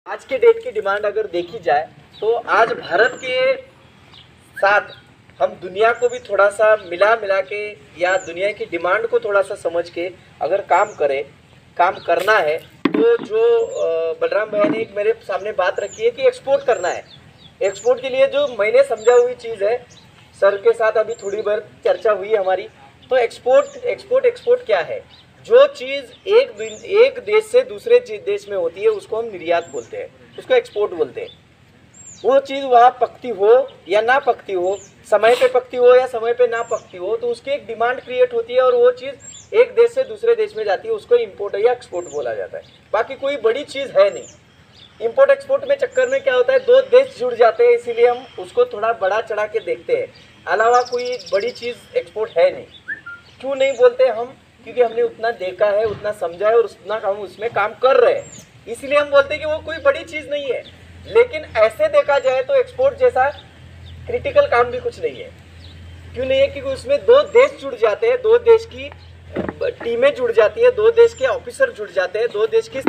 आज के डेट की डिमांड अगर देखी जाए तो आज भारत के साथ हम दुनिया को भी थोड़ा सा मिला मिला के या दुनिया की डिमांड को थोड़ा सा समझ के अगर काम करना है तो जो बलराम भाई ने एक मेरे सामने बात रखी है कि एक्सपोर्ट करना है। एक्सपोर्ट के लिए जो मैंने समझा हुई चीज़ है, सर के साथ अभी थोड़ी बार चर्चा हुई हमारी। तो एक्सपोर्ट क्या है? जो चीज़ एक देश से दूसरे देश में होती है उसको हम निर्यात बोलते हैं, उसको एक्सपोर्ट बोलते हैं। वो चीज़ वहाँ पकती हो या ना पकती हो, समय पे पकती हो या समय पे ना पकती हो, तो उसकी एक डिमांड क्रिएट होती है और वो चीज़ एक देश से दूसरे देश में जाती है, उसको इंपोर्ट या एक्सपोर्ट बोला जाता है। बाकी कोई बड़ी चीज़ है नहीं। इंपोर्ट एक्सपोर्ट में चक्कर में क्या होता है, दो देश जुड़ जाते हैं, इसीलिए हम उसको थोड़ा बड़ा चढ़ा के देखते हैं। अलावा कोई बड़ी चीज़ एक्सपोर्ट है नहीं। क्यों नहीं बोलते हम? क्योंकि हमने उतना देखा है, उतना समझा है और उतना हम उसमें काम कर रहे हैं, इसलिए हम बोलते हैं कि वो कोई बड़ी चीज़ नहीं है। लेकिन ऐसे देखा जाए तो एक्सपोर्ट जैसा क्रिटिकल काम भी कुछ नहीं है। क्यों नहीं है? क्योंकि उसमें दो देश जुड़ जाते हैं, दो देश की टीमें जुड़ जाती है, दो देश के ऑफिसर जुड़ जाते हैं, दो देश की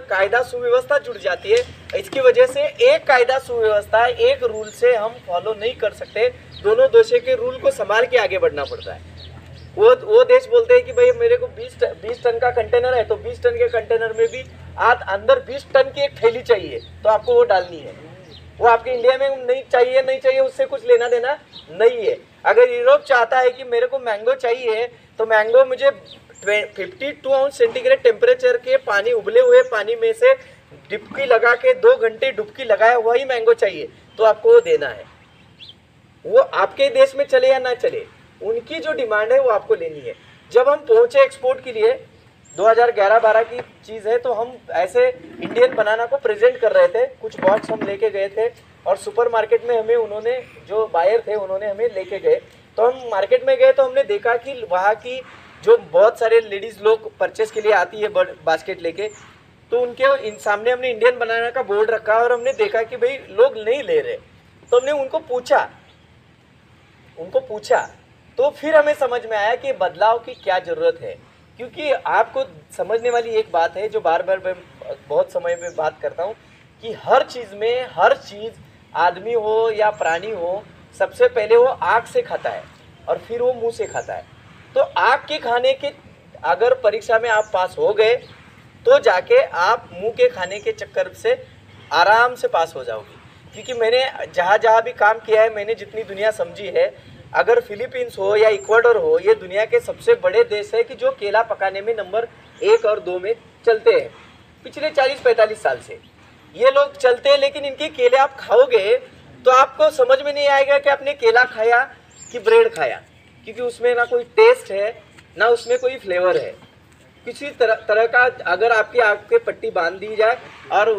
कायदा सुव्यवस्था जुड़ जाती है। इसकी वजह से एक कायदा सुव्यवस्था, एक रूल से हम फॉलो नहीं कर सकते। दोनों देशों के रूल को संभाल के आगे बढ़ना पड़ता है। वो देश बोलते हैं कि भाई मेरे को 20 टन का कंटेनर है, तो 20 टन के कंटेनर में भी अंदर 20 टन की एक थैली चाहिए, तो आपको वो डालनी है। वो आपके इंडिया में नहीं चाहिए, उससे कुछ लेना देना नहीं है। अगर यूरोप चाहता है कि मेरे को मैंगो चाहिए, तो मैंगो मुझे 52 अंश सेंटीग्रेड टेम्परेचर के पानी, उबले हुए पानी में से डुबकी लगा के 2 घंटे डुबकी लगाया हुआ ही मैंगो चाहिए, तो आपको वो देना है। वो आपके देश में चले या ना चले, उनकी जो डिमांड है वो आपको लेनी है। जब हम पहुंचे एक्सपोर्ट के लिए, 2011-12 की चीज़ है, तो हम ऐसे इंडियन बनाना को प्रेजेंट कर रहे थे। कुछ बॉक्स हम लेके गए थे और सुपरमार्केट में हमें उन्होंने, जो बायर थे उन्होंने हमें लेके गए। तो हम मार्केट में गए तो हमने देखा कि वहाँ की जो बहुत सारे लेडीज़ लोग परचेस के लिए आती है बास्केट लेके, तो उनके सामने हमने इंडियन बनाना का बोर्ड रखा और हमने देखा कि भाई लोग नहीं ले रहे। तो हमने उनको पूछा तो फिर हमें समझ में आया कि बदलाव की क्या ज़रूरत है। क्योंकि आपको समझने वाली एक बात है जो बार बार मैं बहुत समय में बात करता हूँ कि हर चीज़ आदमी हो या प्राणी हो, सबसे पहले वो आँख से खाता है और फिर वो मुंह से खाता है। तो आँख के खाने के अगर परीक्षा में आप पास हो गए तो जाके आप मुंह के खाने के चक्कर से आराम से पास हो जाओगे। क्योंकि मैंने जहाँ भी काम किया है, मैंने जितनी दुनिया समझी है, अगर फिलीपींस हो या इक्वाडोर हो, ये दुनिया के सबसे बड़े देश है कि जो केला पकाने में नंबर 1 और 2 में चलते हैं। पिछले 40-45 साल से ये लोग चलते हैं। लेकिन इनके केले आप खाओगे तो आपको समझ में नहीं आएगा कि आपने केला खाया कि ब्रेड खाया, क्योंकि उसमें ना कोई टेस्ट है ना उसमें कोई फ्लेवर है। किसी तरह का अगर आपकी आँख पे पट्टी बांध दी जाए और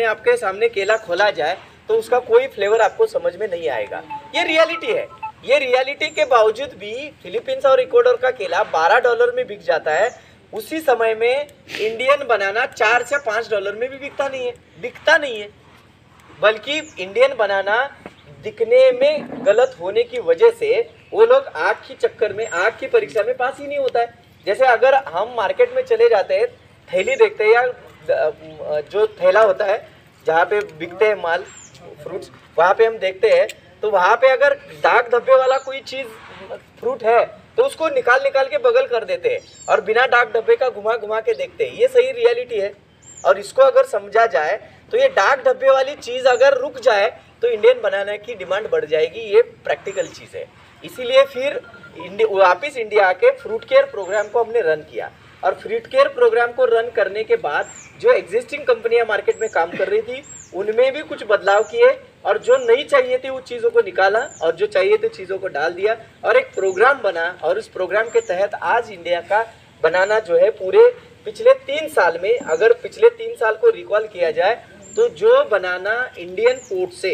आपके सामने केला खोला जाए तो उसका कोई फ्लेवर आपको समझ में नहीं आएगा। ये रियलिटी है। ये रियलिटी के बावजूद भी फिलीपींस और इक्वाडोर का केला $12 में बिक जाता है। उसी समय में इंडियन बनाना 4 से 5 डॉलर में भी बिकता नहीं है। बल्कि इंडियन बनाना दिखने में गलत होने की वजह से वो लोग आँख की चक्कर में, आँख की परीक्षा में पास ही नहीं होता है। जैसे अगर हम मार्केट में चले जाते हैं, थैली देखते हैं या जो थैला होता है जहाँ पे बिकते हैं माल, फ्रूट्स, वहाँ पे हम देखते हैं, तो वहाँ पे अगर दाग धब्बे वाला कोई चीज़ फ्रूट है तो उसको निकाल के बगल कर देते हैं और बिना दाग धब्बे का घुमा के देखते हैं। ये सही रियलिटी है। और इसको अगर समझा जाए तो ये दाग धब्बे वाली चीज़ अगर रुक जाए तो इंडियन बनाने की डिमांड बढ़ जाएगी। ये प्रैक्टिकल चीज़ है। इसीलिए फिर वापिस इंडिया के फ्रूट केयर प्रोग्राम को हमने रन किया और फ्रूट केयर प्रोग्राम को रन करने के बाद जो एग्जिस्टिंग कंपनियां मार्केट में काम कर रही थी उनमें भी कुछ बदलाव किए और जो नहीं चाहिए थी उस चीज़ों को निकाला और जो चाहिए थे चीज़ों को डाल दिया और एक प्रोग्राम बना। और उस प्रोग्राम के तहत आज इंडिया का बनाना जो है पूरे पिछले 3 साल में, अगर पिछले 3 साल को रिकॉल किया जाए तो जो बनाना इंडियन पोर्ट से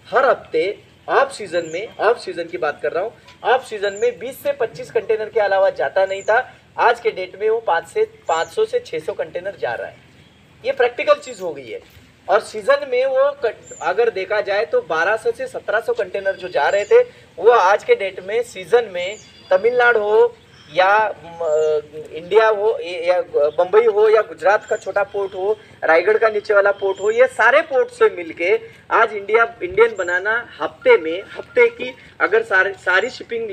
हर हफ्ते ऑफ सीज़न की बात कर रहा हूँ, ऑफ सीज़न में 20 से 25 कंटेनर के अलावा जाता नहीं था। आज के डेट में वो 500 से 600 कंटेनर जा रहा है। ये प्रैक्टिकल चीज़ हो गई है। और सीज़न में वो अगर देखा जाए तो 1200 से 1700 कंटेनर जो जा रहे थे वो आज के डेट में सीज़न में तमिलनाडु हो या इंडिया हो या बम्बई हो या गुजरात का छोटा पोर्ट हो, रायगढ़ का नीचे वाला पोर्ट हो, ये सारे पोर्ट से मिलके आज इंडियन बनाना हफ्ते की अगर सारी शिपिंग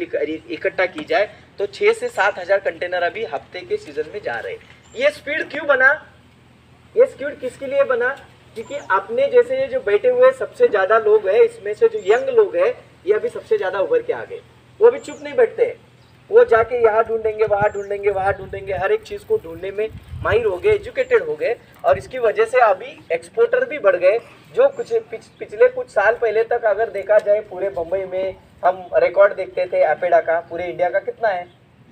इकट्ठा की जाए तो 6 से 7 हजार कंटेनर अभी हफ्ते के सीजन में जा रहे हैं। ये स्पीड क्यों बना? ये स्पीड किसके लिए बना? क्योंकि अपने जैसे ये जो बैठे हुए सबसे ज्यादा लोग हैं, इसमें से जो यंग लोग हैं ये अभी सबसे ज्यादा उभर के आ गए। वो अभी चुप नहीं बैठते, वो जाके यहाँ ढूंढेंगे, वहाँ ढूंढेंगे, वहाँ ढूंढेंगे, हर एक चीज को ढूंढने में माहिर हो गए, एजुकेटेड हो गए। और इसकी वजह से अभी एक्सपोर्टर भी बढ़ गए। जो कुछ पिछले कुछ साल पहले तक अगर देखा जाए पूरे मुंबई में हम रिकॉर्ड देखते थे एपेडा का, पूरे इंडिया का कितना है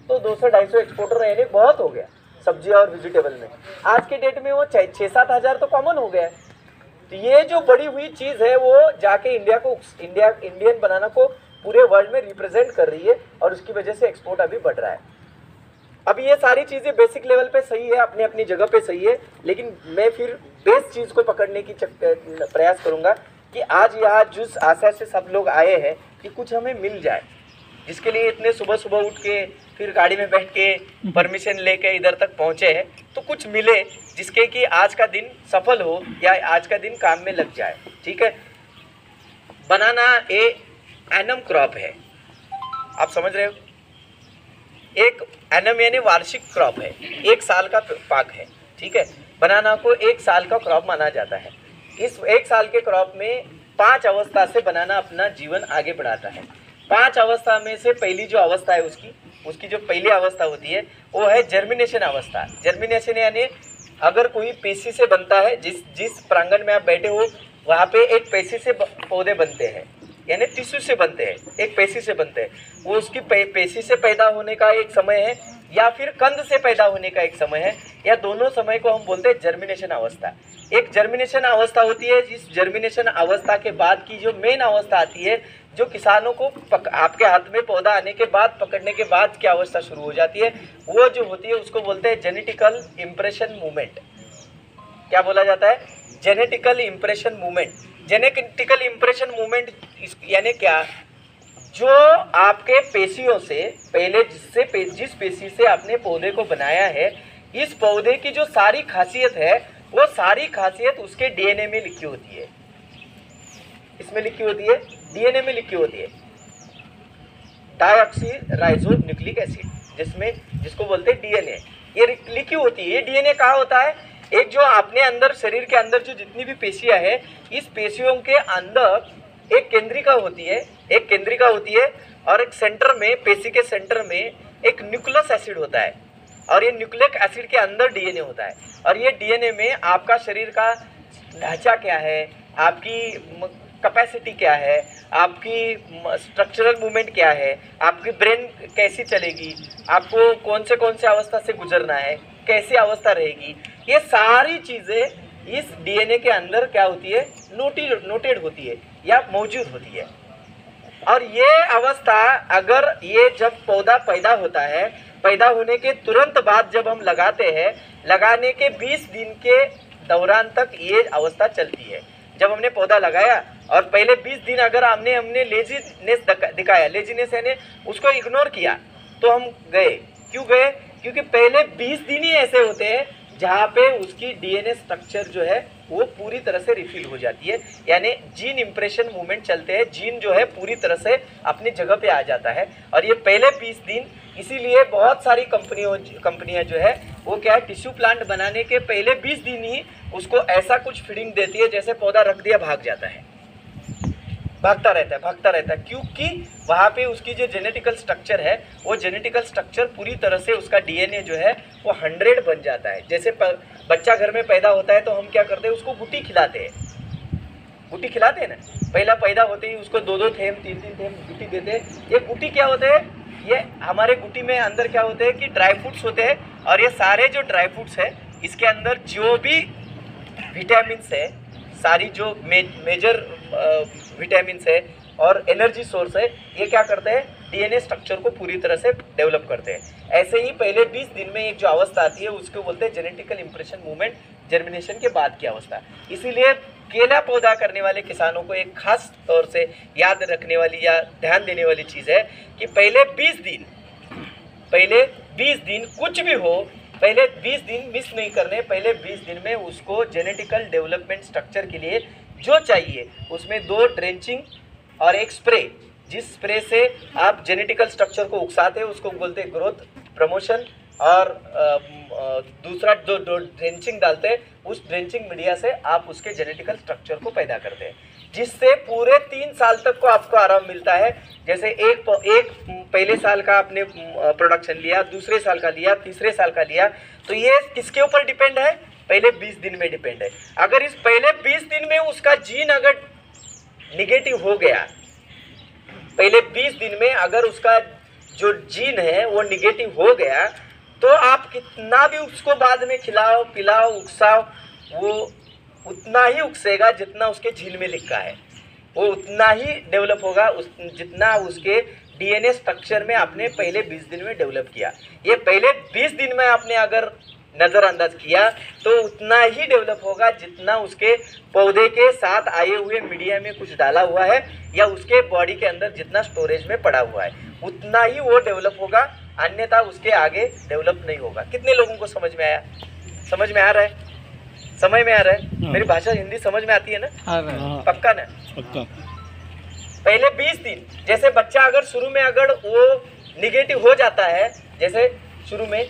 तो 200-250 एक्सपोर्टर रहने बहुत हो गया सब्जी और वेजिटेबल में। आज के डेट में वो 6-7 हजार तो कॉमन हो गया है। तो ये जो बड़ी हुई चीज है वो जाके इंडियन बनाना को पूरे वर्ल्ड में रिप्रेजेंट कर रही है और उसकी वजह से एक्सपोर्ट अभी बढ़ रहा है। अब ये सारी चीजें बेसिक लेवल पे सही है, अपनी अपनी जगह पे सही है, लेकिन मैं फिर बेस चीज को पकड़ने की प्रयास करूंगा कि आज यहाँ जिस आशा से सब लोग आए हैं कि कुछ हमें मिल जाए, जिसके लिए इतने सुबह सुबह उठ के फिर गाड़ी में बैठ के परमिशन लेके इधर तक पहुंचे हैं, तो कुछ मिले जिसके कि आज का दिन सफल हो या आज का दिन काम में लग जाए। ठीक है, बनाना एनम क्रॉप है, आप समझ रहे हो। एक एनम यानी वार्षिक क्रॉप है, 1 साल का पाक है। ठीक है, बनाना को 1 साल का क्रॉप माना जाता है। इस 1 साल के क्रॉप में 5 अवस्था से बनाना अपना जीवन आगे बढ़ाता है। 5 अवस्था में से पहली जो अवस्था है उसकी जो पहली अवस्था होती है वो है जर्मिनेशन अवस्था। जर्मिनेशन यानी अगर कोई पेशी से बनता है, जिस प्रांगण में आप बैठे हो वहाँ पे एक पेशी से पौधे बनते हैं, यानी टिश्यू से बनते हैं, एक पेशी से बनते हैं। वो उसकी पेशी से पैदा होने का एक समय है या फिर कंद से पैदा होने का एक समय है, या दोनों समय को हम बोलते हैं जर्मिनेशन अवस्था। एक जर्मिनेशन अवस्था होती है, जिस जर्मिनेशन अवस्था के बाद की जो मेन अवस्था आती है, जो किसानों को आपके हाथ में पौधा आने के बाद, पकड़ने के बाद क्या अवस्था शुरू हो जाती है, वो जो होती है उसको बोलते हैं जेनेटिकल इम्प्रेशन मूवमेंट। क्या बोला जाता है? Genetical impression movement. Genetical impression movement यानी क्या? जो आपके पेशियों से पहले जिस पेशी से आपने पौधे को बनाया है, इस पौधे की जो सारी खासियत है वो सारी खासियत उसके डीएनए में लिखी होती है। इसमें लिखी होती है, डीएनए में लिखी होती है, डाइऑक्सी राइबो न्यूक्लिक एसिड, जिसको बोलते हैं डीएनए। ये लिखी होती है। ये डीएनए कहाँ होता है? एक जो अपने अंदर शरीर के अंदर जो जितनी भी पेशियां है, इस पेशियों के अंदर एक केंद्रिका होती है और एक सेंटर में, पेशी के सेंटर में एक न्यूक्लिक एसिड होता है, और ये न्यूक्लिक एसिड के अंदर डीएनए होता है। और ये डीएनए में आपका शरीर का ढांचा क्या है, आपकी कैपेसिटी क्या है, आपकी स्ट्रक्चरल मूवमेंट क्या है, आपकी ब्रेन कैसी चलेगी, आपको कौन से अवस्था से गुजरना है, कैसी अवस्था रहेगी, ये सारी चीज़ें इस डीएनए के अंदर क्या होती है? नोटेड होती है या मौजूद होती है। और ये अवस्था अगर ये जब पौधा पैदा होता है, पैदा होने के तुरंत बाद जब हम लगाते हैं, लगाने के 20 दिन के दौरान तक ये अवस्था चलती है। जब हमने पौधा लगाया और पहले 20 दिन अगर हमने लेजीनेस दिखाया, लेजीनेस यानी उसको इग्नोर किया, तो हम गए। क्यों गए? क्योंकि पहले 20 दिन ही ऐसे होते हैं जहाँ पे उसकी डीएनए स्ट्रक्चर जो है वो पूरी तरह से रिफिल हो जाती है, यानी जीन इम्प्रेशन मूवमेंट चलते हैं, जीन जो है पूरी तरह से अपनी जगह पे आ जाता है। और ये पहले 20 दिन, इसीलिए बहुत सारी कंपनियां जो है वो क्या है, टिश्यू प्लांट बनाने के पहले 20 दिन ही उसको ऐसा कुछ फीडिंग देती है जैसे पौधा रख दिया भाग जाता है, भागता रहता है, क्योंकि वहाँ पे उसकी जो जेनेटिकल स्ट्रक्चर है, वो जेनेटिकल स्ट्रक्चर पूरी तरह से उसका डीएनए जो है वो 100 बन जाता है। जैसे बच्चा घर में पैदा होता है तो हम क्या करते हैं, उसको गुटी खिलाते हैं ना। पहला पैदा होते ही उसको 2-2 थेम 3-3 थेम गुटी देते हैं। ये गुटी क्या होते हैं? ये हमारे गुटी में अंदर क्या होते हैं कि ड्राई फ्रूट्स होते हैं, और ये सारे जो ड्राई फ्रूट्स है इसके अंदर जो भी विटामिन्स है, सारी जो मेजर विटामिन्स है और एनर्जी सोर्स है, ये क्या करते हैं? डीएनए स्ट्रक्चर को पूरी तरह से डेवलप करते हैं। ऐसे ही पहले 20 दिन में एक जो अवस्था आती है उसको बोलते हैं जेनेटिकल इम्प्रेशन मूवमेंट, जर्मिनेशन के बाद की अवस्था। इसीलिए केला पौधा करने वाले किसानों को एक खास तौर से याद रखने वाली या ध्यान देने वाली चीज़ है कि पहले 20 दिन पहले 20 दिन कुछ भी हो, पहले 20 दिन मिस नहीं करने। पहले 20 दिन में उसको जेनेटिकल डेवलपमेंट स्ट्रक्चर के लिए जो चाहिए उसमें 2 ड्रेंचिंग और एक स्प्रे, जिस स्प्रे से आप जेनेटिकल स्ट्रक्चर को उकसाते हैं उसको बोलते हैं ग्रोथ प्रमोशन, और दूसरा जो ड्रेंचिंग डालते हैं उस ड्रेंचिंग मीडिया से आप उसके जेनेटिकल स्ट्रक्चर को पैदा करते हैं, जिससे पूरे 3 साल तक को आपको आराम मिलता है। जैसे एक पहले साल का आपने प्रोडक्शन लिया, दूसरे साल का लिया, तीसरे साल का लिया, तो ये किसके ऊपर डिपेंड है? पहले 20 दिन में डिपेंड है। अगर इस पहले 20 दिन में उसका जीन अगर निगेटिव हो गया, पहले 20 दिन में अगर उसका जो जीन है वो निगेटिव हो गया, तो आप कितना भी उसको बाद में खिलाओ पिलाओ उकसाओ, वो उतना ही उकसेगा जितना उसके जीन में लिखा है, वो उतना ही डेवलप होगा जितना उसके डीएनए स्ट्रक्चर में आपने पहले 20 दिन में डेवलप किया। ये पहले 20 दिन में आपने अगर नज़रअंदाज किया तो उतना ही डेवलप होगा जितना उसके पौधे के साथ आए हुए मीडिया में कुछ डाला हुआ है या उसके बॉडी के अंदर जितना स्टोरेज में पड़ा हुआ है, उतना ही वो डेवलप होगा, अन्यथा उसके आगे डेवलप नहीं होगा। कितने लोगों को समझ में आया? समझ में आ रहा है? समझ में आ रहा है? मेरी भाषा हिंदी समझ में आती है ना? पक्का ना? पक्का। पहले 20 दिन, जैसे बच्चा अगर शुरू में अगर वो निगेटिव हो जाता है, जैसे शुरू में,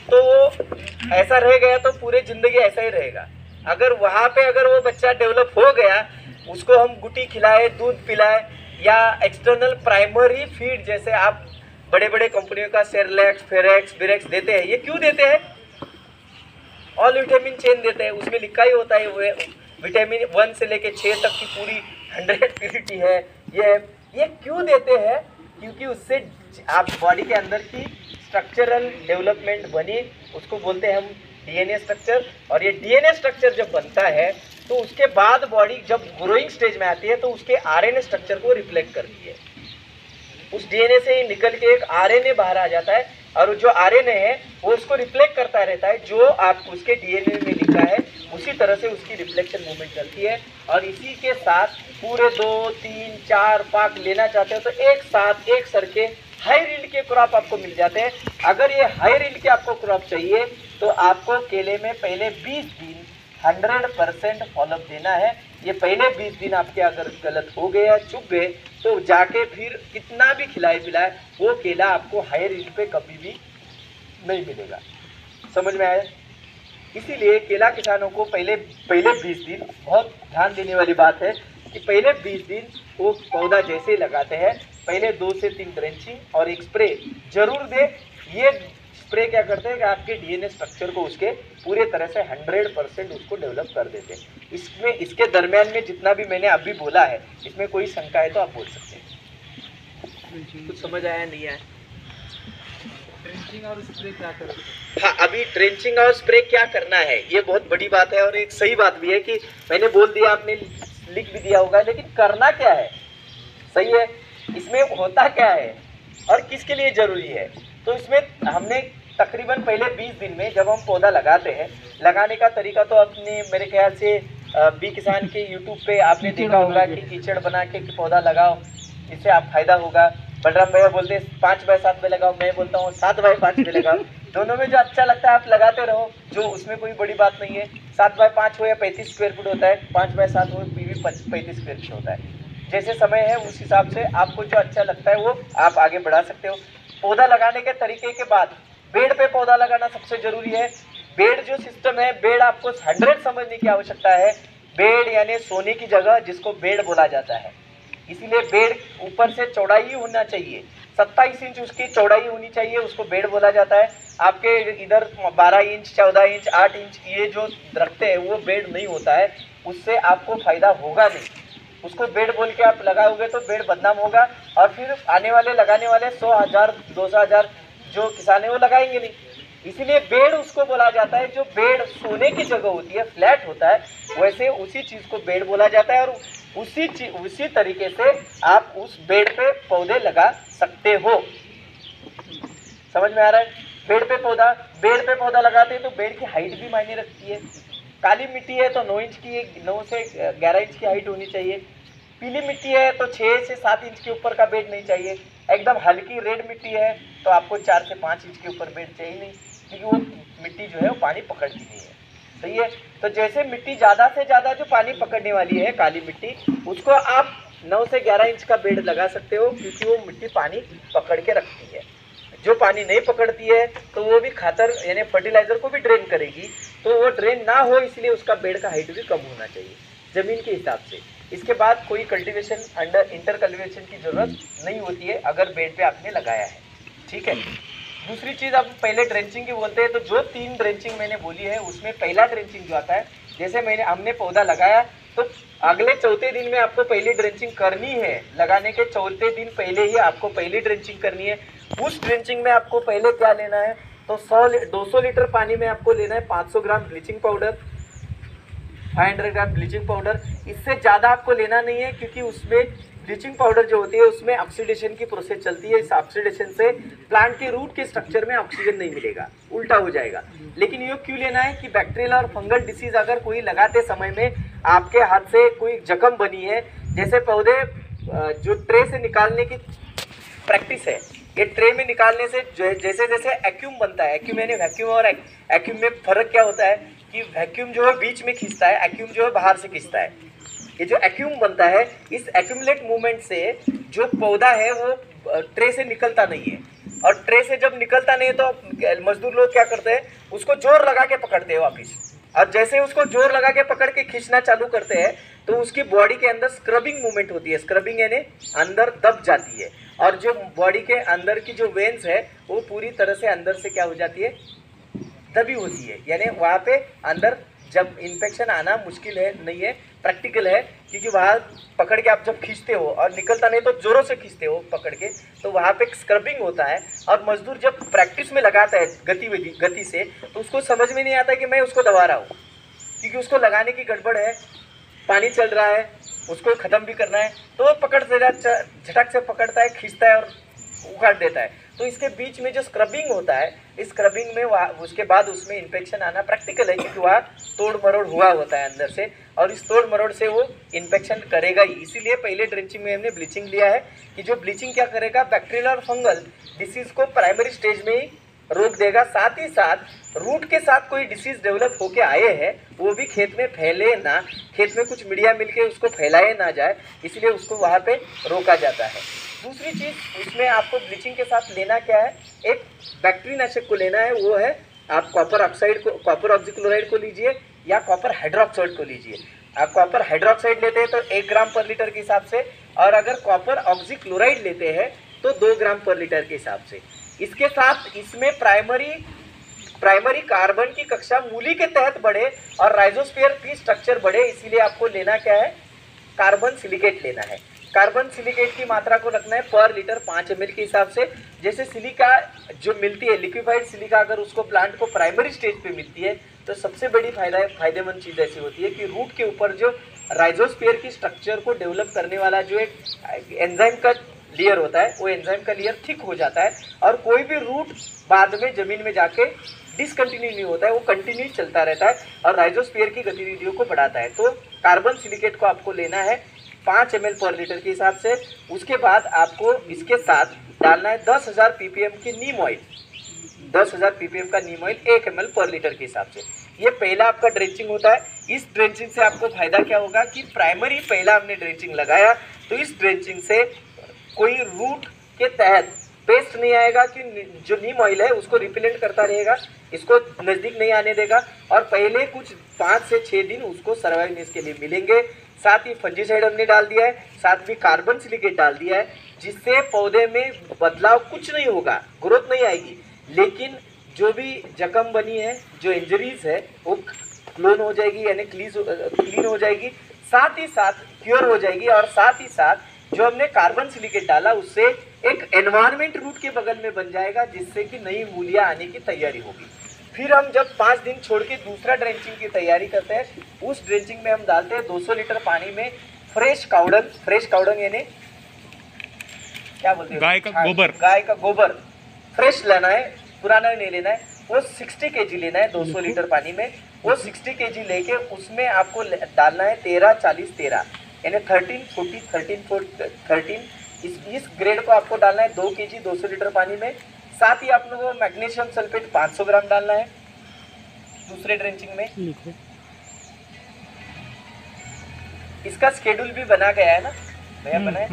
तो वो ऐसा रह गया तो पूरे जिंदगी ऐसा ही रहेगा। अगर वहाँ पे अगर वो बच्चा डेवलप हो गया, उसको हम गुटी खिलाए, दूध पिलाए या एक्सटर्नल प्राइमरी फीड, जैसे आप बड़े बड़े कंपनियों का सेरेलैक्स, फेरेक्स, बिरेक्स देते हैं, ये क्यों देते हैं? ऑल विटामिन चेन देते हैं, उसमें लिखा ही होता है वो विटामिन 1 से लेके 6 तक की पूरी 100 प्योरिटी है। ये क्यों देते हैं? क्योंकि उससे आप बॉडी के अंदर की स्ट्रक्चरल डेवलपमेंट बनी, उसको बोलते हैं हम डीएनए स्ट्रक्चर। और ये डीएनए स्ट्रक्चर जब बनता है तो उसके बाद बॉडी जब ग्रोइंग स्टेज में आती है तो उसके आरएनए स्ट्रक्चर को रिफ्लेक्ट करती है। उस डीएनए से ही निकल के एक आरएनए बाहर आ जाता है, और जो आरएनए है वो उसको रिफ्लेक्ट करता रहता है, जो आप उसके डीएनए में लिखा है उसी तरह से उसकी रिफ्लेक्शन मूवमेंट चलती है। और इसी के साथ पूरे 2, 3, 4 पाक लेना चाहते हो तो एक साथ एक सर के हाई रील्ड के क्रॉप आपको मिल जाते हैं। अगर ये हाई रील्ड के आपको क्रॉप चाहिए तो आपको केले में पहले 20 दिन 100% फॉलोअप देना है। ये पहले 20 दिन आपके अगर गलत हो गए, चुक गए, तो जाके फिर कितना भी खिलाए पिलाए वो केला आपको हाई रील्ड पे कभी भी नहीं मिलेगा। समझ में आया? इसीलिए केला किसानों को पहले 20 दिन बहुत ध्यान देने वाली बात है कि पहले 20 दिन वो पौधा जैसे ही लगाते हैं पहले 2 से 3 ड्रेंचिंग और एक स्प्रे जरूर दे। ये स्प्रे क्या करते हैं कि आपके डीएनए स्ट्रक्चर को उसके पूरे तरह से 100% उसको डेवलप कर देते हैं। इसमें इसके दरमियान में जितना भी मैंने अभी बोला है, इसमें कोई शंका है तो आप बोल सकते हैं। कुछ समझ आया नहीं आया? ड्रेंचिंग और स्प्रे क्या करें? हाँ, अभी ड्रेंचिंग और स्प्रे क्या करना है ये बहुत बड़ी बात है, और एक सही बात भी है कि मैंने बोल दिया, आपने लिख भी दिया होगा, लेकिन करना क्या है? सही है, इसमें होता क्या है और किसके लिए जरूरी है? तो इसमें हमने तकरीबन पहले 20 दिन में जब हम पौधा लगाते हैं, लगाने का तरीका तो अपने मेरे ख्याल से बी किसान के यूट्यूब पे आपने देखा होगा कि कीचड़ बना के पौधा लगाओ, इससे आप फायदा होगा। बलराम भैया बोलते हैं 5x7 में लगाओ, मैं बोलता हूँ 7x5 में लगाओ। दोनों में जो अच्छा लगता है आप लगाते रहो, जो उसमें कोई बड़ी बात नहीं है। 7x5 हो या 35 स्क्वायर फुट होता है, 5x7 हो भी 35 स्क्वायर फुट होता है। जैसे समय है उस हिसाब से आपको जो अच्छा लगता है वो आप आगे बढ़ा सकते हो। पौधा लगाने के तरीके के बाद बेड पे पौधा लगाना सबसे जरूरी है। बेड जो सिस्टम है, बेड आपको 100 समझने की आवश्यकता है। बेड यानी सोने की जगह, जिसको बेड बोला जाता है। इसीलिए बेड ऊपर से चौड़ाई होना चाहिए, 27 इंच उसकी चौड़ाई होनी चाहिए, उसको बेड बोला जाता है। आपके इधर 12 इंच 14 इंच 8 इंच ये जो रखते हैं वो बेड नहीं होता है, उससे आपको फायदा होगा नहीं। उसको बेड बोल के आप लगाओगे तो बेड बदनाम होगा, और फिर आने वाले लगाने वाले 100,000 200,000 जो किसान है वो लगाएंगे नहीं। इसीलिए बेड उसको बोला जाता है, जो बेड सोने की जगह होती है, फ्लैट होता है, वैसे उसी चीज को बेड बोला जाता है। और उसी तरीके से आप उस बेड पे पौधे लगा सकते हो। समझ में आ रहा है? बेड पे पौधा लगाते हैं तो बेड की हाइट भी मायने रखती है। काली मिट्टी है तो 9 इंच की 9 से 11 इंच की हाइट होनी चाहिए। पीली मिट्टी है तो 6 से 7 इंच के ऊपर का बेड नहीं चाहिए। एकदम हल्की रेड मिट्टी है तो आपको 4 से 5 इंच के ऊपर बेड चाहिए नहीं, क्योंकि वो मिट्टी जो है वो पानी पकड़ती नहीं है। सही है। तो जैसे मिट्टी ज़्यादा से ज़्यादा जो पानी पकड़ने वाली है काली मिट्टी, उसको आप 9 से 11 इंच का बेड लगा सकते हो, क्योंकि वो मिट्टी पानी पकड़ के रखती है। जो पानी नहीं पकड़ती है तो वो भी खातर यानी फर्टिलाइजर को भी ड्रेन करेगी, तो वो ड्रेन ना हो इसलिए उसका बेड का हाइट भी कम होना चाहिए ज़मीन के हिसाब से। इसके बाद कोई कल्टीवेशन अंडर इंटर कल्टीवेशन की ज़रूरत नहीं होती है अगर बेड पे आपने लगाया है। ठीक है। दूसरी चीज़, आप पहले ड्रेंचिंग की बोलते हैं, तो जो 3 ड्रेंचिंग मैंने बोली है उसमें पहला ड्रेंचिंग जो आता है, जैसे हमने पौधा लगाया तो अगले चौथे दिन में आपको पहली ड्रेंचिंग करनी है। लगाने के चौथे दिन पहले ही आपको पहली ड्रेंचिंग करनी है। उस ड्रेंचिंग में आपको पहले क्या लेना है, तो 200 लीटर पानी में आपको लेना है 500 ग्राम ब्लीचिंग पाउडर, 500 ग्राम ब्लीचिंग पाउडर। इससे ज़्यादा आपको लेना नहीं है, क्योंकि उसमें ब्लीचिंग पाउडर जो होती है उसमें ऑक्सीडेशन की प्रोसेस चलती है। इस ऑक्सीडेशन से प्लांट के रूट के स्ट्रक्चर में ऑक्सीजन नहीं मिलेगा, उल्टा हो जाएगा। लेकिन ये क्यों लेना है कि बैक्टीरियल और फंगल डिसीज अगर कोई लगाते समय में आपके हाथ से कोई जख्म बनी है, जैसे पौधे जो ट्रे से निकालने की प्रैक्टिस है, ये ट्रे में निकालने से जैसे जैसे एक्यूम बनता है, एक्यूम यानी वैक्यूम और एक्यूम में फ़र्क क्या होता है कि वैक्यूम जो है बीच में खींचता है, एक्यूम जो है बाहर से खींचता है। ये जो एक्यूम बनता है, इस एक्यूमुलेट मूवमेंट से जो पौधा है वो ट्रे से निकलता नहीं है, और ट्रे से जब निकलता नहीं है तो मजदूर लोग क्या करते हैं, उसको जोर लगा के पकड़ते हैं वापिस, और जैसे उसको जोर लगा के पकड़ के खींचना चालू करते हैं तो उसकी बॉडी के अंदर स्क्रबिंग मूवमेंट होती है। स्क्रबिंग यानी अंदर दब जाती है, और जो बॉडी के अंदर की जो वेन्स है वो पूरी तरह से अंदर से क्या हो जाती है, दबी होती है। यानी वहाँ पे अंदर जब इन्फेक्शन आना मुश्किल है, नहीं है, प्रैक्टिकल है, क्योंकि वहाँ पकड़ के आप जब खींचते हो और निकलता नहीं तो जोरों से खींचते हो पकड़ के, तो वहाँ पे स्क्रबिंग होता है। और मजदूर जब प्रैक्टिस में लगाता है गति से, तो उसको समझ में नहीं आता कि मैं उसको दबा रहा हूँ, क्योंकि उसको लगाने की गड़बड़ है, पानी चल रहा है, उसको ख़त्म भी करना है, तो वो पकड़ से झटक से पकड़ता है, खींचता है और उखाड़ देता है। तो इसके बीच में जो स्क्रबिंग होता है, इस स्क्रबिंग में उसके बाद उसमें इन्फेक्शन आना प्रैक्टिकल है, क्योंकि वहाँ तोड़ मरोड़ हुआ होता है अंदर से, और इस तोड़ मरोड़ से वो इन्फेक्शन करेगा ही। इसीलिए पहले ड्रेंचिंग में हमने ब्लीचिंग लिया है, कि जो ब्लीचिंग क्या करेगा, बैक्टीरियल और फंगल डिसीज़ को प्राइमरी स्टेज में ही रोक देगा। साथ ही साथ रूट के साथ कोई डिसीज़ डेवलप होके आए हैं वो भी खेत में फैले ना, खेत में कुछ मीडिया मिलके उसको फैलाए ना जाए, इसलिए उसको वहाँ पे रोका जाता है। दूसरी चीज़ उसमें आपको ब्लीचिंग के साथ लेना क्या है, एक बैक्टीरियानाशक को लेना है, वो है आप कॉपर ऑक्सीक्लोराइड को लीजिए या कॉपर हाइड्रोक्साइड को लीजिए। आप कॉपर हाइड्रोक्साइड लेते हैं तो 1 ग्राम पर लीटर के हिसाब से, और अगर कॉपर ऑक्सीक्लोराइड लेते हैं तो 2 ग्राम पर लीटर के हिसाब से। इसके साथ इसमें प्राइमरी कार्बन की कक्षा मूली के तहत बढ़े और राइजोस्फीयर की स्ट्रक्चर बढ़े, इसीलिए आपको लेना क्या है, कार्बन सिलिकेट लेना है। कार्बन सिलिकेट की मात्रा को रखना है पर लीटर 5 ml के हिसाब से। जैसे सिलिका जो मिलती है, लिक्विफाइड सिलिका, अगर उसको प्लांट को प्राइमरी स्टेज पे मिलती है तो सबसे बड़ी फायदेमंद चीज़ ऐसी होती है कि रूट के ऊपर जो राइजोस्फीयर की स्ट्रक्चर को डेवलप करने वाला जो एक एंजाइम का लेयर होता है, वो एंजाइम का लेयर थिक हो जाता है, और कोई भी रूट बाद में ज़मीन में जाके डिसकंटिन्यू नहीं होता है, वो कंटिन्यू चलता रहता है और राइजोस्फीयर की गतिविधियों को बढ़ाता है। तो कार्बन सिलिकेट को आपको लेना है 5 ml पर लीटर के हिसाब से। उसके बाद आपको इसके साथ डालना है 10,000 ppm की नीम ऑयल, 10,000 ppm का नीम ऑयल 1 ml पर लीटर के हिसाब से। ये पहला आपका ड्रेंचिंग होता है। इस ड्रेंचिंग से आपको फायदा क्या होगा कि प्राइमरी पहला हमने ड्रेंचिंग लगाया तो इस ड्रेंचिंग से कोई रूट के तहत पेस्ट नहीं आएगा, कि जो नीम ऑयल है उसको रिपेलेंट करता रहेगा, इसको नज़दीक नहीं आने देगा, और पहले कुछ 5 से 6 दिन उसको सर्वाइवनेस के लिए मिलेंगे। साथ ही फंजीसाइड हमने डाल दिया है, साथ में कार्बन सिलिकेट डाल दिया है, जिससे पौधे में बदलाव कुछ नहीं होगा, ग्रोथ नहीं आएगी, लेकिन जो भी जख्म बनी है, जो इंजरीज है, वो क्लोन हो जाएगी, यानी क्लीन हो जाएगी, साथ ही साथ क्योर हो जाएगी। और साथ ही साथ जो हमने कार्बन सिलिकेट डाला उससे एक एनवायरनमेंट रूट के बगल में बन जाएगा, जिससे कि नई मूलियाँ आने की तैयारी होगी। फिर हम जब 5 दिन छोड़ के दूसरा ड्रेंचिंग की तैयारी करते हैं, उस ड्रेंचिंग में हम डालते हैं 200 लीटर पानी में फ्रेश काउडंग यानी क्या बोलते हैं, गाय का गोबर फ्रेश लेना है, पुराना नहीं लेना है। वो 60 kg लेना है 200 लीटर पानी में। वो 60 kg लेके उसमें आपको डालना है 13-40-13 यानी 13-40-13-13। इस ग्रेड को आपको डालना है 2 kg 200 लीटर पानी में। साथ ही आप लोगों को मैग्नीशियम सल्फेट 500 ग्राम डालना है दूसरे ड्रेंचिंग में। इसका शेड्यूल भी बना गया है ना भैया, बना है?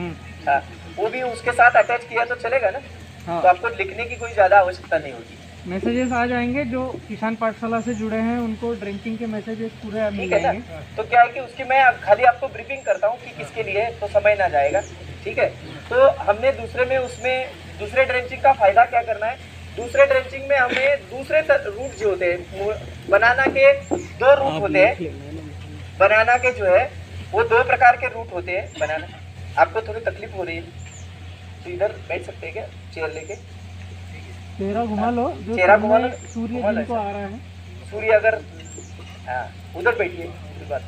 हाँ, वो भी उसके साथ अटैच किया तो चलेगा ना। हाँ। तो आपको लिखने की कोई ज़्यादा आवश्यकता नहीं होगी। मैसेजेस आ जाएंगे जो किसान पाठशाला से जुड़े हैं, उनको ड्रिंकिंग के मैसेजेस पूरे मिल ठीक है ना। जाएंगे। तो क्या है कि उसकी मैं खाली आपको ब्रीफिंग करता हूँ कि किसके लिए है, तो समय ना जाएगा। ठीक है, तो हमने दूसरे में उसमें दूसरे ड्रेंचिंग का फायदा क्या करना है। दूसरे ड्रेंचिंग में हमें दूसरे रूट जो होते हैं, बनाना के 2 रूट होते हैं। बनाना के जो है वो 2 प्रकार के रूट होते हैं बनाना। आपको थोड़ी तकलीफ हो रही है तो इधर बैठ सकते हैं क्या, चेयर लेके? चेहरा घुमा लो, जो चेहरा घुमा लो, सूर्य घुमा लो जिनको ऐसा। आ रहा है। सूर्य अगर, हाँ उधर बैठिए, कोई बात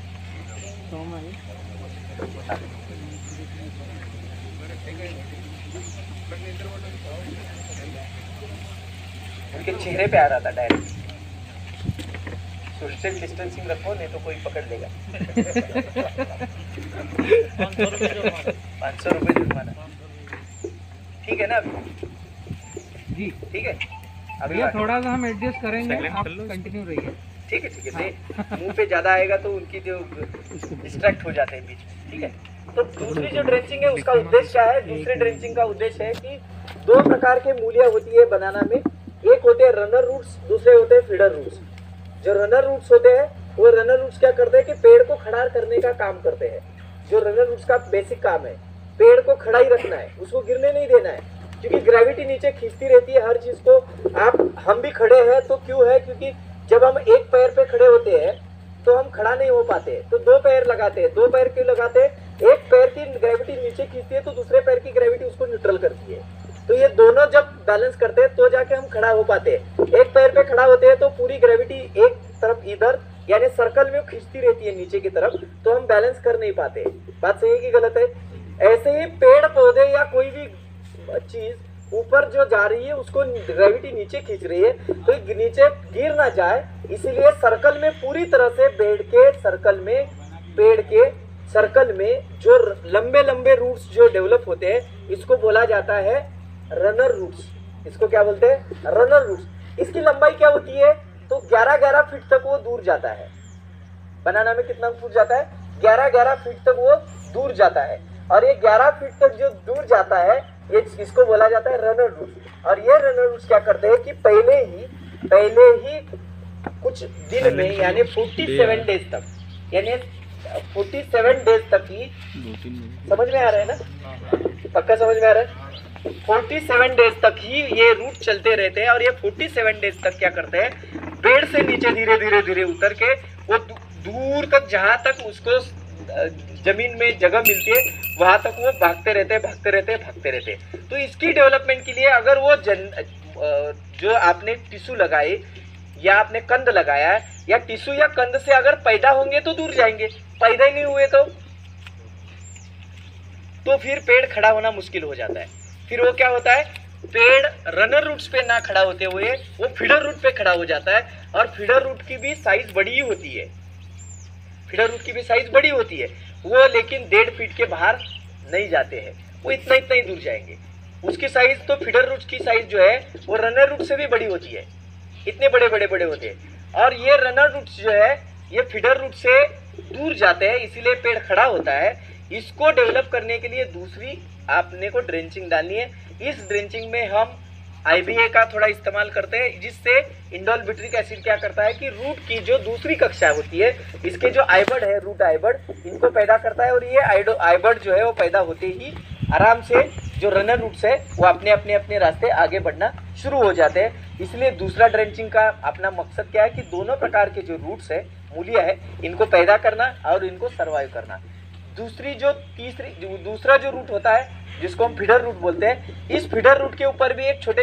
तो मैं उनके चेहरे पे आ रहा था डायरेक्ट। सोशल डिस्टेंसिंग रखो, नहीं तो कोई पकड़ लेगा। 500 रुपये जुर्माना। ठीक है ना अभी? जी ठीक है, अभी भैया आगे। थोड़ा सा हम एडजस्ट करेंगे, आप कंटिन्यू रहिए। ठीक है ठीक है, नहीं मुंह पे ज़्यादा आएगा तो उनकी जो डिस्ट्रैक्ट हो जाते हैं बीच में। ठीक है, तो दूसरी जो ड्रेंचिंग है उसका उद्देश्य क्या है। दूसरे ड्रेंचिंग का उद्देश्य है कि 2 प्रकार के मूलियाँ होती है बनाना में। एक होते हैं रनर रूट्स, दूसरे होते हैं फीडर रूट्स। जो रनर रूट्स होते हैं वो रनर रूट्स क्या करते हैं कि पेड़ को खड़ा करने का काम करते हैं। जो रनर रूट्स का बेसिक काम है, पेड़ को खड़ा ही रखना है, उसको गिरने नहीं देना है, क्योंकि ग्रेविटी नीचे खींचती रहती है हर चीज को। हम भी खड़े हैं तो क्यों है, क्योंकि जब हम एक पैर पे खड़े होते हैं तो हम खड़ा नहीं हो पाते, तो 2 पैर लगाते हैं। 2 पैर क्यों लगाते हैं? एक पैर की ग्रेविटी नीचे खींचती है तो दूसरे पैर की ग्रेविटी उसको न्यूट्रल करती है। तो ये दोनों जब बैलेंस करते हैं तो जाके हम खड़ा हो पाते हैं। एक पैर पे खड़ा होते हैं तो पूरी ग्रेविटी एक तरफ इधर यानी सर्कल में खींचती रहती है नीचे की तरफ, तो हम बैलेंस कर नहीं पाते। बात सही है कि गलत है? ऐसे ही पेड़ पौधे या कोई भी चीज ऊपर जो जा रही है उसको ग्रेविटी नीचे खींच रही है, तो नीचे गिर ना जाए, इसीलिए सर्कल में पूरी तरह से पेड़ के सर्कल में जो लंबे लंबे रूट्स जो डेवलप होते हैं, इसको बोला जाता है रनर रूट्स। इसको क्या बोलते हैं? Runner roots. इसकी लंबाई क्या होती है? तो 11-11 फीट तक वो दूर जाता है। बनाना में कितना फुट जाता है? 11-11 फीट तक वो दूर जाता है। और ये 11 फीट तक जो दूर जाता है, ये इसको बोला जाता है रनर रूट्स। और ये रनर रूट्स क्या करते हैं कि पहले ही कुछ दिन में यानी 47 डेज तक, यानी 47 डेज तक ही, समझ में आ रहा है ना? पक्का समझ में आ रहा है? 47 डेज तक ही ये रूट चलते रहते हैं। और ये 47 डेज तक क्या करते हैं, पेड़ से नीचे धीरे धीरे उतर के वो दूर तक, जहाँ तक उसको जमीन में जगह मिलती है वहां तक वो भागते रहते हैं। तो इसकी डेवलपमेंट के लिए अगर वो जो आपने टिश्यू लगाए या आपने कंद लगाया है, या टिश्यू या कंद से अगर पैदा होंगे तो दूर जाएंगे, पैदा ही नहीं हुए तो फिर पेड़ खड़ा होना मुश्किल हो जाता है। फिर वो क्या होता है, पेड़ रनर रूट्स पे ना खड़ा होते हुए वो फीडर रूट पे खड़ा हो जाता है। और फीडर रूट की भी साइज बड़ी ही होती है, वो लेकिन 1.5 फीट के बाहर नहीं जाते हैं, वो इतना ही दूर जाएंगे। उसकी साइज तो फीडर रूट की साइज जो है वो रनर रूट से भी बड़ी होती है, इतने बड़े होते हैं। और ये रनर रूट्स जो है ये फीडर रूट से दूर जाते हैं, इसीलिए पेड़ खड़ा होता है। इसको डेवलप करने के लिए दूसरी आपने को ड्रेंचिंग डालनी है। इस ड्रेंचिंग में हम IBA का थोड़ा इस्तेमाल करते हैं, जिससे इंडोल बिट्रिक एसिड क्या करता है कि रूट की जो दूसरी कक्षा होती है, इसके जो आइबर्ड है, रूट आइबर्ड, इनको पैदा करता है। और ये आइबर्ड जो है वो पैदा होते ही आराम से जो रनर रूट्स है वो अपने रास्ते आगे बढ़ना शुरू हो जाते हैं। इसलिए दूसरा ड्रेंचिंग का अपना मकसद क्या है कि दोनों प्रकार के जो रूट्स है, मूलियाँ है, इनको पैदा करना और इनको सर्वाइव करना। दूसरा जो रूट होता है जिसको हम फीडर रूट बोलते हैं, इस फीडर रूट के ऊपर भी एक छोटे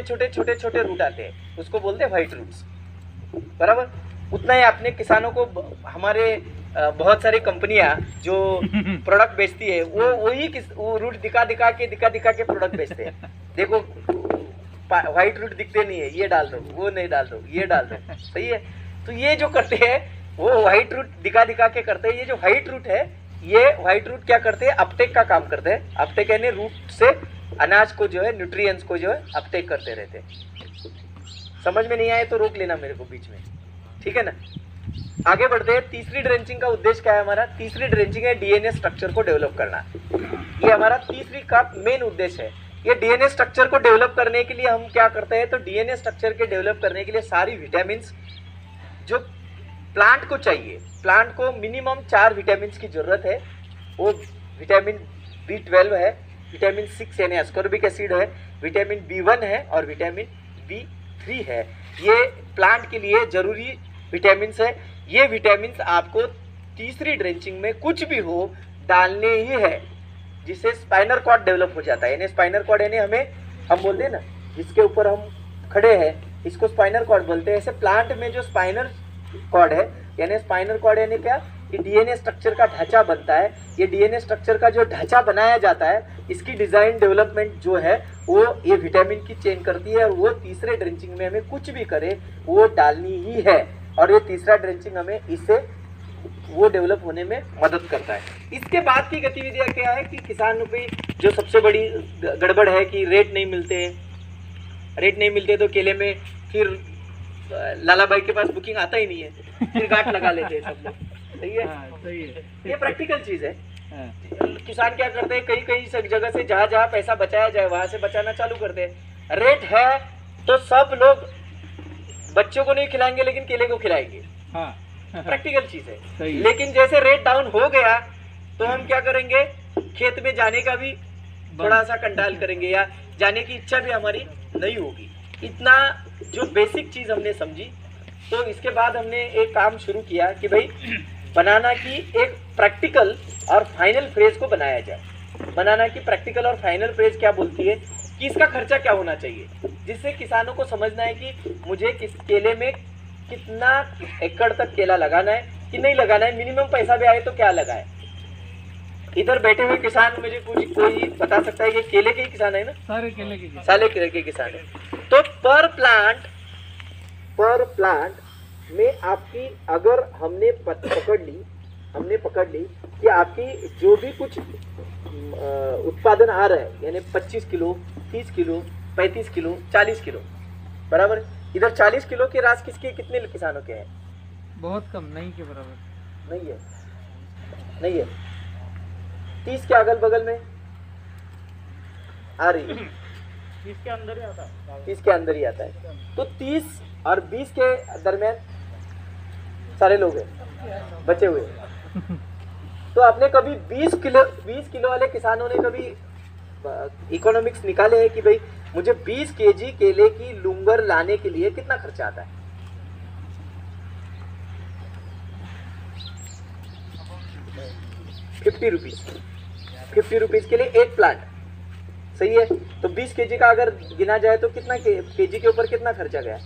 रूट आते हैं, उसको बोलते हैं व्हाइट रूट्स। बराबर, उतना ही आपने किसानों को, हमारे बहुत सारी कंपनियां जो प्रोडक्ट बेचती है वो रूट दिखा दिखा के प्रोडक्ट बेचते हैं। देखो व्हाइट रूट दिखते नहीं है, ये डाल दो, वो नहीं डाल दो, ये डाल दो, सही है। तो ये जो करते हैं वो व्हाइट रूट दिखा के करते हैं। ये जो व्हाइट रूट है, ये व्हाइट रूट क्या करते हैं, अपटेक का काम करते हैं। अपटेक यानी रूट से अनाज को जो है, न्यूट्रिएंट्स को जो है अपटेक करते रहते हैं। समझ में नहीं आए तो रोक लेना मेरे को बीच में, ठीक है ना। आगे बढ़ते हैं। तीसरी ड्रेंचिंग का उद्देश्य क्या है हमारा? तीसरी ड्रेंचिंग है डीएनए स्ट्रक्चर को डेवलप करना। ये हमारा तीसरी का मेन उद्देश्य है। ये डीएनए स्ट्रक्चर को डेवलप करने के लिए हम क्या करते हैं, तो डीएनए स्ट्रक्चर के डेवलप करने के लिए सारी विटामिन जो प्लांट को चाहिए, प्लांट को मिनिमम 4 विटामिन की जरूरत है। वो विटामिन B12 है, विटामिन 6 यानी एस्कॉर्बिक एसिड है, विटामिन B1 है और विटामिन B3 है। ये प्लांट के लिए जरूरी विटामिन है। ये विटामिन आपको तीसरी ड्रेंचिंग में कुछ भी हो डालने ही है, जिससे स्पाइनल कॉर्ड डेवलप हो जाता है। यानी स्पाइनल कॉर्ड यानी हम बोलते हैं ना, जिसके ऊपर हम खड़े हैं इसको स्पाइनल कॉर्ड बोलते हैं। ऐसे प्लांट में जो स्पाइनल कॉर्ड है, यानी स्पाइनल कॉर्ड यानी क्या, ये डीएनए स्ट्रक्चर का ढांचा बनता है। ये डीएनए स्ट्रक्चर का जो ढांचा बनाया जाता है, इसकी डिजाइन डेवलपमेंट जो है वो ये विटामिन की चेंज करती है। और वो तीसरे ड्रेंचिंग में हमें कुछ भी करे वो डालनी ही है। और ये तीसरा ड्रेंचिंग हमें इससे वो डेवलप होने में मदद करता है। इसके बाद की गतिविधियां क्या है कि किसानों की जो सबसे बड़ी गड़बड़ है कि रेट नहीं मिलते तो केले में फिर लाला भाई के पास बुकिंग आता ही नहीं है, फिर गांठ लगा लेते हैं सब लोग। सही है, सही है। ये प्रैक्टिकल चीज है। किसान क्या करते हैं, कई सब जगह से जहाँ पैसा बचाया जाए वहां से बचाना चालू करते हैं। रेट है तो सब लोग बच्चों को नहीं खिलाएंगे लेकिन केले को खिलाएंगे। प्रैक्टिकल चीज है। लेकिन जैसे रेट डाउन हो गया तो हम क्या करेंगे, खेत में जाने का भी थोड़ा सा कंटाल करेंगे या जाने की इच्छा भी हमारी नहीं होगी। इतना जो बेसिक चीज हमने समझी, तो इसके बाद हमने एक काम शुरू किया कि भाई बनाना की एक प्रैक्टिकल और फाइनल फ्रेज को बनाया जाए। बनाना की प्रैक्टिकल और फाइनल फ्रेज क्या बोलती है कि इसका खर्चा क्या होना चाहिए, जिससे किसानों को समझना है कि मुझे किस केले में कितना एकड़ तक केला लगाना है कि नहीं लगाना है, मिनिमम पैसा भी आए तो क्या लगाए। इधर बैठे हुए किसान मुझे कोई बता सकता है कि केले के ही किसान है ना? सारे केले के किसान है। तो पर प्लांट में आपकी अगर हमने पकड़ ली कि आपकी जो भी कुछ उत्पादन आ रहा है, यानी 25 किलो, 30 किलो, 35 किलो, 40 किलो, बराबर। इधर 40 किलो की रास कितने किसानों के हैं? बहुत कम, नहीं के बराबर नहीं है। 30 के अगल बगल में आ रही है, 30 के अंदर ही आता है। 30 के अंदर ही आता है। तो 30 और 20 के दरमियान सारे लोग हैं बचे हुए। तो आपने कभी 20 किलो वाले किसानों ने कभी इकोनॉमिक्स निकाले हैं कि भाई मुझे 20 केजी केले की लुंगर लाने के लिए कितना खर्चा आता है? ₹50 के लिए एक प्लांट, सही है। तो 20 केजी का अगर गिना जाए तो कितना केजी के ऊपर कितना खर्चा गया?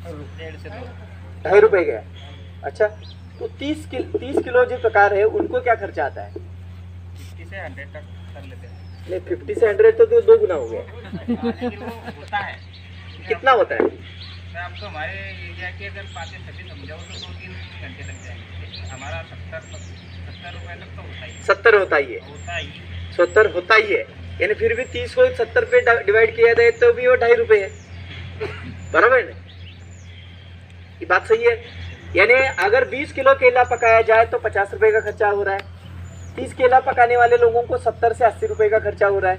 ₹2.5 गया। अच्छा, तो 30 किलो जो प्रकार है उनको क्या खर्चा आता है? 50 से 100 तक कर लेते हैं। नहीं, 50 से 100 तो 2 गुना हो गया। होता है। कितना होता है? मैं आपको हमारे एरिया के अगर बातें सभी समझाऊँ तो 2-3 घंटे लग जाएंगे। हमारा 70 रुपए तक तो होता ही 70 होता ही है। 70 होता ही है। यानी फिर भी 30 को 70 पे डिवाइड किया जाए तो भी वो ₹2.5 है, बराबर है? ये बात सही है। यानी अगर 20 किलो केला पकाया जाए तो ₹50 का खर्चा हो रहा है। 30 केला पकाने वाले लोगों को 70 से 80 रुपए का खर्चा हो रहा है।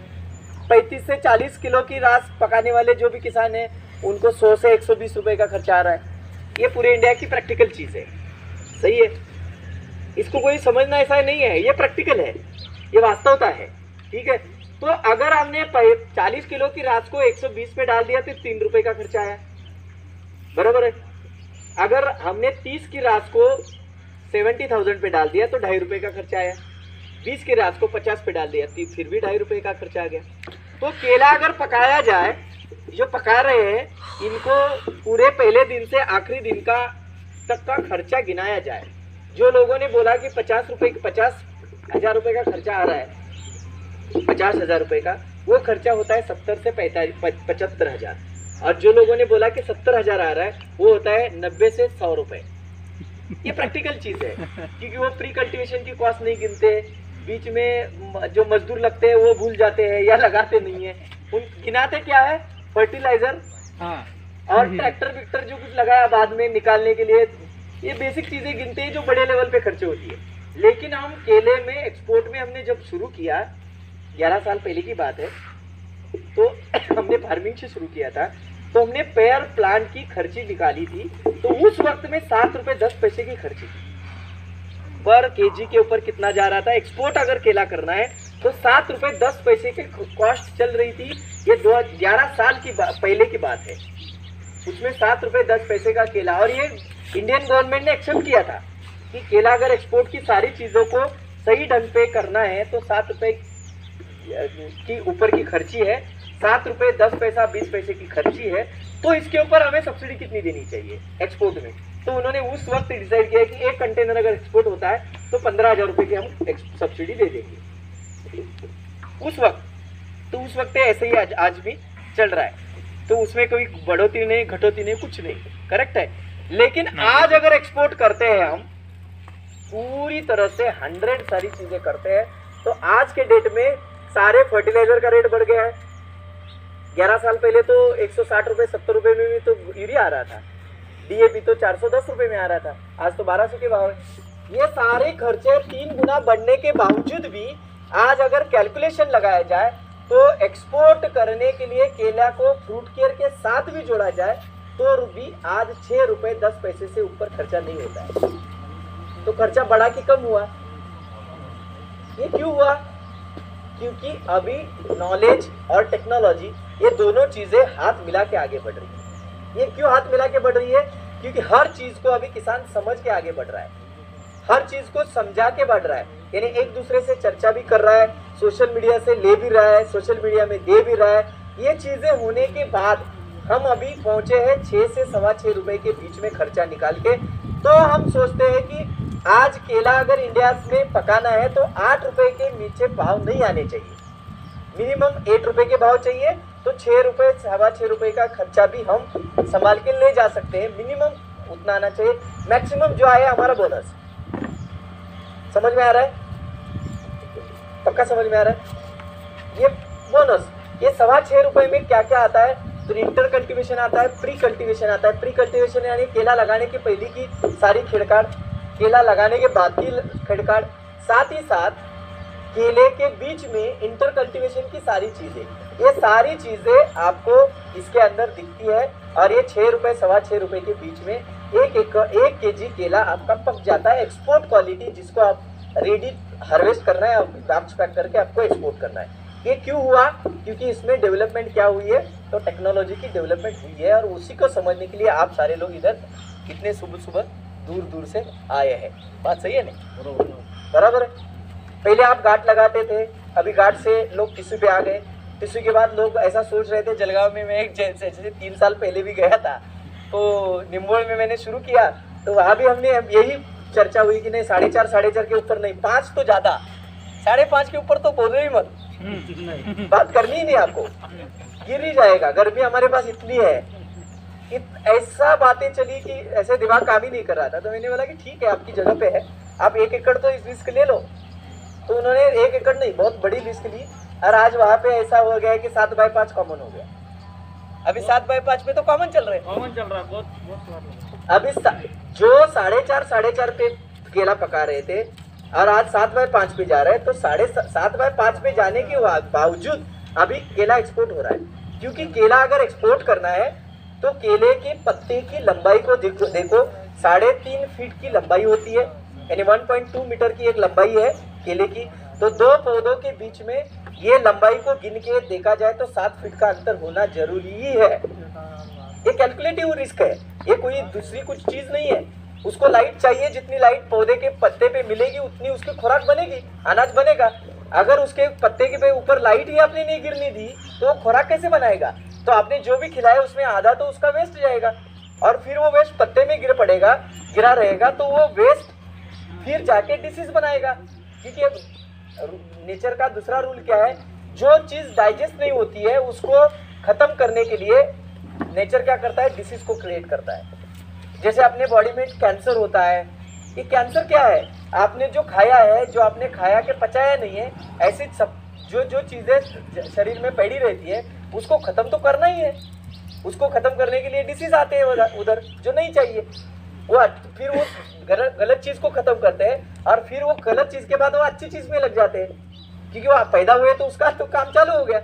35 से 40 किलो की रास पकाने वाले जो भी किसान हैं उनको 100 से 120 रुपए का खर्चा आ रहा है। ये पूरे इंडिया की प्रैक्टिकल चीज़ है, सही है। इसको कोई समझना ऐसा नहीं है, ये प्रैक्टिकल है, ये वास्तवता है, ठीक है। तो अगर हमने 40 किलो की रास को 120 पे डाल दिया तो ₹3 का खर्चा आया, बराबर है। अगर हमने 30 की रास को 70,000 पे डाल दिया तो ₹2.5 का खर्चा आया। 20 की रास को 50 पे डाल दिया तो फिर भी ₹2.5 का खर्चा आ गया। तो केला अगर पकाया जाए, जो पका रहे हैं इनको पूरे पहले दिन से आखिरी दिन तक का खर्चा गिनाया जाए। जो लोगों ने बोला कि 50,000 रुपए का खर्चा आ रहा है, 50,000 रुपए का, वो खर्चा होता है 70 से 75,000। और जो लोगों ने बोला कि 70,000 आ रहा है वो होता है 90 से 100 रुपए। ये प्रैक्टिकल चीज है, क्योंकि वो प्री कल्टीवेशन की कॉस्ट नहीं गिनते, बीच में जो मजदूर लगते हैं वो भूल जाते हैं या लगाते नहीं है। उन गिनाते क्या है फर्टिलाइजर हाँ और ट्रैक्टर विक्टर जो कुछ लगाया बाद में निकालने के लिए, ये बेसिक चीजें गिनते हैं जो बड़े लेवल पे खर्चे होती है। लेकिन हम केले में एक्सपोर्ट में हमने जब शुरू किया, 11 साल पहले की बात है, तो हमने फार्मिंग से शुरू किया था, तो हमने पेयर प्लांट की खर्ची निकाली थी, तो उस वक्त में 7 रुपए 10 पैसे की खर्ची थी। पर केजी के ऊपर कितना जा रहा था, एक्सपोर्ट अगर केला करना है तो 7 रुपए 10 पैसे की कॉस्ट चल रही थी। ये 11 साल की पहले की बात है, उसमें 7 रुपए 10 पैसे का केला। और ये इंडियन गवर्नमेंट ने एक्सेप्ट किया था कि केला अगर एक्सपोर्ट की सारी चीज़ों को सही ढंग पे करना है तो 7 रुपए की ऊपर की खर्ची है, 7 रुपए 10 पैसा 20 पैसे की खर्ची है, तो इसके ऊपर हमें सब्सिडी कितनी देनी चाहिए एक्सपोर्ट में। तो उन्होंने उस वक्त डिसाइड किया कि एक कंटेनर अगर एक्सपोर्ट होता है तो 15,000 रुपये की हम सब्सिडी दे देंगे उस वक्त। तो उस वक्त ऐसे ही आज भी चल रहा है, तो उसमें कोई बढ़ोतरी नहीं घटोतरी नहीं, कुछ नहीं, करेक्ट है। लेकिन आज अगर एक्सपोर्ट करते हैं हम पूरी तरह से 100 सारी चीजें करते हैं, तो आज के डेट में सारे फर्टिलाइजर का रेट बढ़ गया है। 11 साल पहले तो 160 रुपये 70 रुपये में भी तो यूरिया आ रहा था, DAP तो 410 रुपये में आ रहा था, आज तो 1200 के भाव है। ये सारे खर्चे 3 गुना बढ़ने के बावजूद भी आज अगर कैलकुलेशन लगाया जाए तो एक्सपोर्ट करने के लिए केला को फ्रूट केयर के साथ भी जोड़ा जाए तो भी आज 6 रुपये 10 पैसे से ऊपर खर्चा नहीं होता है। तो खर्चा बढ़ा कि कम हुआ? ये क्यों हुआ? क्योंकि अभी नॉलेज और टेक्नोलॉजी ये दोनों चीजें हाथ मिला के आगे बढ़ रही है। ये क्यों हाथ मिला के बढ़ रही है? क्योंकि हर चीज को अभी किसान समझ के आगे बढ़ रहा है, हर चीज को समझा के बढ़ रहा है, यानी एक दूसरे से चर्चा भी कर रहा है, सोशल मीडिया से ले भी रहा है, सोशल मीडिया में दे भी रहा है। ये चीजें होने के बाद हम अभी पहुंचे हैं 6 से 6.25 रुपए के बीच में खर्चा निकाल के। तो हम सोचते हैं कि आज केला अगर इंडिया में पकाना है तो 8 रुपए के नीचे भाव नहीं आने चाहिए, मिनिमम 8 रुपए के भाव चाहिए। तो 6 रुपए 6.25 रुपए का खर्चा भी हम संभाल के ले जा सकते हैं, मिनिमम उतना आना चाहिए। मैक्सिमम जो आया हमारा बोनस, समझ में आ रहा है? पक्का समझ में आ रहा है? ये बोनस, ये 6.25 रुपए में क्या क्या आता है? तो इंटर कल्टीवेशन आता है, प्री कल्टीवेशन आता है। प्री कल्टीवेशन यानी केला लगाने के पहले की सारी खेड़काड़, केला लगाने के बाद की खेड़काड़, साथ ही साथ केले के बीच में इंटर कल्टीवेशन की सारी चीजें, ये सारी चीजें आपको इसके अंदर दिखती है। और ये 6 रुपए 6.25 रुपए के बीच में 1 केजी केला आपका पक जाता है, एक्सपोर्ट क्वालिटी, जिसको आप रेडी हार्वेस्ट करना है, बॉक्स पैक करके आपको एक्सपोर्ट करना है। ये क्यों हुआ? क्योंकि इसमें डेवलपमेंट क्या हुई है? तो टेक्नोलॉजी की डेवलपमेंट हुई है, और उसी को समझने के लिए आप सारे लोग इधर कितने सुबह सुबह दूर दूर से आए हैं। बात सही है नहीं? बराबर है। पहले आप गांठ लगाते थे, अभी गांठ से लोग टिश्यू पे आ गए। टिश्यू के बाद लोग ऐसा सोच रहे थे, जलगांव में मैं एक जैसे 3 साल पहले भी गया था, तो निम्बोल में मैंने शुरू किया, तो वहाँ भी हमने यही चर्चा हुई कि नहीं 4.5 4.5 के ऊपर नहीं, 5 तो ज़्यादा, 5.5 के ऊपर तो बोलो ही मत, बात करनी ही नहीं, आपको गिर ही जाएगा। गर्मी हमारे पास इतनी है, ऐसा बातें चली कि ऐसे दिमाग काम ही नहीं कर रहा था। तो मैंने बोला कि ठीक है, आपकी जगह पे है, आप 1 एकड़ तो इस रिस्क ले लो। तो उन्होंने 1 एकड़ नहीं, बहुत बड़ी रिस्क ली, और आज वहाँ पे ऐसा हो गया कि 7/5 कॉमन हो गया। अभी 7/5 पे तो कॉमन चल रहा है, बहुत। अभी जो 4.5 पे केला पका रहे थे और आज 7/5 पे जा रहे हैं, तो 7.5 पे जाने के बावजूद अभी केला एक्सपोर्ट हो रहा है। क्योंकि केला अगर एक्सपोर्ट करना है तो केले के पत्ते की लंबाई को देखो, 3.5 फीट की लंबाई होती है, यानी 1.2 मीटर की एक लंबाई है केले की। तो 2 पौधों के बीच में ये लंबाई को गिन के देखा जाए तो 7 फीट का अंतर होना जरूरी ही है। ये कैलकुलेटिव रिस्क है, ये कोई दूसरी कुछ चीज नहीं है। उसको लाइट चाहिए, जितनी लाइट पौधे के पत्ते पे मिलेगी उतनी उसकी खुराक बनेगी, अनाज बनेगा। अगर उसके पत्ते के ऊपर लाइट ही आपने नहीं गिरने दी तो वो खुराक कैसे बनाएगा? तो आपने जो भी खिलाया उसमें आधा तो उसका वेस्ट जाएगा, और फिर वो वेस्ट पत्ते में गिरा रहेगा, तो वो वेस्ट फिर जाके डिसीज बनाएगा। क्योंकि नेचर का दूसरा रूल क्या है, जो चीज डाइजेस्ट नहीं होती है उसको खत्म करने के लिए नेचर क्या करता है, डिसीज को क्रिएट करता है। जैसे अपने बॉडी में कैंसर होता है, ये कैंसर क्या है? आपने जो खाया है, जो आपने खाया के पचाया नहीं है, ऐसी सब जो चीजें शरीर में पड़ी रहती है उसको खत्म तो करना ही है। उसको खत्म करने के लिए डिसीज आते हैं उधर जो नहीं चाहिए, वो फिर वो गलत चीज को खत्म करते हैं और फिर वो गलत चीज के बाद वो अच्छी चीज में लग जाते हैं, क्योंकि वो पैदा हुए तो उसका तो काम चालू हो गया।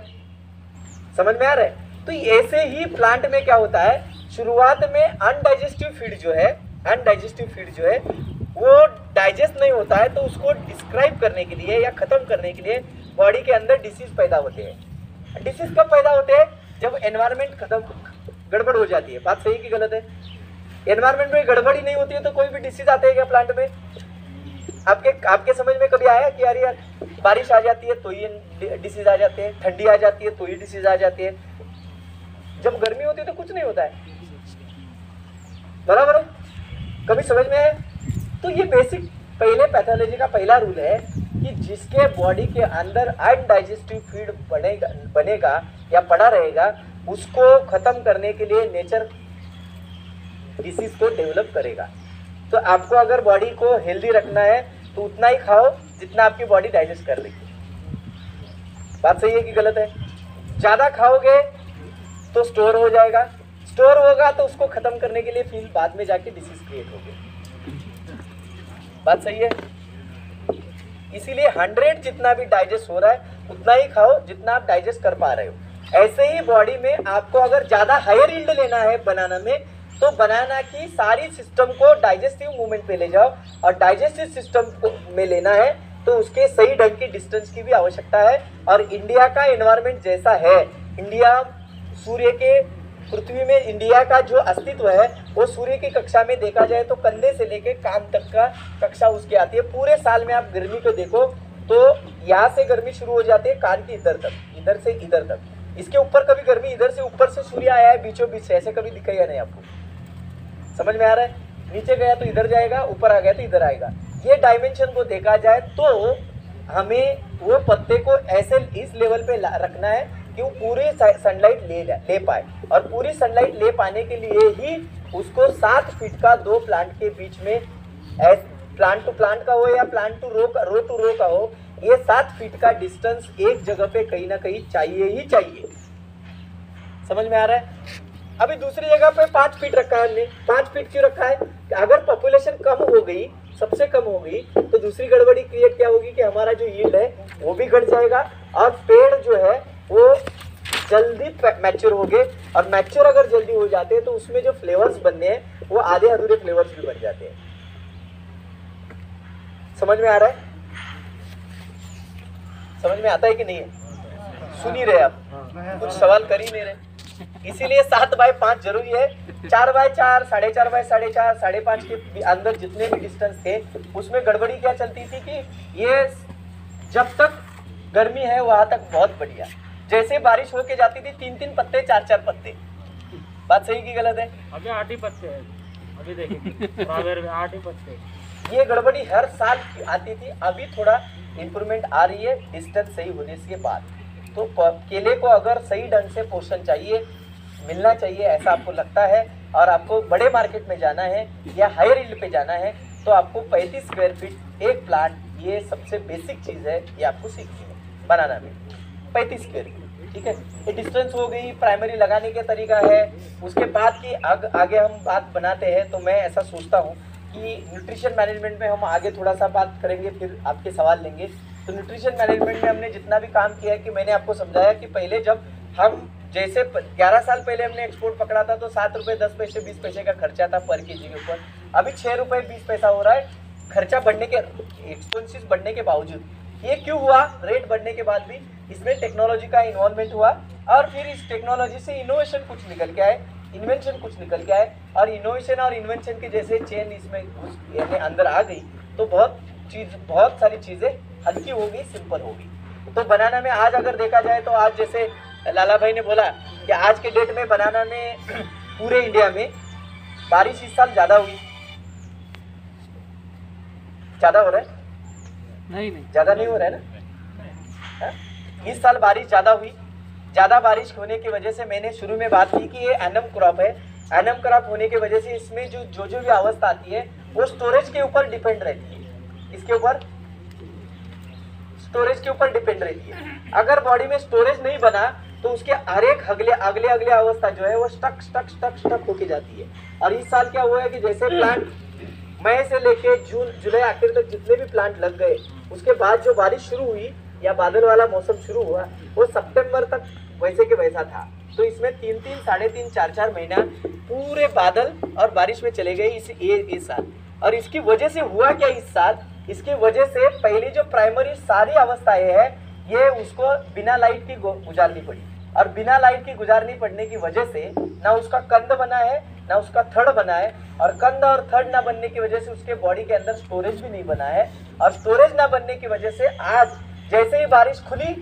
समझ में आ रहा है? तो ऐसे ही प्लांट में क्या होता है, शुरुआत में अनडाइजेस्टिव फीड जो है वो डाइजेस्ट नहीं होता है, तो उसको डिस्क्राइब करने के लिए या खत्म करने के लिए बॉडी के अंदर डिसीज पैदा होते हैं। डिसीज कब पैदा होते हैं? जब एनवायरनमेंट खत्म गड़बड़ हो जाती है। बात सही कि गलत है? एनवायरनमेंट में गड़बड़ ही नहीं होती है तो कोई भी डिसीज आते हैं क्या प्लांट में? आपके समझ में कभी आया कि यार बारिश आ जाती है तो ये डिसीज आ जाते हैं, ठंडी आ जाती है तो ये डिसीज आ जाती है, जब गर्मी होती है तो कुछ नहीं होता है, बराबर है? कभी समझ में आया? तो ये बेसिक पहले पैथोलॉजी का पहला रूल है कि जिसके बॉडी के अंदर अनडाइजेस्टिव फीड बनेगा या पड़ा रहेगा, उसको खत्म करने के लिए नेचर डिसीज को डेवलप करेगा। तो आपको अगर बॉडी को हेल्दी रखना है तो उतना ही खाओ जितना आपकी बॉडी डाइजेस्ट कर लेगी। बात सही है कि गलत है? ज़्यादा खाओगे तो स्टोर हो जाएगा, स्टोर होगा तो उसको खत्म करने के लिए फिर बाद में जाके डिसीज क्रिएट होगी। बात सही है? इसीलिए 100 जितना भी डाइजेस्ट हो रहा है उतना ही खाओ जितना आप डाइजेस्ट कर पा रहे हो। ऐसे ही बॉडी में आपको अगर ज़्यादा हायर यील्ड लेना है बनाना में, तो बनाना की सारी सिस्टम को डाइजेस्टिव मूवमेंट पे ले जाओ, और डाइजेस्टिव सिस्टम को में लेना है तो उसके सही ढंग की डिस्टेंस की भी आवश्यकता है। और इंडिया का एनवायरनमेंट जैसा है, इंडिया सूर्य के पृथ्वी में इंडिया का जो अस्तित्व है वो सूर्य की कक्षा में देखा जाए तो कंधे से लेके कान तक का कक्षा उसकी आती है। पूरे साल में आप गर्मी को देखो तो यहाँ से गर्मी शुरू हो जाती है कान की इधर तक, इधर से इधर तक। इसके ऊपर कभी गर्मी इधर से ऊपर से सूर्य आया है बीचों बीच से, ऐसे कभी दिखेगा नहीं आपको। समझ में आ रहा है? नीचे गया तो इधर जाएगा, ऊपर आ गया तो इधर आएगा। ये डायमेंशन को देखा जाए तो हमें वो पत्ते को ऐसे इस लेवल पे रखना है कि वो पूरी सनलाइट ले पाए, और पूरी सनलाइट ले पाने के लिए ही उसको 7 फीट का 2 प्लांट के बीच में, प्लांट टू प्लांट का हो या प्लांट टू रो का हो, ये 7 फीट का डिस्टेंस एक जगह पे कहीं ना कहीं चाहिए ही चाहिए। समझ में आ रहा है? अभी दूसरी जगह पे 5 फीट रखा है हमने। 5 फीट क्यों रखा है? अगर पॉपुलेशन कम हो गई, सबसे कम हो गई, तो दूसरी गड़बड़ी क्रिएट क्या होगी कि हमारा जो यील्ड है वो भी घट जाएगा, और पेड़ जो है वो जल्दी मैच्योर हो गए, और मैच्योर अगर जल्दी हो जाते हैं तो उसमें जो फ्लेवर्स बनने हैं वो आधे अधूरे फ्लेवर्स भी बन जाते हैं। समझ में आ रहा है? समझ में आता है कि नहीं है? सुन ही रहे आप, कुछ सवाल कर ही नहीं रहे। इसीलिए 7 बाय 5 जरूरी है। 4 बाय 4, 4.5 बाय 4.5, 5.5 के अंदर जितने भी डिस्टेंस थे उसमें गड़बड़ी क्या चलती थी कि ये जब तक गर्मी है वहां तक बहुत बढ़िया, जैसे बारिश होके जाती थी 3-3 पत्ते 4-4 पत्ते। बात सही की गलत है? अभी 8 ही पत्ते हैं, अभी देखिए 8 ही पत्ते। ये गड़बड़ी हर साल आती थी, अभी थोड़ा इम्प्रूवमेंट आ रही है डिस्टेंस सही होने के बाद। तो केले को अगर सही ढंग से पोषण चाहिए, मिलना चाहिए ऐसा आपको लगता है, और आपको बड़े मार्केट में जाना है या हायर यील्ड पे जाना है, तो आपको 35 स्क्वायर फीट एक प्लांट, ये सबसे बेसिक चीज़ है, ये आपको सीखनी है बनाना में। 35 स्क्वायर फीट, ठीक है? ये डिस्टेंस हो गई, प्राइमरी लगाने के तरीका है। उसके बाद की आगे हम बात बनाते हैं, तो मैं ऐसा सोचता हूँ कि न्यूट्रिशन मैनेजमेंट में हम आगे थोड़ा सा बात करेंगे, फिर आपके सवाल लेंगे। तो न्यूट्रिशन मैनेजमेंट में हमने जितना भी काम किया है कि मैंने आपको समझाया कि पहले जब हम जैसे 11 साल पहले हमने एक्सपोर्ट पकड़ा था तो 7 रुपये 10 पैसे 20 पैसे का खर्चा था पर केजी के ऊपर, अभी 6 रुपये 20 पैसा हो रहा है खर्चा बढ़ने के, एक्सपेंसेस बढ़ने के बावजूद। ये क्यों हुआ? रेट बढ़ने के बाद भी इसमें टेक्नोलॉजी का इन्वॉल्वमेंट हुआ, और फिर इस टेक्नोलॉजी से इनोवेशन कुछ निकल के आए, इन्वेंशन कुछ निकल के आए, और इनोवेशन और इन्वेंशन के जैसे चेन इसमें यानी अंदर आ गई तो बहुत सारी चीज़ें हल्की हो गई, सिंपल हो गई। तो बनाना में आज अगर देखा जाए तो आज जैसे लाला भाई ने बोला कि आज के डेट में बनाना में पूरे इंडिया में बारिश इस साल ज़्यादा हुई, ज़्यादा हो रहा है? नहीं ज़्यादा नहीं हो रहा है ना? इस साल बारिश ज़्यादा हुई। ज़्यादा बारिश होने की वजह से मैंने शुरू में बात की कि ये एनम क्रॉप है। एनम क्रॉप होने की वजह से इसमें जो भी अवस्था आती है वो स्टोरेज के ऊपर डिपेंड रहती है। इसके ऊपर स्टोरेज के ऊपर डिपेंड रहती है। अगर बॉडी में स्टोरेज नहीं बना तो उसके हर एक अगले अगले अगले अवस्था जो है वो स्टक स्टक स्टक स्टक होके जाती है। और इस साल क्या हुआ है कि जैसे प्लांट मई से लेके जून जुलाई आखिर तक जितने भी प्लांट लग गए, उसके बाद जो बारिश शुरू हुई या बादल वाला मौसम शुरू हुआ, वो सितंबर तक वैसे के वैसा था। तो इसमें 3-3, 3.5, 4-4 महीना पूरे बादल और बारिश में चले गए इस साल। और इसकी वजह से हुआ क्या इस साल, इसकी वजह से पहली जो प्राइमरी सारी अवस्थाएं है ये उसको बिना लाइट की गुजारनी पड़ी। और बिना लाइट की गुजारनी पड़ने की वजह से ना उसका कंद बना है ना उसका थड़ बना है। और कंद और थड़ ना बनने की वजह से उसके बॉडी के अंदर स्टोरेज भी नहीं बना है। और स्टोरेज ना बनने की वजह से आज जैसे ही बारिश खुली,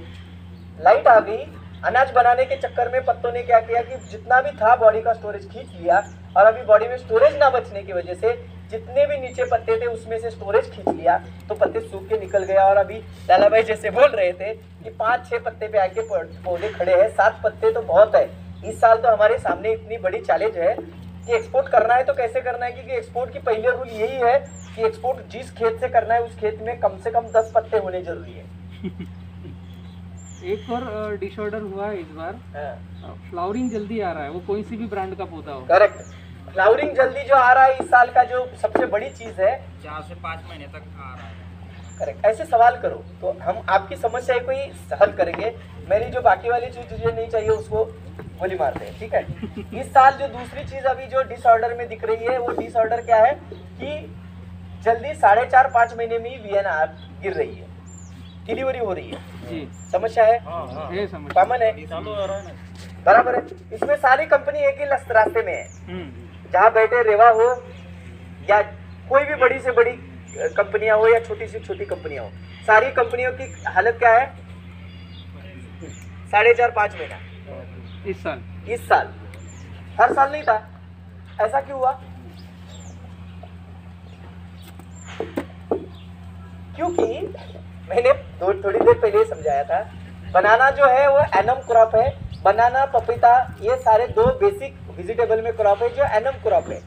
लाइट आ गई, अनाज बनाने के चक्कर में पत्तों ने क्या किया कि जितना भी था बॉडी का स्टोरेज खींच लिया। और अभी बॉडी में स्टोरेज ना बचने की वजह से जितने भी नीचे पत्ते थे उसमें से स्टोरेज खींच लिया, तो पत्ते सूख के निकल गया। और अभी लाला भाई जैसे बोल रहे थे कि 5-6 पत्ते पे आके पौधे खड़े हैं, 7 पत्ते तो बहुत है। इस साल तो हमारे सामने इतनी बड़ी चैलेंज है कि एक्सपोर्ट करना है तो कैसे करना है, क्योंकि एक्सपोर्ट की पहले रूल यही है कि एक्सपोर्ट जिस खेत से करना है उस खेत में कम से कम 10 पत्ते होने जरूरी है। एक और डिसऑर्डर हुआ है इस बार, फ्लावरिंग जल्दी आ रहा है, वो कोई सी भी ब्रांड का पौधा हो। करेक्ट, फ्लावरिंग जल्दी जो आ रहा है इस साल का जो सबसे बड़ी चीज है, 4 से 5 महीने तक आ रहा है। करेक्ट। ऐसे सवाल करो तो हम आपकी समस्या को ही हल करेंगे। मेरी जो बाकी वाली चीजें नहीं चाहिए उसको गोली मारते हैं, ठीक है। इस साल जो दूसरी चीज अभी जो डिसऑर्डर में दिख रही है, वो डिसऑर्डर क्या है कि जल्दी 4.5-5 महीने में ही वीएनआर गिर रही है, डिलीवरी हो रही है जी। समस्या है, ये समस्या कॉमन है, बराबर है। इसमें सारी कंपनी एक ही रास्ते में है, जहाँ बैठे रेवा हो या कोई भी बड़ी से बड़ी कंपनियां हो या छोटी से छोटी कंपनियां हो, सारी कंपनियों की हालत क्या है, 4.5-5 महीना इस साल हर साल नहीं था। ऐसा क्यों हुआ? क्योंकि मैंने थोड़ी देर पहले समझाया था, बनाना जो है वो एनम क्रॉप है। बनाना, पपीता, ये सारे 2 बेसिक वेजिटेबल में क्रॉप है जो एनम क्रॉप है।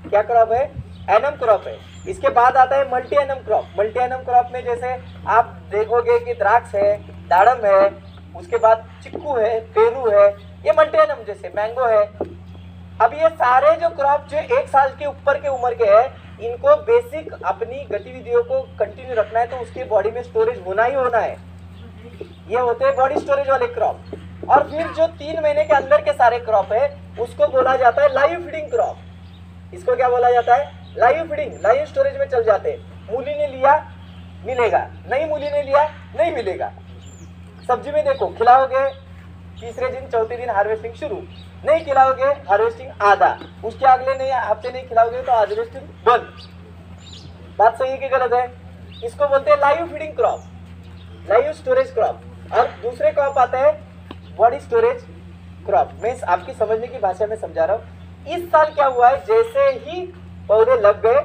क्या क्रॉप है? एनम क्रॉप है। इसके बाद आता है multi annum crop. Multi annum crop में जैसे आप देखोगे कि द्राक्ष है, दाड़म है, उसके बाद चिक्कू है, पेरू है, ये मल्टी एनम जैसे मैंगो है। अब ये सारे जो क्रॉप जो 1 साल के ऊपर के उम्र के हैं, इनको बेसिक अपनी गतिविधियों को कंटिन्यू रखना है तो उसकी बॉडी में स्टोरेज होना ही होना है। ये होते हैं बॉडी स्टोरेज वाले क्रॉप। और फिर जो 3 महीने के अंदर के सारे क्रॉप है उसको बोला जाता है लाइव फीडिंग क्रॉप। इसको क्या बोला जाता है? लाइव फीडिंग, लाइव स्टोरेज में चल जाते हैं। मूली ने लिया मिलेगा, नहीं मूली ने लिया नहीं मिलेगा। सब्जी में देखो, खिलाओगे तीसरे दिन चौथे दिन हार्वेस्टिंग शुरू, नहीं खिलाओगे हार्वेस्टिंग आधा, उसके अगले नहीं हफ्ते नहीं खिलाओगे तो हार्वेस्टिंग बंद। बात सही है कि गलत है? इसको बोलते हैं live feeding crop, live storage crop. और दूसरे क्रॉप आते हैं बॉडी स्टोरेज क्रॉप। मैं आपकी समझने की भाषा में समझा रहा हूँ। इस साल क्या हुआ है, जैसे ही पौधे लग गए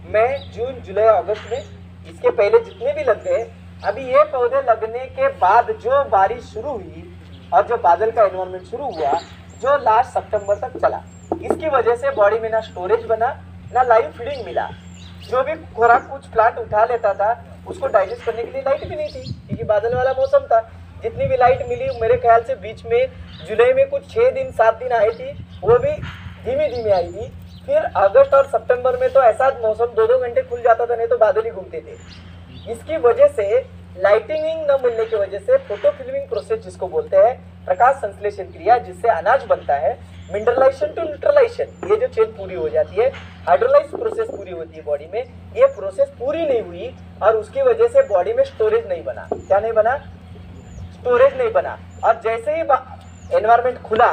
मई, जून, जुलाई, अगस्त में, इसके पहले जितने भी लग गए, अभी ये पौधे लगने के बाद जो बारिश शुरू हुई और जो बादल का एनवायरनमेंट शुरू हुआ जो लास्ट सितंबर तक चला, इसकी वजह से बॉडी में ना स्टोरेज बना ना लाइव फीडिंग मिला। जो भी खुराक कुछ प्लांट उठा लेता था उसको डाइजेस्ट करने के लिए लाइट भी नहीं थी, क्योंकि बादल वाला मौसम था। जितनी भी लाइट मिली मेरे ख्याल से बीच में जुलाई में कुछ 6 दिन 7 दिन आई थी, वो भी धीमे धीमे आई थी। फिर अगस्त और सितंबर में तो ऐसा मौसम 2-2 घंटे खुल जाता था, नहीं तो बादल ही घूमते थे। इसकी वजह से लाइटिंग न मिलने की वजह से फोटोफिल्मिंग प्रोसेस जिसको बोलते हैं, प्रकाश संश्लेषण क्रिया जिससे अनाज बनता है, मिनरलाइजेशन टू न्यूट्रलाइजेशन, ये जो चेन पूरी हो जाती है, हाइड्रोलाइज प्रोसेस पूरी होती है बॉडी में, ये प्रोसेस पूरी नहीं हुई और उसकी वजह से बॉडी में स्टोरेज नहीं बना। क्या नहीं बना? स्टोरेज नहीं बना। और जैसे ही एनवायरमेंट खुला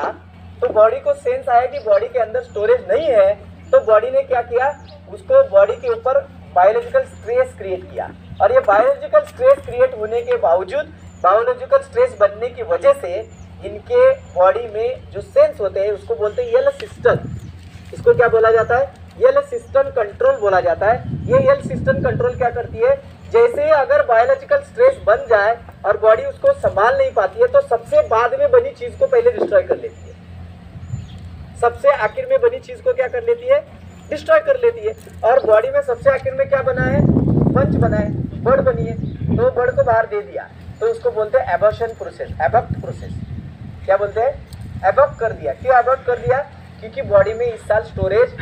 तो बॉडी को सेंस आया कि बॉडी के अंदर स्टोरेज नहीं है, तो बॉडी ने क्या किया, उसको बॉडी के ऊपर बायोलॉजिकल स्ट्रेस क्रिएट किया। और ये बायोलॉजिकल स्ट्रेस क्रिएट होने के बावजूद, बायोलॉजिकल स्ट्रेस बनने की वजह से इनके बॉडी में जो सेंस होते हैं उसको बोलते हैं यल सिस्टम। इसको क्या बोला जाता है? यल सिस्टम कंट्रोल बोला जाता है। ये यल सिस्टम कंट्रोल क्या करती है, जैसे अगर बायोलॉजिकल स्ट्रेस बन जाए और बॉडी उसको संभाल नहीं पाती है तो सबसे बाद में बनी चीज को पहले डिस्ट्रॉय कर लेती है। सबसे आखिर में बनी चीज को क्या कर लेती है? डिस्ट्रॉय कर लेती है। और बॉडी में सबसे आखिर में क्या बना है? पंच बना है, बर्ड बनी है, तो बर्ड को बाहर दे दिया, तो उसको बोलते हैं एबॉर्शन प्रोसेस, एबॉर्ट प्रोसेस। क्या बोलते हैं, एबॉर्ट कर दिया। क्यों एबॉर्ट कर दिया? क्योंकि बॉडी में इस साल स्टोरेज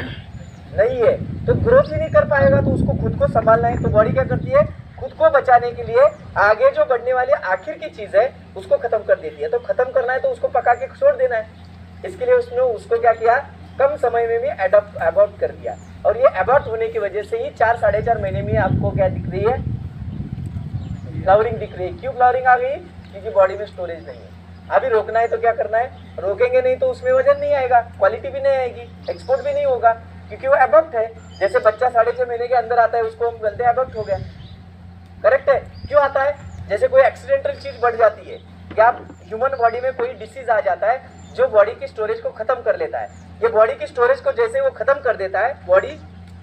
नहीं है, तो ग्रोथ ही नहीं कर पाएगा, तो उसको खुद को संभालना है। तो बॉडी क्या करती है, खुद को बचाने के लिए आगे जो बढ़ने वाली आखिर की चीज़ है उसको खत्म कर देती है। तो खत्म करना है तो उसको पका के छोड़ देना है, इसके लिए उसने उसको क्या किया, कम समय में भी एबॉर्ट कर दिया। और ये एबॉर्ट होने की वजह से ही 4 साढ़े 4 महीने में आपको क्या दिख रही है, फ्लावरिंग दिख रही है। क्यों फ्लावरिंग आ गई? क्योंकि बॉडी में स्टोरेज नहीं है। अभी रोकना है तो क्या करना है, रोकेंगे नहीं तो उसमें वजन नहीं आएगा, क्वालिटी भी नहीं आएगी, एक्सपोर्ट भी नहीं होगा, क्योंकि वो एबॉर्ट है। जैसे बच्चा 6.5 महीने के अंदर आता है, उसको हम बोलते हैं एबॉर्ट हो गया, करेक्ट है। क्यों आता है? जैसे कोई एक्सीडेंटल चीज बढ़ जाती है, क्या ह्यूमन बॉडी में कोई डिसीज आ जाता है जो बॉडी की स्टोरेज को खत्म कर लेता है। ये बॉडी की स्टोरेज को जैसे वो खत्म कर देता है, बॉडी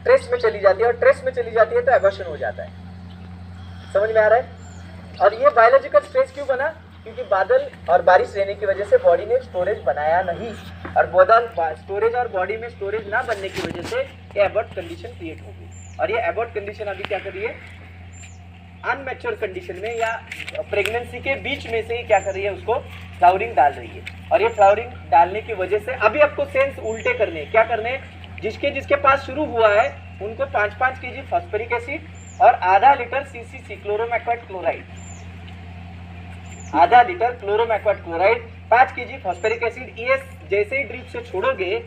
ट्रेस में चली जाती है, और ट्रेस में चली जाती है तो एबॉर्शन हो जाता है। समझ में आ रहा है? और ये बायोलॉजिकल स्ट्रेस क्यों बना? क्योंकि बादल और बारिश रहने की वजह से बॉडी ने स्टोरेज बनाया नहीं, और बादल स्टोरेज और बॉडी में स्टोरेज ना बनने की वजह से ये एबॉर्ट कंडीशन क्रिएट हो गई। और ये एबॉर्ट कंडीशन अभी क्या कर रही है, अनमैच्योर कंडीशन में या प्रेगनेंसी के बीच में से ही क्या कर रही है, उसको फ्लावरिंग डाल रही है। और ये फ्लावरिंग डालने की वजह से अभी आपको सेंस उल्टे करने हैं। क्या करने हैं, जिसके पास शुरू हुआ है उनको 5-5 kg फॉस्फोरिक एसिड और आधा लीटर CCC क्लोरोमैक्वाट क्लोराइड, आधा litre chlormequat chloride, 5 kg phosphoric acid, ये जैसे ही ड्रिप से छोड़ोगे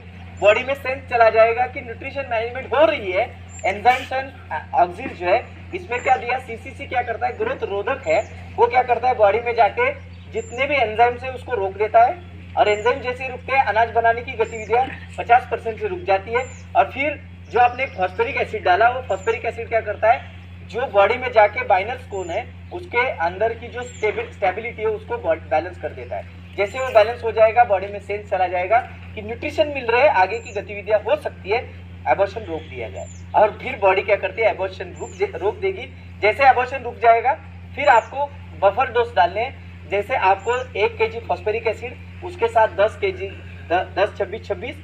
बॉडी में सेंस चला जाएगा कि न्यूट्रिशन मैनेजमेंट हो रही है। एंजाइम्स एंड ऑक्सिन जो है इसमें क्या दिया, CCC क्या करता है, ग्रोथ रोधक है, वो क्या करता है बॉडी में जाके जितने भी एंजाइम्स है उसको रोक देता है। और एंजाइम जैसे रुकते हैं, अनाज बनाने की गतिविधियां 50% से रुक जाती है। और फिर जो आपने फॉस्फोरिक एसिड डाला, वो फॉस्फोरिक एसिड क्या करता है, जो बॉडी में जाके बाइनर्स कोन है उसके अंदर की जो स्टेबिलिटी है उसको बैलेंस कर देता है। जैसे वो बैलेंस हो जाएगा, बॉडी में सेंस चला जाएगा कि न्यूट्रिशन मिल रहा है, आगे की गतिविधियां हो सकती है, एबॉर्शन रोक दिया जाए। और फिर बॉडी क्या करती है, एबॉर्शन रोक देगी। जैसे एबॉर्शन रुक जाएगा, फिर आपको बफर डोज डालने हैं। जैसे आपको 1 kg फॉस्फोरिक एसिड, उसके साथ 10 kg 10-26-26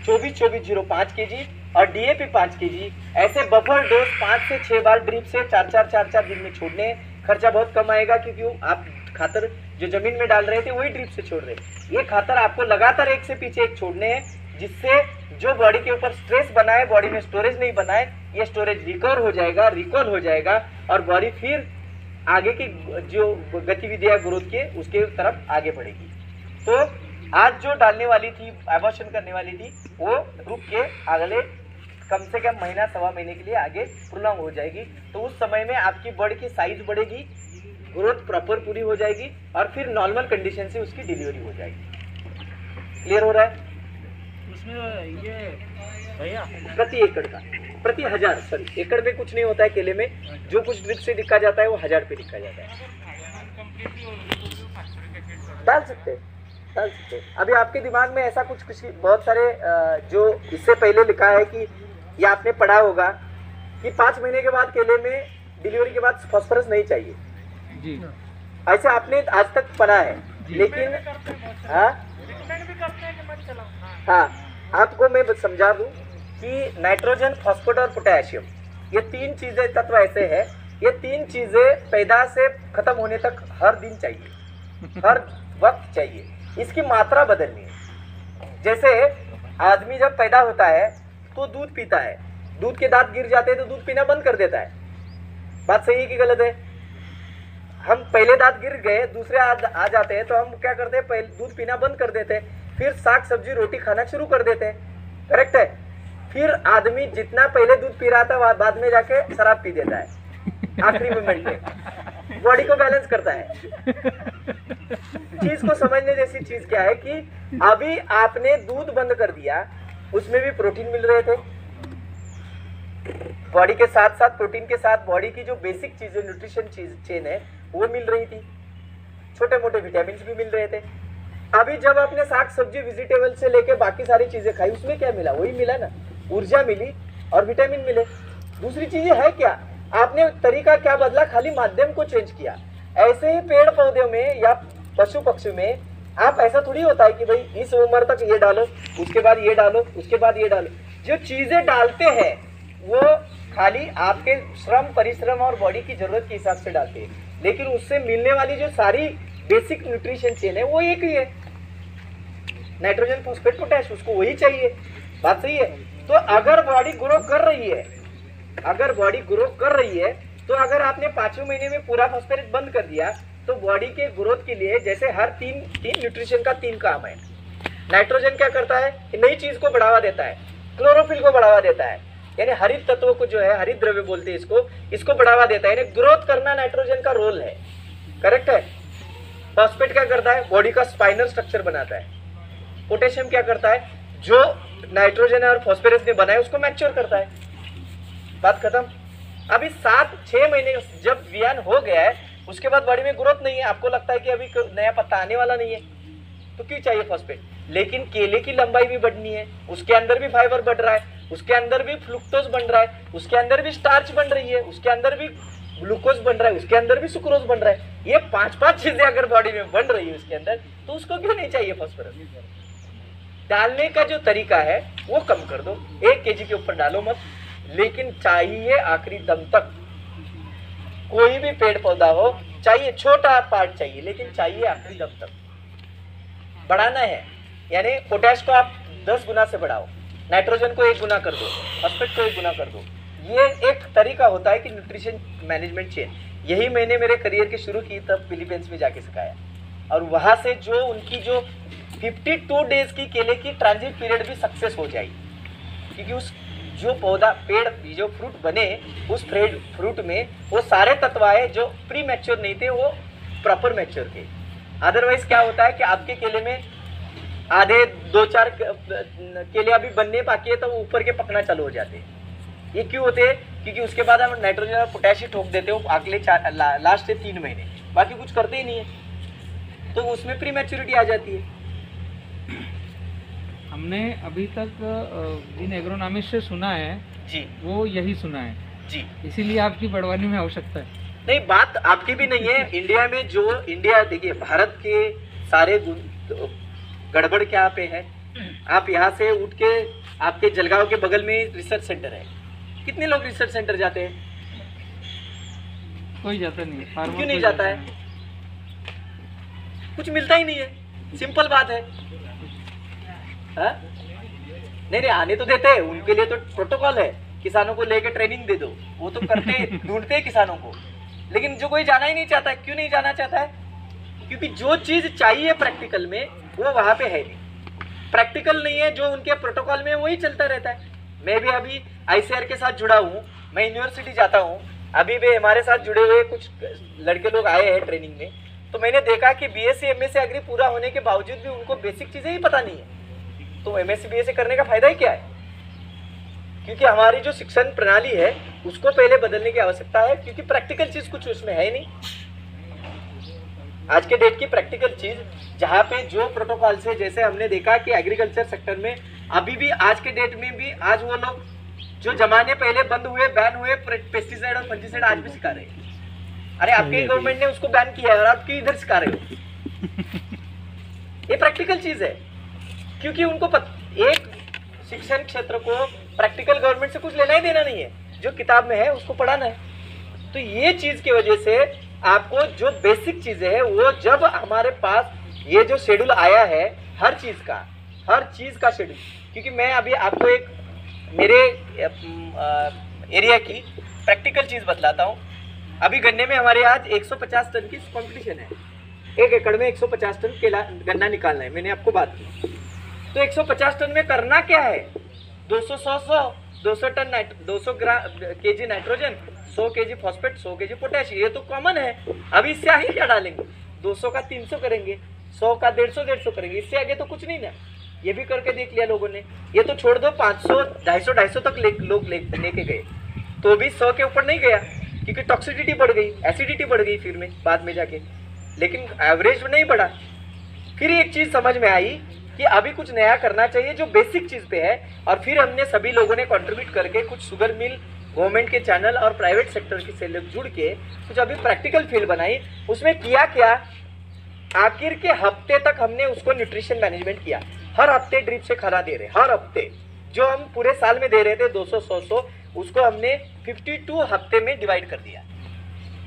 24-24-05 kg और DAP 5 kg, ऐसे बफर डोज 5 से 6 बार ड्रिप से 4-4 दिन में छोड़ने हैं। खर्चा बहुत कम आएगा, क्योंकि आप खातर जो जमीन में डाल रहे थे वही ड्रिप से छोड़ रहे हैं। ये खातर आपको लगातार एक से पीछे एक छोड़ने हैं, जिससे जो बॉडी के ऊपर स्ट्रेस बना है, बॉडी में स्टोरेज नहीं बना है, ये स्टोरेज रिकवर हो जाएगा और बॉडी फिर आगे की जो गतिविधियां ग्रोथ के उसके तरफ आगे बढ़ेगी। तो आज जो डालने वाली थी, एबॉर्शन करने वाली थी, वो रुक के अगले कम से कम महीना 1.25 महीने के लिए आगे प्रोलॉन्ग हो जाएगी। तो उस समय में आपकी बॉडी की साइज बढ़ेगी, ग्रोथ प्रॉपर पूरी हो जाएगी और फिर नॉर्मल कंडीशन से उसकी डिलीवरी हो जाएगी। क्लियर हो रहा है? उसमें ये भैया प्रति एकड़ का, प्रति 1000, सॉरी एकड़ में कुछ नहीं होता है केले में, जो कुछ ड्रिप से लिखा जाता है वो 1000 पे लिखा जाता है। डाल सकते हैं। अभी आपके दिमाग में ऐसा कुछ बहुत सारे जो इससे पहले लिखा है कि ये आपने पढ़ा होगा कि 5 महीने के बाद केले में डिलीवरी के बाद फास्फोरस नहीं चाहिए जी, ऐसे आपने आज तक पढ़ा है। लेकिन हाँ, आपको मैं समझा दूं कि नाइट्रोजन, फॉस्फोरस और पोटेशियम, ये 3 चीजें तत्व ऐसे हैं, ये 3 चीजें पैदा से खत्म होने तक हर दिन चाहिए, हर वक्त चाहिए। इसकी मात्रा बदलनी है। जैसे आदमी जब पैदा होता है तो दूध पीता है, दूध के दांत गिर जाते हैं तो दूध पीना बंद कर देता है। बात सही है कि गलत है? हम पहले दांत गिर गए, दूसरे आ जाते हैं तो हम क्या करते हैं, पहले दूध पीना बंद कर देते हैं, फिर साग सब्जी रोटी खाना शुरू कर देते हैं, करेक्ट है? फिर आदमी जितना पहले दूध पी रहा था बाद में जाके शराब पी देता है आखिरी मोमेंट में, बॉडी को बैलेंस करता है। चीज को समझने जैसी चीज क्या है कि अभी आपने दूध बंद कर दिया, उसमें भी प्रोटीन मिल रहे थे, बॉडी के साथ साथ प्रोटीन के साथ बॉडी की जो बेसिक चीजें न्यूट्रिशन चेन है वो मिल रही थी, छोटे मोटे विटामिन भी मिल रहे थे। अभी जब आपने साग सब्जी वेजिटेबल से लेके बाकी सारी चीजें खाई, उसमें क्या मिला? वही मिला ना, ऊर्जा मिली और विटामिन मिले। दूसरी चीजें है क्या? आपने तरीका क्या बदला? खाली माध्यम को चेंज किया। ऐसे ही पेड़ पौधों में या पशु पक्षी में आप ऐसा थोड़ी होता है कि भाई इस उम्र तक ये डालो, उसके बाद ये डालो, उसके बाद ये डालो। जो चीजें डालते हैं वो खाली आपके श्रम, परिश्रम और बॉडी की जरूरत के हिसाब से डालते हैं, लेकिन उससे मिलने वाली जो सारी बेसिक न्यूट्रिशन चेन है वो एक ही है। नाइट्रोजन फॉस्फेट पोटैश, उसको वही चाहिए। बात सही है। तो अगर बॉडी ग्रो कर रही है, अगर बॉडी ग्रो कर रही है, तो अगर आपने 5वें महीने में पूरा फॉस्फेट बंद कर दिया तो बॉडी के ग्रोथ के लिए जैसे हर तीन न्यूट्रिशन का 3 काम है। नाइट्रोजन क्या करता है कि नई चीज को बढ़ावा देता है, क्लोरोफिल को बढ़ावा देता है, यानी हरित तत्वों को जो है, हरित द्रव्य बोलते हैं इसको बढ़ावा देता है, यानी ग्रोथ करना नाइट्रोजन का रोल है। करेक्ट है। फॉस्फेट क्या करता है, बॉडी का स्पाइनल स्ट्रक्चर बनाता है। पोटेशियम क्या करता है, जो नाइट्रोजन और फॉस्फोरस ने बनाया उसको मैच्योर करता है। बात खत्म। अभी 7-6 महीने जब वियान हो गया है, उसके बाद बॉडी में ग्रोथ नहीं है, आपको लगता है कि अभी नया पत्ता आने वाला नहीं है, तो क्यों चाहिए फॉस्फेट? लेकिन केले की लंबाई भी बढ़नी है, उसके अंदर भी फाइबर बढ़ रहा है, उसके अंदर भी फ्रुक्टोज बन रहा है, उसके अंदर भी स्टार्च बन रही है, उसके अंदर भी ग्लूकोज बन रहा है, उसके अंदर भी सुक्रोज बन रहा है। ये 5-5 चीजें अगर बॉडी में बन रही है उसके अंदर, तो उसको क्यों नहीं चाहिए फॉस्फोरस? डालने का जो तरीका है वो कम कर दो, 1 kg के ऊपर डालो मत, लेकिन चाहिए आखिरी दम तक। कोई भी पेड़ पौधा हो, चाहिए छोटा पार्ट चाहिए, लेकिन चाहिए आखिरी दम तक। बढ़ाना है, यानी पोटैश को आप 10 गुना से बढ़ाओ, नाइट्रोजन को 1 गुना कर दो, फॉस्फेट को 1 गुना कर दो। ये एक तरीका होता है कि न्यूट्रिशन मैनेजमेंट चेन। यही मैंने मेरे करियर की शुरू की तब फिलीपींस में जाके सिखाया, और वहाँ से जो उनकी जो 52 डेज की केले की ट्रांजिट पीरियड भी सक्सेस हो जाएगी, क्योंकि उस जो पौधा पेड़ जो फ्रूट बने उस फ्रूट में वो सारे तत्व आए जो प्री मैच्योर नहीं थे, वो प्रॉपर मैच्योर थे। अदरवाइज क्या होता है कि आपके केले में आधे 2-4 केले अभी बनने बाकी है तो वो ऊपर के पकना चालू हो जाते हैं। ये क्यों होते हैं? क्योंकि उसके बाद हम नाइट्रोजन और पोटेशियम ठोक देते हो अगले लास्ट से 3 महीने, बाकी कुछ करते ही नहीं है, तो उसमें प्री मैच्योरिटी आ जाती है। हमने अभी तक जिन एग्रोनॉमिस्ट से सुना है जी, वो यही सुना है जी, इसीलिए आपकी बढ़वानी में आवश्यकता है। नहीं, बात आपकी भी नहीं है। इंडिया में जो देखिए, भारत के सारे गड़बड़ क्या पे है। आप यहाँ से उठ के आपके जलगांव के बगल में रिसर्च सेंटर है, कितने लोग रिसर्च सेंटर जाते हैं? कोई जाता नहीं है। क्यों नहीं जाता है? कुछ मिलता ही नहीं है, सिंपल बात है। हाँ? नहीं, आने तो देते हैं, उनके लिए तो प्रोटोकॉल है, किसानों को लेके ट्रेनिंग दे दो, वो तो करते ढूंढते हैं किसानों को। लेकिन जो कोई जाना ही नहीं चाहता है, क्यों नहीं जाना चाहता है? क्योंकि जो चीज चाहिए प्रैक्टिकल में वो वहां पे है नहीं, प्रैक्टिकल नहीं है, जो उनके प्रोटोकॉल में वही चलता रहता है। मैं भी अभी ICAR के साथ जुड़ा हूँ, मैं यूनिवर्सिटी जाता हूँ, अभी भी हमारे साथ जुड़े हुए कुछ लड़के लोग आए हैं ट्रेनिंग में, तो मैंने देखा कि BSc MSc एग्री पूरा होने के बावजूद भी उनको बेसिक चीजें ही पता नहीं है। तो MSc BSc करने का फायदा ही क्या है? क्योंकि हमारी जो शिक्षण प्रणाली है उसको पहले बदलने की आवश्यकता है, क्योंकि प्रैक्टिकल चीज कुछ उसमें है ही नहीं। आज के डेट की प्रैक्टिकल चीज, जहाँ पे जो प्रोटोकॉल से, जैसे हमने देखा कि एग्रीकल्चर सेक्टर में अभी भी आज के डेट में भी आज वो लोग जो जमाने पहले बंद हुए, बैन हुए पेस्टिसाइड और फंजीसाइड आज भी सिखा रहे हैं। अरे आपकी गवर्नमेंट ने उसको बैन किया है और आप क्यों इधर सिखा रहे हो? ये प्रैक्टिकल चीज है, क्योंकि उनको एक शिक्षण क्षेत्र को प्रैक्टिकल गवर्नमेंट से कुछ लेना ही देना नहीं है, जो किताब में है उसको पढ़ाना है। तो ये चीज की वजह से आपको जो बेसिक चीजें है वो, जब हमारे पास ये जो शेड्यूल आया है हर चीज का शेड्यूल, क्योंकि मैं अभी आपको एक मेरे एरिया की प्रैक्टिकल चीज बतलाता हूँ। अभी गन्ने में हमारे आज 150 टन की कंपटीशन है, 1 एकड़ में 150 टन गन्ना निकालना है, मैंने आपको बात की। तो 150 टन में करना क्या है? 200 ton 200 kg nitrogen, 100 kg phosphate, 100 kg potassium, ये तो कॉमन है। अभी इससे आगे क्या डालेंगे? 200 का 300 करेंगे, 100 का 150 करेंगे, इससे आगे तो कुछ नहीं ना। ये भी करके देख लिया लोगों ने। ये तो छोड़ दो, 500 250 तक लोग लेके गए, तो भी 100 के ऊपर नहीं गया, क्योंकि टॉक्सिसिटी बढ़ गई, एसिडिटी बढ़ गई फिर में बाद में जाके, लेकिन एवरेज नहीं बढ़ा। फिर एक चीज समझ में आई कि अभी कुछ नया करना चाहिए जो बेसिक चीज पे है, और फिर हमने सभी लोगों ने कंट्रीब्यूट करके कुछ शुगर मिल, गवर्नमेंट के चैनल और प्राइवेट सेक्टर के से लोग जुड़ के कुछ अभी प्रैक्टिकल फील्ड बनाई। उसमें किया क्या, आखिर के हफ्ते तक हमने उसको न्यूट्रिशन मैनेजमेंट किया। हर हफ्ते ड्रिप से खाना दे रहे, हर हफ्ते जो हम पूरे साल में दे रहे थे 200-100, उसको हमने 52 हफ्ते में डिवाइड कर दिया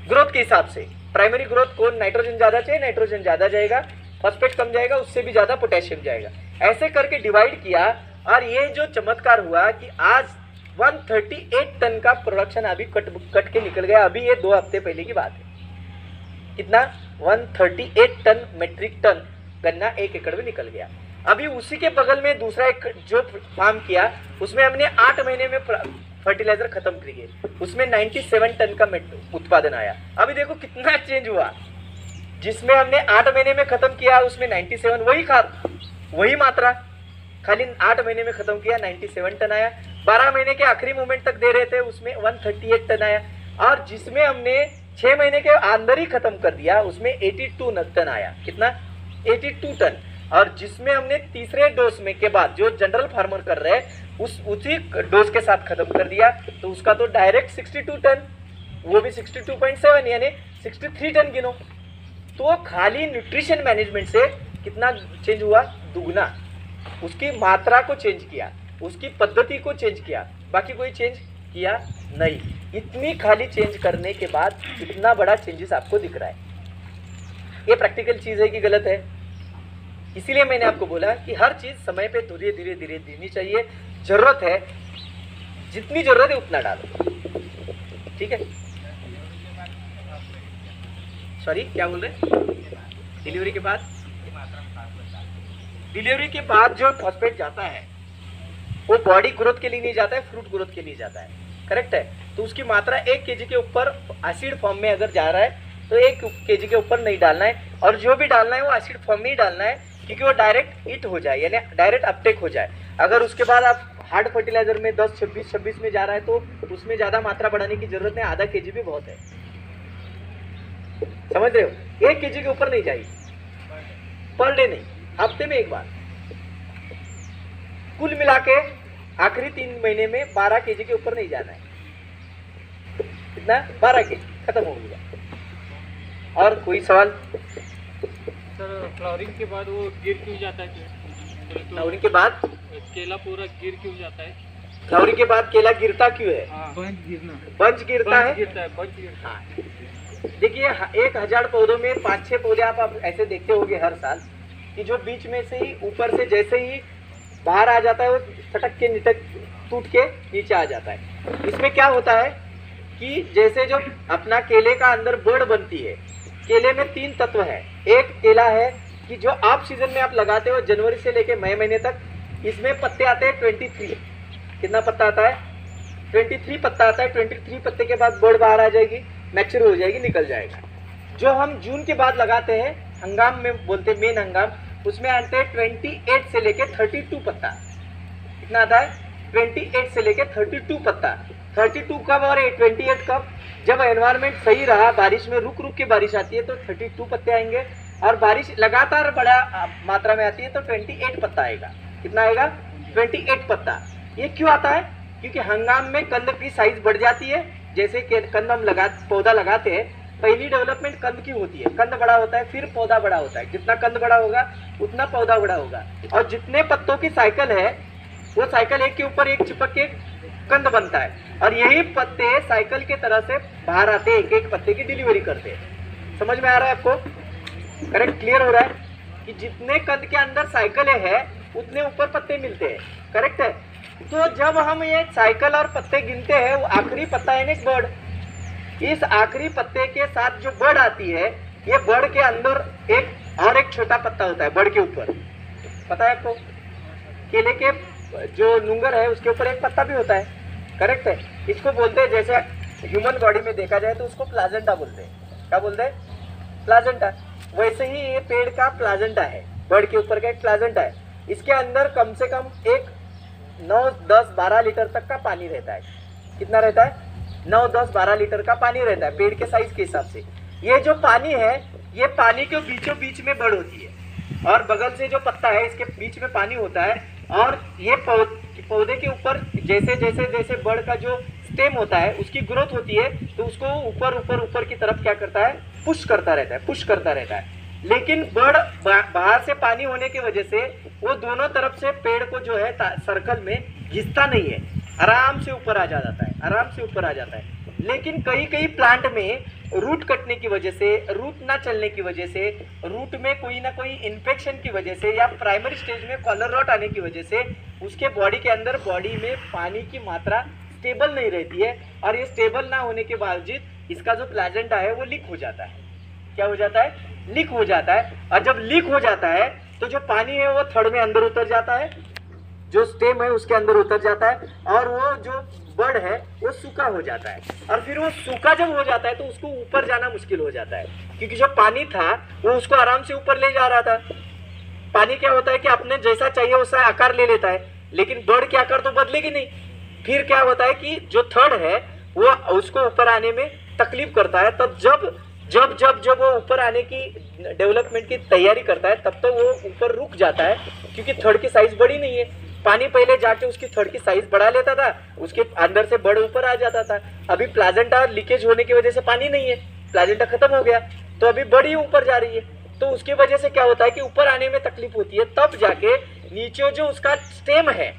ग्रोथ के हिसाब से। प्राइमरी ग्रोथ को नाइट्रोजन ज़्यादा चाहिए, नाइट्रोजन ज़्यादा जाएगा, फॉस्फेट कम जाएगा, उससे भी ज़्यादा पोटेशियम जाएगा। ऐसे करके डिवाइड किया और ये जो चमत्कार हुआ कि आज 138 टन का प्रोडक्शन अभी कट के निकल गया। अभी ये 2 हफ्ते पहले की बात है। कितना? 138 टन मेट्रिक टन गन्ना 1 एकड़ में निकल गया। अभी उसी के बगल में दूसरा एक जो फार्म किया उसमें हमने 8 महीने में फर्टिलाइजर खत्म कर दिए, उसमें 97 टन का उत्पादन आया। अभी देखो कितना चेंज हुआ। जिसमें हमने 8 महीने में खत्म किया उसमें 97, वही खाद वही मात्रा, खाली 8 महीने में खत्म किया 97 टन आया। 12 महीने के आखिरी मोमेंट तक दे रहे थे उसमें 138 टन आया। और जिसमें हमने 6 महीने के अंदर ही खत्म कर दिया उसमें 82 टन आया। कितना? 82 टन। और जिसमें हमने तीसरे डोज में के बाद जो जनरल फार्मर कर रहे हैं उसी डोज के साथ खत्म कर दिया तो उसका तो डायरेक्ट 62 टन, वो भी 62.7 यानी 63 टन गिनो। तो खाली न्यूट्रिशन मैनेजमेंट से कितना चेंज हुआ? दुगना। उसकी मात्रा को चेंज किया, उसकी पद्धति को चेंज किया, बाकी कोई चेंज किया नहीं। इतनी खाली चेंज करने के बाद इतना बड़ा चेंजेस आपको दिख रहा है। ये प्रैक्टिकल चीज़ है कि गलत है? इसीलिए मैंने आपको बोला कि हर चीज़ समय पे धीरे धीरे धीरे देनी चाहिए। जरूरत है, जितनी जरूरत है उतना डालो। ठीक है? सॉरी क्या बोल रहे? डिलीवरी के बाद? डिलीवरी के बाद जो फॉस्फेट जाता है वो बॉडी ग्रोथ के लिए नहीं जाता है, फ्रूट ग्रोथ के लिए जाता है। करेक्ट है? तो उसकी मात्रा 1 kg के ऊपर एसिड फॉर्म में अगर जा रहा है तो 1 kg के ऊपर नहीं डालना है। और जो भी डालना है वो एसिड फॉर्म में ही डालना है क्योंकि वो डायरेक्ट हिट हो जाए यानी डायरेक्ट अपटेक हो जाए। अगर उसके बाद आप हार्ड फर्टिलाइजर में 10, 26 में जा रहा है तो उसमें ज़्यादा मात्रा बढ़ाने की जरूरत नहीं, आधा kg भी बहुत है। समझ रहे हो? 1 kg के ऊपर नहीं चाहिए, पर डे नहीं, हफ्ते में एक बार। कुल मिला के आखिरी 3 महीने में 12 kg के ऊपर नहीं जाना है। कितना? 12 kg खत्म हो गया। और कोई सवाल? सर फ्लावरिंग के बाद वो गिर क्यों जाता है? फ्लावरिंग के बाद केला पूरा गिर क्यों जाता है? फ्लावरिंग के बाद केला गिरता क्यों है? बंच गिरना, बंच गिरता है। बंच गिरता है। हाँ, देखिए 1000 पौधों में 5-6 पौधे आप ऐसे देखते होंगे हर साल कि जो बीच में से ही ऊपर से जैसे ही बाहर आ जाता है वो सटक के निटक टूट के नीचे आ जाता है। इसमें क्या होता है कि जैसे जो अपना केले का अंदर बड़ बनती है, केले में 3 तत्व है। एक केला है कि जो आप सीजन में आप लगाते हो जनवरी से लेके मई महीने तक, इसमें पत्ते आते हैं 23। कितना पत्ता आता है? 23 पत्ता आता है। 23 पत्ते के बाद बड़ बाहर आ जाएगी, मैच्योर हो जाएगी, निकल जाएगा। जो हम जून के बाद लगाते हैं, हंगाम में बोलते हैं, मेन हंगाम, उसमें आते हैं 28 से लेके 32 पत्ता। कितना आता है? 28 से लेके 32 पत्ता। 32 कब और 28 कब? जब एनवायरनमेंट सही रहा, बारिश में रुक रुक के बारिश आती है तो 32 पत्ते आएंगे, और बारिश लगातार बड़ा मात्रा में आती है तो 28 पत्ता आएगा। कितना आएगा? 28 पत्ता। ये क्यों आता है? क्योंकि हंगाम में कंद की साइज बढ़ जाती है। जैसे कि कंद हम पौधा लगाते हैं, पहली डेवलपमेंट कंद की होती है, कंद बड़ा होता है, फिर पौधा बड़ा होता है। जितना कंद बड़ा होगा उतना पौधा बड़ा होगा। और जितने पत्तों की साइकिल है वो साइकिल एक के ऊपर एक चिपक के कंद बनता है, और यही पत्ते साइकिल के तरह से बाहर आते हैं, एक एक पत्ते की डिलीवरी करते हैं। समझ में आ रहा है आपको? करेक्ट? क्लियर हो रहा है कि जितने कंद के अंदर साइकिल है उतने ऊपर पत्ते मिलते हैं। करेक्ट है? तो जब हम ये साइकिल और पत्ते गिनते हैं, वो आखिरी पत्ता है एक बर्ड, इस आखिरी पत्ते के साथ जो बर्ड आती है, ये बर्ड के अंदर एक छोटा पत्ता होता है बर्ड के ऊपर। पता है आपको? केले के जो नुंगर है उसके ऊपर एक पत्ता भी होता है। करेक्ट है? इसको बोलते हैं, जैसे ह्यूमन बॉडी में देखा जाए तो उसको प्लाजेंटा बोलते हैं। क्या बोलते हैं? प्लाजेंटा। वैसे ही ये पेड़ का प्लाजेंटा है, बर्ड के ऊपर का एक प्लाजेंटा है। इसके अंदर कम से कम 9, 10, 12 लीटर तक का पानी रहता है। कितना रहता है? 9, 10, 12 लीटर का पानी रहता है पेड़ के साइज के हिसाब से। ये जो पानी है, ये पानी के बीचों बीच में बड़ होती है, और बगल से जो पत्ता है इसके बीच में पानी होता है, और ये पौधे के ऊपर जैसे जैसे जैसे बड़ का जो स्टेम होता है उसकी ग्रोथ होती है तो उसको ऊपर ऊपर ऊपर की तरफ क्या करता है? पुश करता रहता है। लेकिन बड़ बाहर से पानी होने की वजह से वो दोनों तरफ से पेड़ को जो है सर्कल में घिसता नहीं है, आराम से ऊपर आ जाता है, लेकिन कई कई प्लांट में रूट कटने की वजह से, रूट ना चलने की वजह से, रूट में कोई ना कोई इन्फेक्शन की वजह से या प्राइमरी स्टेज में कॉलर रॉट आने की वजह से उसके बॉडी के अंदर, बॉडी में पानी की मात्रा स्टेबल नहीं रहती है, और ये स्टेबल ना होने के बावजूद इसका जो प्लाजेंटा है वो लीक हो जाता है। क्या हो जाता है? लीक हो जाता है। और जब लीक हो जाता है तो जो पानी है वो थड़ में अंदर उतर जाता है, जो स्टेम है उसके अंदर उतर जाता है, और वो जो बड है वो सूखा हो जाता है। और फिर वो सूखा जब हो जाता है तो उसको ऊपर जाना मुश्किल हो जाता है, क्योंकि जो पानी था वो उसको आराम से ऊपर ले जा रहा था। पानी क्या होता है कि अपने जैसा चाहिए वैसा आकार ले लेता है, लेकिन बड के आकार तो बदलेगी नहीं। फिर क्या होता है कि जो थड़ है वो उसको ऊपर आने में तकलीफ करता है। तब जब वो ऊपर आने की, डेवलपमेंट की तैयारी करता है, तब तो वो ऊपर रुक जाता है, क्योंकि थड़ की साइज बड़ी नहीं है। पानी पहले जाके उसकी थड़ की साइज बढ़ा लेता था, उसके अंदर से बड़ ऊपर आ जाता था। अभी प्लाजेंटा लीकेज होने की वजह से पानी नहीं है, प्लाजेंटा खत्म हो गया, तो अभी बड़ी ऊपर जा रही है। तो उसकी वजह से क्या होता है कि ऊपर आने में तकलीफ होती है। तब जाके नीचे जो उसका स्टेम है,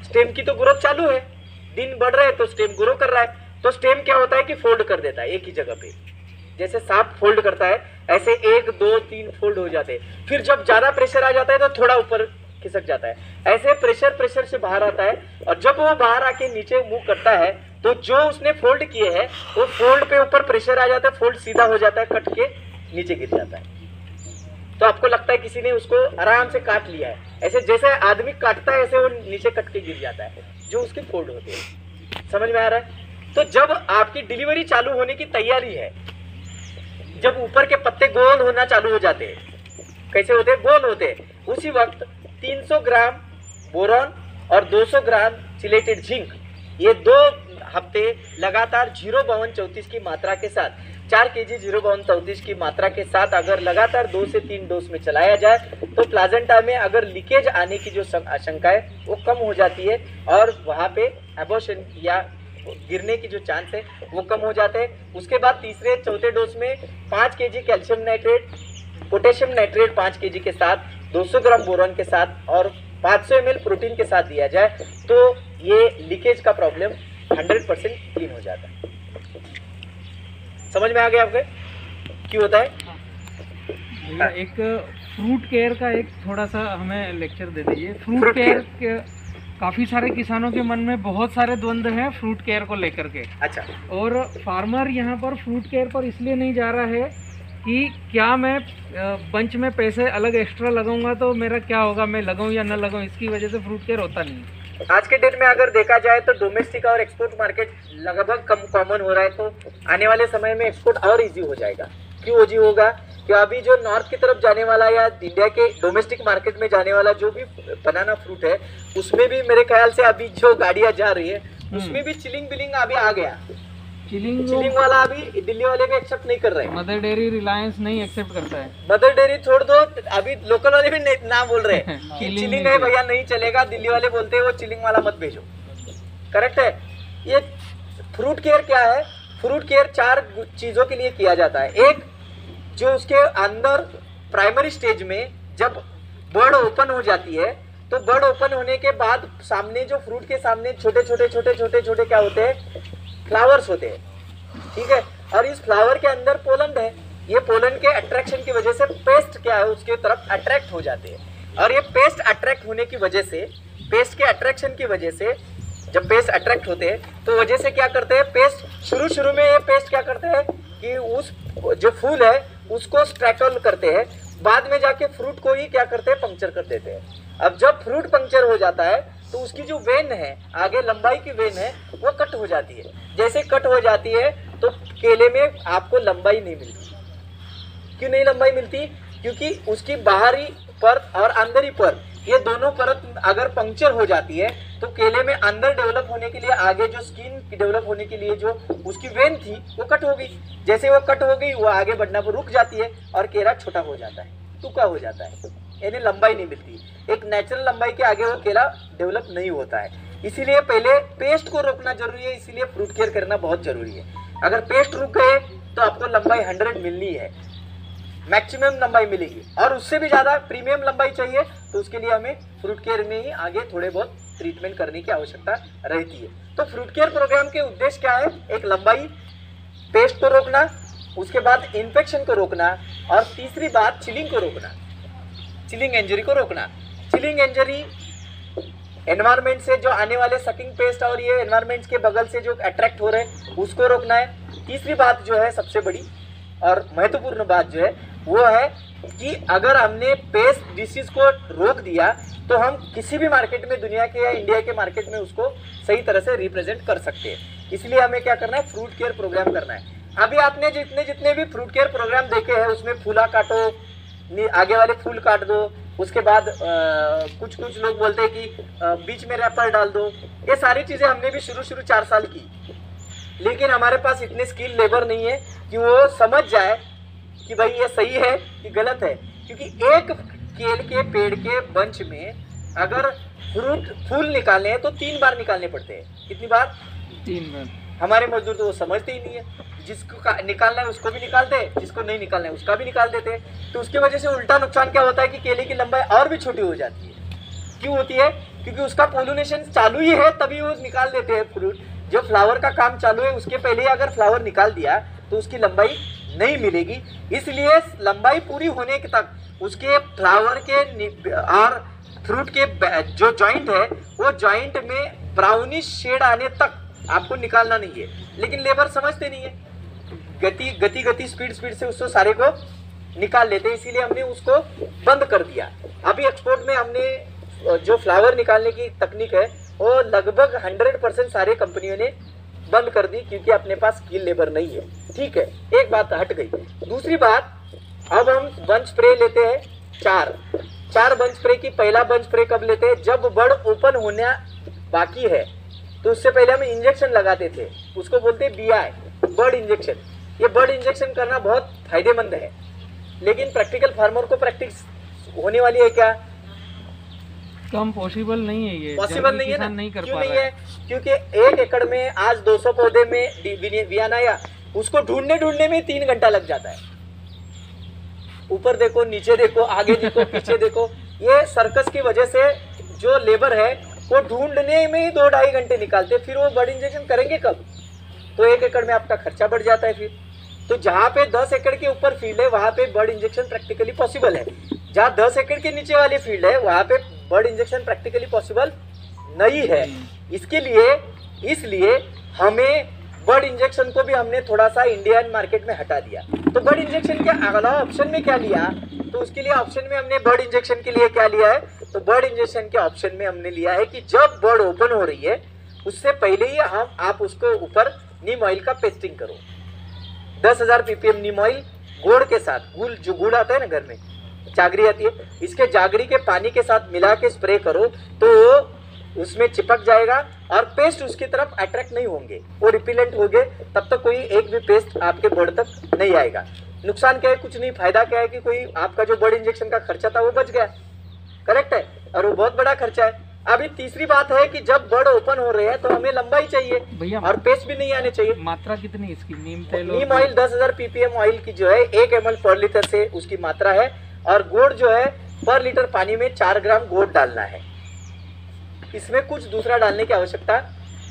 स्टेम की तो ग्रोथ चालू है, दिन बढ़ रहे हैं तो स्टेम ग्रो कर रहा है, तो स्टेम क्या होता है कि फोल्ड कर देता है एक ही जगह पे। जैसे सांप फोल्ड करता है ऐसे 1 2 3 फोल्ड हो जाते हैं। फिर जब ज्यादा प्रेशर आ जाता है तो थोड़ा ऊपर खिसक जाता है। ऐसे प्रेशर से बाहर आता है, और जब वो बाहर आके नीचे मूव करता है तो जो उसने फोल्ड किए हैं वो फोल्ड पे ऊपर प्रेशर आ जाता है, फोल्ड सीधा हो जाता है, कट के नीचे गिर जाता है। तो आपको लगता है किसी ने उसको आराम से काट लिया है, ऐसे जैसे आदमी काटता है ऐसे वो नीचे कट के गिर जाता है, जो उसके फोल्ड होते हैं। समझ में आ रहा है? तो जब आपकी डिलीवरी चालू होने की तैयारी है, जब ऊपर के पत्ते गोल होना चालू हो जाते हैं, कैसे होते हैं? गोल होते हैं, उसी वक्त 300 ग्राम बोरॉन और 200 ग्राम चिलेटेड जिंक, ये 2 हफ्ते लगातार 05234 की मात्रा के साथ, 4 kg 05234 की मात्रा के साथ अगर लगातार 2 से 3 डोज में चलाया जाए तो प्लाजेंटा में अगर लीकेज आने की जो आशंका है वो कम हो जाती है, और वहाँ पे एबॉर्शन या गिरने की जो चांस है वो कम हो जाते हैं। उसके बाद तीसरे चौथे डोज में 5 kg calcium nitrate, potassium nitrate 5 kg के साथ, 200 ग्राम बोरॉन के साथ और 500 ml प्रोटीन के साथ दिया जाए तो ये लीकेज का प्रॉब्लम 100% क्लीन हो जाता है। समझ में आ गया आपके क्यों होता है? भैया एक फ्रूट केयर का एक थोड़ा सा हमें लेक्चर दे दीजिए। फ्रूट केयर के काफ़ी सारे किसानों के मन में बहुत सारे द्वंद्व हैं फ्रूट केयर को लेकर के। अच्छा। और फार्मर यहाँ पर फ्रूट केयर पर इसलिए नहीं जा रहा है कि क्या मैं बंच में पैसे अलग एक्स्ट्रा लगाऊंगा तो मेरा क्या होगा, मैं लगाऊं या ना लगाऊं, इसकी वजह से फ्रूट केयर होता नहीं। आज के डेट में अगर देखा जाए तो डोमेस्टिक और एक्सपोर्ट मार्केट लगभग कम कॉमन हो रहा है, तो आने वाले समय में एक्सपोर्ट और इजी हो जाएगा। क्यों इजी होगा? कि अभी जो नॉर्थ की तरफ जाने वाला या इंडिया के डोमेस्टिक मार्केट में जाने वाला जो भी बनाना फ्रूट है, उसमें भी मेरे ख्याल से अभी जो गाड़ियाँ जा रही है उसमें भी चिलिंग बिलिंग अभी आ गया। चिलिंग वाला अभी दिल्ली वाले भी एक्सेप्ट नहीं कर रहे हैं। मदर डेयरी रिलायंस नहीं एक्सेप्ट करता है। मदर डेयरी छोड़ दो, अभी लोकल वाले भी ना बोल रहे हैं कि चिलिंग है भैया नहीं चलेगा, दिल्ली वाले बोलते हैं वो चिलिंग वाला मत भेजो। करेक्ट है। ये फ्रूट केयर क्या है? फ्रूट केयर 4 चीजों के लिए किया जाता है। एक, जो उसके अंदर प्राइमरी स्टेज में जब बर्ड ओपन हो जाती है तो बर्ड ओपन होने के बाद सामने जो फ्रूट के सामने छोटे छोटे क्या होते हैं? फ्लावर्स होते हैं। ठीक है। और इस फ्लावर के अंदर पोलन है, ये पोलन के अट्रैक्शन की वजह से पेस्ट क्या है उसके तरफ अट्रैक्ट हो जाते हैं, और ये पेस्ट अट्रैक्ट होने की वजह से, पेस्ट के अट्रैक्शन की वजह से, जब पेस्ट अट्रैक्ट होते हैं तो वजह से क्या करते हैं, पेस्ट शुरू में ये पेस्ट क्या करते हैं कि उस जो फूल है उसको स्ट्रैकल करते हैं, बाद में जाके फ्रूट को ही क्या करते हैं, पंक्चर कर देते हैं। अब जब फ्रूट पंक्चर हो जाता है तो उसकी जो वेन है, आगे लंबाई की वेन है, वो कट हो जाती है। जैसे कट हो जाती है तो केले में आपको लंबाई नहीं मिलती। क्यों नहीं लंबाई मिलती? क्योंकि उसकी बाहरी परत और अंदरी परत, ये दोनों परत अगर पंक्चर हो जाती है तो केले में अंदर डेवलप होने के लिए, आगे जो स्किन डेवलप होने के लिए जो उसकी वेन थी वो कट हो गई। जैसे वो कट हो गई वो आगे बढ़ना पर रुक जाती है और केला छोटा हो जाता है, टूका हो जाता है, यानी लंबाई नहीं मिलती। एक नेचुरल लंबाई के आगे वो केला डेवलप नहीं होता है। इसीलिए पहले पेस्ट को रोकना जरूरी है, इसीलिए फ्रूट केयर करना बहुत जरूरी है। अगर पेस्ट रुक गए तो आपको लंबाई 100 मिलनी है, मैक्सिमम लंबाई मिलेगी, और उससे भी ज़्यादा प्रीमियम लंबाई चाहिए तो उसके लिए हमें फ्रूट केयर में ही आगे थोड़े बहुत ट्रीटमेंट करने की आवश्यकता रहती है। तो फ्रूट केयर प्रोग्राम के उद्देश्य क्या है? एक लंबाई, पेस्ट को रोकना, उसके बाद इन्फेक्शन को रोकना, और तीसरी बात चिलिंग को रोकना, चिलिंग इंजरी को रोकना। चिलिंग इंजरी एनवायरमेंट से जो आने वाले सकिंग पेस्ट और ये एनवायरमेंट के बगल से जो अट्रैक्ट हो रहे हैं उसको रोकना है। तीसरी बात जो है सबसे बड़ी और महत्वपूर्ण बात जो है वो है कि अगर हमने पेस्ट डिसीज को रोक दिया तो हम किसी भी मार्केट में, दुनिया के या इंडिया के मार्केट में, उसको सही तरह से रिप्रेजेंट कर सकते हैं। इसलिए हमें क्या करना है? फ्रूट केयर प्रोग्राम करना है। अभी आपने जितने भी फ्रूट केयर प्रोग्राम देखे हैं उसमें फूला काटो, आगे वाले फूल काट दो, उसके बाद कुछ लोग बोलते हैं कि बीच में रैपर डाल दो, ये सारी चीज़ें हमने भी शुरू 4 साल की, लेकिन हमारे पास इतने स्किल लेबर नहीं है कि वो समझ जाए कि भाई ये सही है कि गलत है। क्योंकि एक केल के पेड़ के बंच में अगर फूल निकालने हैं तो 3 बार निकालने पड़ते हैं। कितनी बार? 3 बार। हमारे मजदूर तो वो समझते ही नहीं है, जिसको निकालना है उसको भी निकालते हैं, जिसको नहीं निकालना है उसका भी निकाल देते हैं। तो उसकी वजह से उल्टा नुकसान क्या होता है कि केले की लंबाई और भी छोटी हो जाती है। क्यों होती है? क्योंकि उसका पोलिनेशन चालू ही है तभी वो निकाल देते हैं फ्रूट। जो फ्लावर का काम चालू है उसके पहले ही अगर फ्लावर निकाल दिया तो उसकी लंबाई नहीं मिलेगी। इसलिए लंबाई पूरी होने के तक उसके फ्लावर के और फ्रूट के जो जॉइंट है वो जॉइंट में ब्राउनिश शेड आने तक आपको निकालना नहीं है। लेकिन लेबर समझते नहीं है, गति स्पीड से उसको सारे को निकाल लेते हैं। इसीलिए हमने उसको बंद कर दिया। अभी एक्सपोर्ट में हमने जो फ्लावर निकालने की तकनीक है वो लगभग 100% सारे कंपनियों ने बंद कर दी, क्योंकि अपने पास स्किल लेबर नहीं है। ठीक है, एक बात हट गई। दूसरी बात, अब हम बंच स्प्रे लेते हैं 4 बंच स्प्रे की। पहला बंच स्प्रे कब लेते हैं? जब बर्ड ओपन होना बाकी है, तो उससे पहले हम इंजेक्शन लगाते थे, उसको बोलते हैं BI, बर्ड इंजेक्शन। ये बर्ड इंजेक्शन करना बहुत फायदेमंद है, लेकिन प्रैक्टिकल फार्मर को प्रैक्टिस होने वाली है क्या? कम पॉसिबल नहीं है ये, पॉसिबल नहीं है ना। नहीं कर क्यों पा नहीं रहा है? क्योंकि 1 एकड़ में आज 200 पौधे में बियाना आया, उसको ढूंढने में 3 घंटा लग जाता है। ऊपर देखो, नीचे देखो, आगे देखो, पीछे देखो। ये सर्कस की वजह से जो लेबर है वो ढूंढने में ही 2-2.5 घंटे निकालते, फिर वो बर्ड इंजेक्शन करेंगे कब? तो 1 एकड़ में आपका खर्चा बढ़ जाता है। फिर तो जहाँ पे 10 एकड़ के ऊपर फील्ड है वहाँ पे बर्ड इंजेक्शन प्रैक्टिकली पॉसिबल है। जहाँ 10 एकड़ के नीचे वाली फील्ड है वहाँ पे बर्ड इंजेक्शन प्रैक्टिकली पॉसिबल नहीं है। इसलिए हमें बर्ड इंजेक्शन को भी हमने थोड़ा सा इंडियन मार्केट में हटा दिया। तो बर्ड इंजेक्शन के अगला ऑप्शन में क्या लिया? तो उसके लिए ऑप्शन में हमने बर्ड इंजेक्शन के लिए क्या लिया है? तो बर्ड इंजेक्शन के ऑप्शन में हमने लिया है कि जब बर्ड ओपन हो रही है उससे पहले ही आप उसको ऊपर नीम ऑयल का पेस्टिंग करो। 10,000 ppm नीम ऑयल गुड़ के साथ, जो गुड़ आता है ना घर में, जागरी आती है, इसके जागरी के पानी के साथ मिला के स्प्रे करो तो उसमें चिपक जाएगा और पेस्ट उसकी तरफ अट्रैक्ट नहीं होंगे, वो रिपिलेंट होंगे। तब तक कोई एक भी पेस्ट आपके बर्ड तक नहीं आएगा। नुकसान क्या है? कुछ नहीं। फायदा क्या है कि कोई आपका जो बर्ड इंजेक्शन का खर्चा था वो बच गया। करेक्ट है, और वो बहुत बड़ा खर्चा है। अभी तीसरी बात है कि जब बर्ड ओपन हो रहे हैं तो हमें लंबाई चाहिए भैया, और पेस्ट भी नहीं आने चाहिए। मात्रा कितनी इसकी? नीम तेल नीम ऑयल 10,000 ppm ऑयल की जो है 1 ml पर लीटर से उसकी मात्रा है, और गुड़ जो है पर लीटर पानी में 4 ग्राम गुड़ डालना है। इसमें कुछ दूसरा डालने की आवश्यकता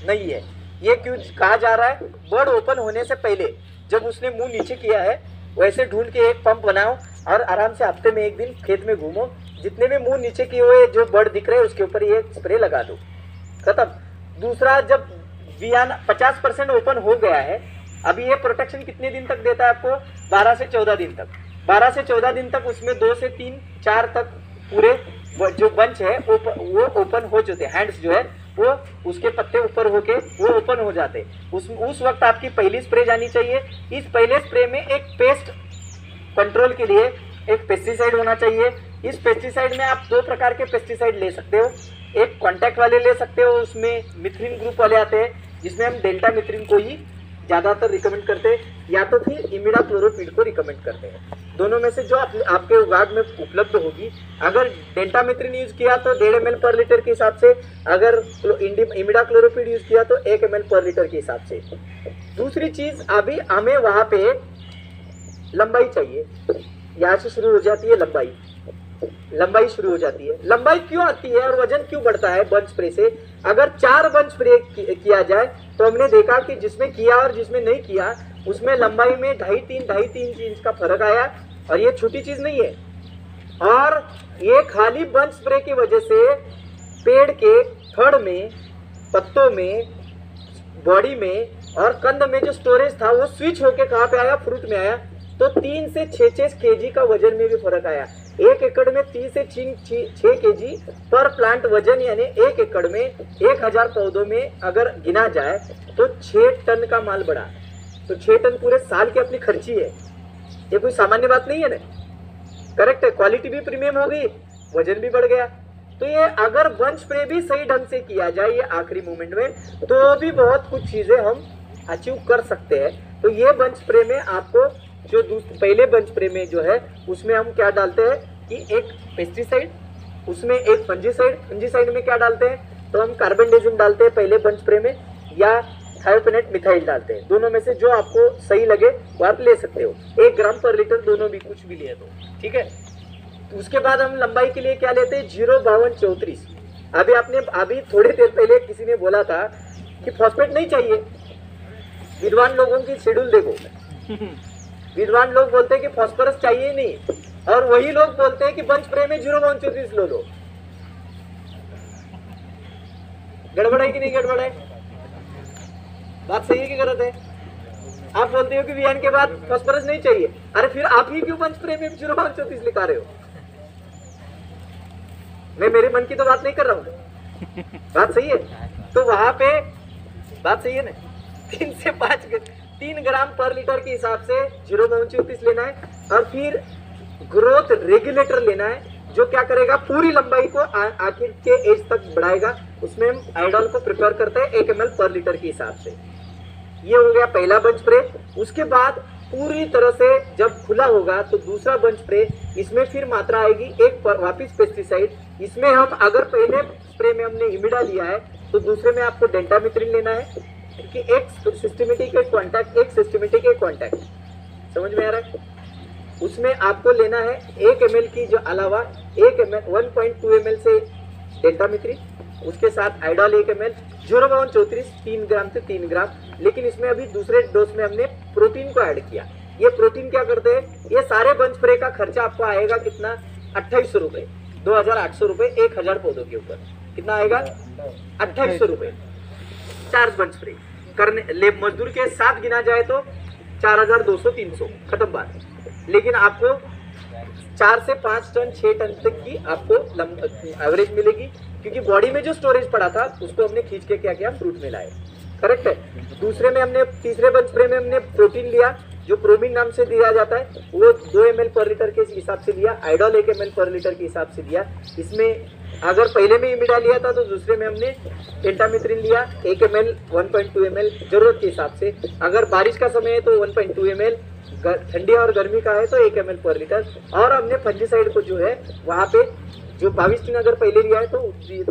नहीं है। ये क्यों कहा जा रहा है? बर्ड ओपन होने से पहले जब उसने मुंह नीचे किया है वैसे ढूंढ के एक पंप बनाओ और आराम से हफ्ते में 1 दिन खेत में घूमो, जितने भी मुंह नीचे किए हुए जो बर्ड दिख रहे हैं उसके ऊपर ये स्प्रे लगा दो, खत्म। दूसरा, जब बियाना 50% ओपन हो गया है, अभी ये प्रोटेक्शन कितने दिन तक देता है आपको? 12 से 14 दिन तक। 12 से 14 दिन तक उसमें 2 से 3-4 तक पूरे जो बंच है वो ओपन हो जाते हैं। हैंड्स जो है वो उसके पत्ते ऊपर होके वो ओपन हो जाते। उस वक्त आपकी पहली स्प्रे जानी चाहिए। इस पहले स्प्रे में एक पेस्ट कंट्रोल के लिए एक पेस्टिसाइड होना चाहिए। इस पेस्टिसाइड में आप 2 प्रकार के पेस्टिसाइड ले सकते हो। एक कॉन्टैक्ट वाले ले सकते हो, उसमें मिथ्रिन ग्रुप वाले आते हैं, जिसमें हम डेल्टा मिथ्रिन को ही ज़्यादातर रिकमेंड करते हैं, या तो फिर इमिडाक्लोरोपीड को रिकमेंड करते हैं। दोनों में से जो आपके उगाड़ में उपलब्ध होगी। अगर डेल्टा मिथ्रिन यूज़ किया तो 1.5 ml पर लीटर के हिसाब से, अगर इमिडाक्लोरोपीड यूज़ किया तो 1 ml पर लीटर के हिसाब से। दूसरी चीज़, अभी हमें वहाँ पे लंबाई चाहिए, यहाँ से शुरू हो जाती है लंबाई। लंबाई शुरू हो जाती है। लंबाई क्यों आती है और वजन क्यों बढ़ता है बंच स्प्रे से? अगर 4 बंच स्प्रे किया जाए तो हमने देखा कि जिसमें किया और जिसमें नहीं किया उसमें लंबाई में 2.5-3 इंच का फर्क आया, और ये छोटी चीज नहीं है। और ये खाली बंच स्प्रे की वजह से पेड़ के थड़ में, पत्तों में, बॉडी में और कंद में जो स्टोरेज था वो स्विच होके कहाँ पे आया? फ्रूट में आया। तो 3 से 6 केजी का वजन में भी फर्क आया। 1 एकड़ में 3 से 6 केजी पर प्लांट वजन, यानी 1 एकड़ में 1000 पौधों में अगर गिना जाए तो 6 टन का माल बढ़ा। तो 6 टन पूरे साल की अपनी खर्ची है। ये कोई सामान्य बात नहीं है ना। करेक्ट है, क्वालिटी भी प्रीमियम हो गई, वजन भी बढ़ गया। तो ये अगर बंच स्प्रे भी सही ढंग से किया जाए ये आखिरी मोमेंट में, तो भी बहुत कुछ चीजें हम अचीव कर सकते हैं। तो ये बंच स्प्रे में आपको जो पहले बंच स्प्रे में जो है उसमें हम क्या डालते हैं कि एक पेस्टिसाइड, उसमें एक फंजीसाइड। फंजीसाइड में क्या डालते हैं? तो हम कार्बनडाजिम डालते हैं पहले बंच स्प्रे में, या थायोफेनेट मिथाइल डालते हैं। दोनों में से जो आपको सही लगे वो आप ले सकते हो। 1 ग्राम पर लीटर दोनों भी कुछ भी लिए तो ठीक है। उसके बाद हम लंबाई के लिए क्या लेते हैं? 05234। अभी थोड़ी देर पहले किसी ने बोला था कि फॉस्फेट नहीं चाहिए। विद्वान लोगों की शेड्यूल देखो। विद्वान लोग बोलते हैं कि फॉस्फोरस चाहिए ही नहीं, और वही लोग बोलते हैं कि बंच स्प्रे में 05234 लो। गड़बड़ है कि नहीं गड़बड़ है? बात सही है कि गलत है? आप बोलते हो कि वियान के बाद फॉस्फोरस नहीं चाहिए, अरे फिर आप ही क्यों बंच स्प्रे में 05234 लिखा रहे हो? मैं मेरे मन की तो बात नहीं कर रहा हूँ। बात सही है? तो वहां पे बात सही है ना। 3 ग्राम पर लीटर के हिसाब से 05234 लेना है, और फिर ग्रोथ रेगुलेटर लेना है जो क्या करेगा? पूरी लंबाई को आखिर के एज तक बढ़ाएगा। उसमें हम आयोडॉल को प्रिपेयर करते हैं 1 ml पर लीटर के हिसाब से। ये हो गया पहला बंच स्प्रे। उसके बाद पूरी तरह से जब खुला होगा तो दूसरा बंच स्प्रे, इसमें फिर मात्रा आएगी एक पर वापिस पेस्टिसाइड। इसमें हम अगर पहले स्प्रे में हमने इमिडा लिया है तो दूसरे में आपको डेंटामिथ्रिन लेना है, क्योंकि एक सिस्टमेटिक एक कॉन्टैक्ट, एक सिस्टमेटिक एक कॉन्टैक्ट। समझ में आ रहा है? उसमें आपको लेना है 1 ml की जो अलावा 1.2 ml से डेंटामिथ्रिन, उसके साथ आयोडॉल 1 ml, 05234 3 ग्राम से 3 ग्राम। लेकिन इसमें अभी दूसरे डोज में हमने प्रोटीन को ऐड किया। ये प्रोटीन क्या करते हैं? ये सारे बंच स्प्रे का खर्चा आपको आएगा कितना? 2800 रुपए, 2800 रुपए 1000 पौधों के ऊपर। कितना आएगा? 2800 रुपए 4 बंच स्प्रे करने। लेब मजदूर के साथ गिना जाए तो 4200-300, खत्म बात। लेकिन आपको 4 से 5 टन 6 टन तक की आपको एवरेज मिलेगी, क्योंकि बॉडी में जो स्टोरेज पड़ा था उसको हमने खींच के क्या किया? फ्रूट में लाए। करेक्ट है? दूसरे में हमने, तीसरे बंच स्प्रे में हमने प्रोटीन लिया जो प्रोमीन नाम से दिया जाता है, वो 2 ml पर लीटर के हिसाब से लिया। आयोडॉल 1 ml पर लीटर के हिसाब से लिया। इसमें अगर पहले में इमिडा लिया था तो दूसरे में हमने डेंटामिथ्रिन लिया 1 ml, 1.2 ml जरूरत के हिसाब से। अगर बारिश का समय है तो 1.2 ml, ठंडी और गर्मी का है तो 1 ml पर लीटर। और हमने फंजीसाइड को जो है वहाँ पे जो 22 दिन अगर पहले लिया है तो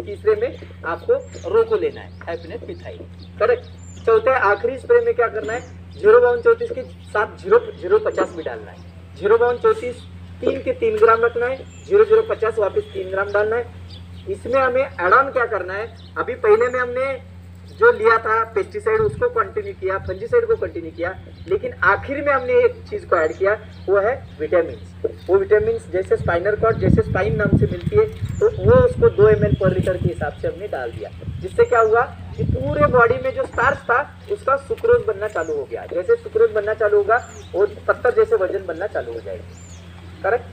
तीसरे में आपको रोको लेना है, थायोफेनेट मिथाइल। करेक्ट। चौथे आखिरी स्प्रे में क्या करना है? 05234 के साथ 050 भी डालना है। 05234 3 के 3 ग्राम रखना है, 0050 वापस 3 ग्राम डालना है। इसमें हमें एड ऑन क्या करना है? अभी पहले में हमने जो लिया था पेस्टिसाइड उसको कंटिन्यू किया, फंजीसाइड को कंटिन्यू किया, लेकिन आखिर में हमने एक चीज को ऐड किया, वो है विटामिन। वो विटामिन जैसे स्पाइनर कॉर्ड, जैसे स्पाइन नाम से मिलती है, तो वो उसको 2 ml पर लीटर के हिसाब से हमने डाल दिया। जिससे क्या हुआ कि पूरे बॉडी में जो स्टार्च था उसका सुक्रोज बनना चालू हो गया। जैसे सुक्रोज बनना चालू होगा वो पत्थर जैसे वजन बनना चालू हो जाएगी। करेक्ट?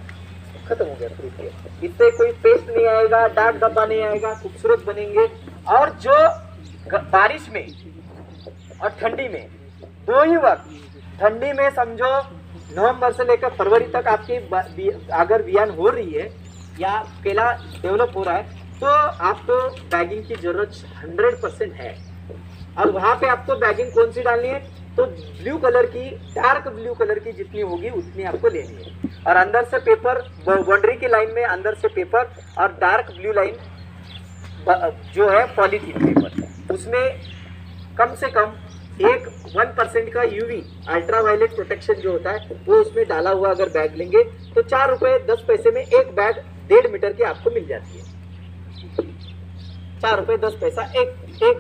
खत्म हो गया फ्रूट के। इससे कोई पेस्ट नहीं आएगा, दाग धब्बा नहीं आएगा, खूबसूरत बनेंगे। और जो बारिश में और ठंडी में, दो ही वक्त, ठंडी में समझो नवंबर से लेकर फरवरी तक आपकी अगर बियान हो रही है या केला डेवलप हो रहा है तो आपको बैगिंग की जरूरत 100% है। और वहां पे आपको बैगिंग कौन सी डालनी है? तो ब्लू कलर की, डार्क ब्लू कलर की जितनी होगी उतनी आपको लेनी है। और अंदर से पेपर, बाउंड्री की लाइन में अंदर से पेपर, और डार्क ब्लू लाइन जो है पॉलीथीन पेपर, उसमें कम से कम 1% का यूवी अल्ट्रावायलेट प्रोटेक्शन जो होता है वो उसमें डाला हुआ अगर बैग लेंगे तो 4 रुपए 10 पैसे में एक बैग 1.5 मीटर की आपको मिल जाती है। 4 रुपये 10 पैसा एक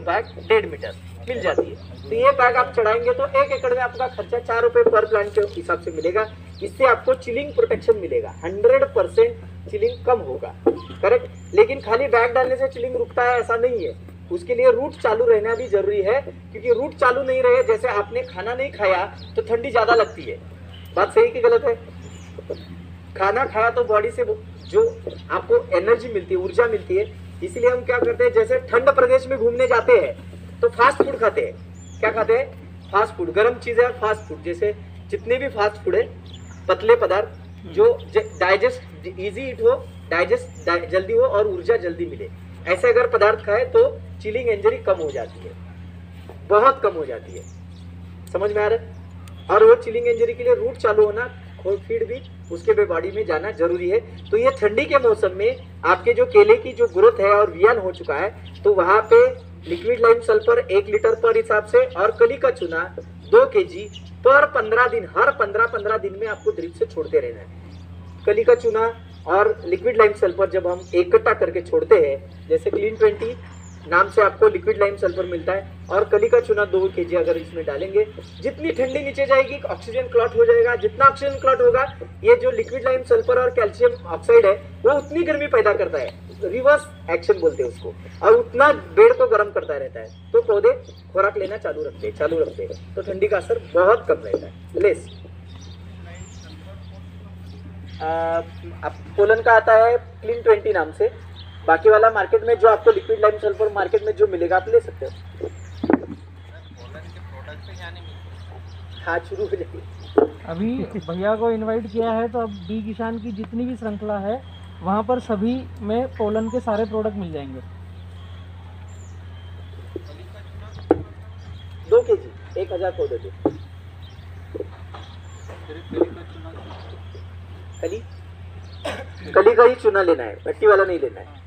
बैग 1.5 मीटर मिल जाती है। तो ये बैग आप चढ़ाएंगे तो 1 एकड़ में आपका खर्चा 4 रुपये पर प्लांट के हिसाब से मिलेगा। इससे आपको चिलिंग प्रोटेक्शन मिलेगा, 100% चिलिंग कम होगा, करेक्ट। लेकिन खाली बैग डालने से चिलिंग रुकता है ऐसा नहीं है, उसके लिए रूट चालू रहना भी जरूरी है, क्योंकि रूट चालू नहीं रहे, जैसे आपने खाना नहीं खाया तो ठंडी ज्यादा लगती है, बात सही कि गलत है? खाना खाया तो बॉडी से जो आपको एनर्जी मिलती है, ऊर्जा मिलती है, इसीलिए हम क्या करते हैं, जैसे ठंड प्रदेश में घूमने जाते हैं तो फास्ट फूड खाते हैं। क्या खाते हैं? फास्ट फूड, गर्म चीजें और फास्ट फूड। जैसे जितने भी फास्ट फूड है, पतले पदार्थ जो डाइजेस्ट इजी इट हो, डाइजेस्ट जल्दी हो और ऊर्जा जल्दी मिले, ऐसे अगर पदार्थ खाए तो चिलिंग इंजरी कम हो जाती है, बहुत कम हो जाती है। समझ में आ रहा है? और वो चिलिंग इंजरी के लिए रूट चालू होना, खोल फीड भी उसके भी बॉडी में जाना जरूरी है। तो ये ठंडी के मौसम में आपके जो केले की जो ग्रोथ है और वियान हो चुका है, तो वहां पे लिक्विड लाइम सल्फर 1 लीटर पर हिसाब से और कली का चूना 2 kg पर 15 दिन, हर 15-15 दिन में आपको ड्रिप से छोड़ते रहना है। कली का चूना और लिक्विड लाइम सल्फर जब हम इकट्ठा करके छोड़ते हैं, जैसे क्लीन 20 नाम से आपको लिक्विड लाइम सल्फर मिलता है, और कली का चूना 2 kg अगर इसमें डालेंगे, जितनी ठंडी नीचे जाएगी ऑक्सीजन क्लॉट हो जाएगा, जितना ऑक्सीजन क्लॉट होगा ये जो लिक्विड लाइम सल्फर और कैल्शियम ऑक्साइड है वो उतनी गर्मी पैदा करता है, रिवर्स एक्शन बोलते हैं उसको, और उतना बेड को गर्म करता रहता है, तो पौधे खुराक लेना चालू रखते हैं, तो ठंडी का असर बहुत कम रहता है, लेस। पोलन का आता है क्लीन 20 नाम से, बाकी वाला मार्केट में जो आपको लिक्विड लाइम सल्फर मार्केट में जो मिलेगा आप ले सकते हो। हाँ, शुरू हो जाएगी। अभी भैया को इनवाइट किया है, तो अब बी किसान की जितनी भी श्रृंखला है वहाँ पर सभी में पोलन के सारे प्रोडक्ट मिल जाएंगे। 2 kg 1000 पौधे थे। कली का ही चूना लेना है, मिट्टी वाला नहीं लेना है।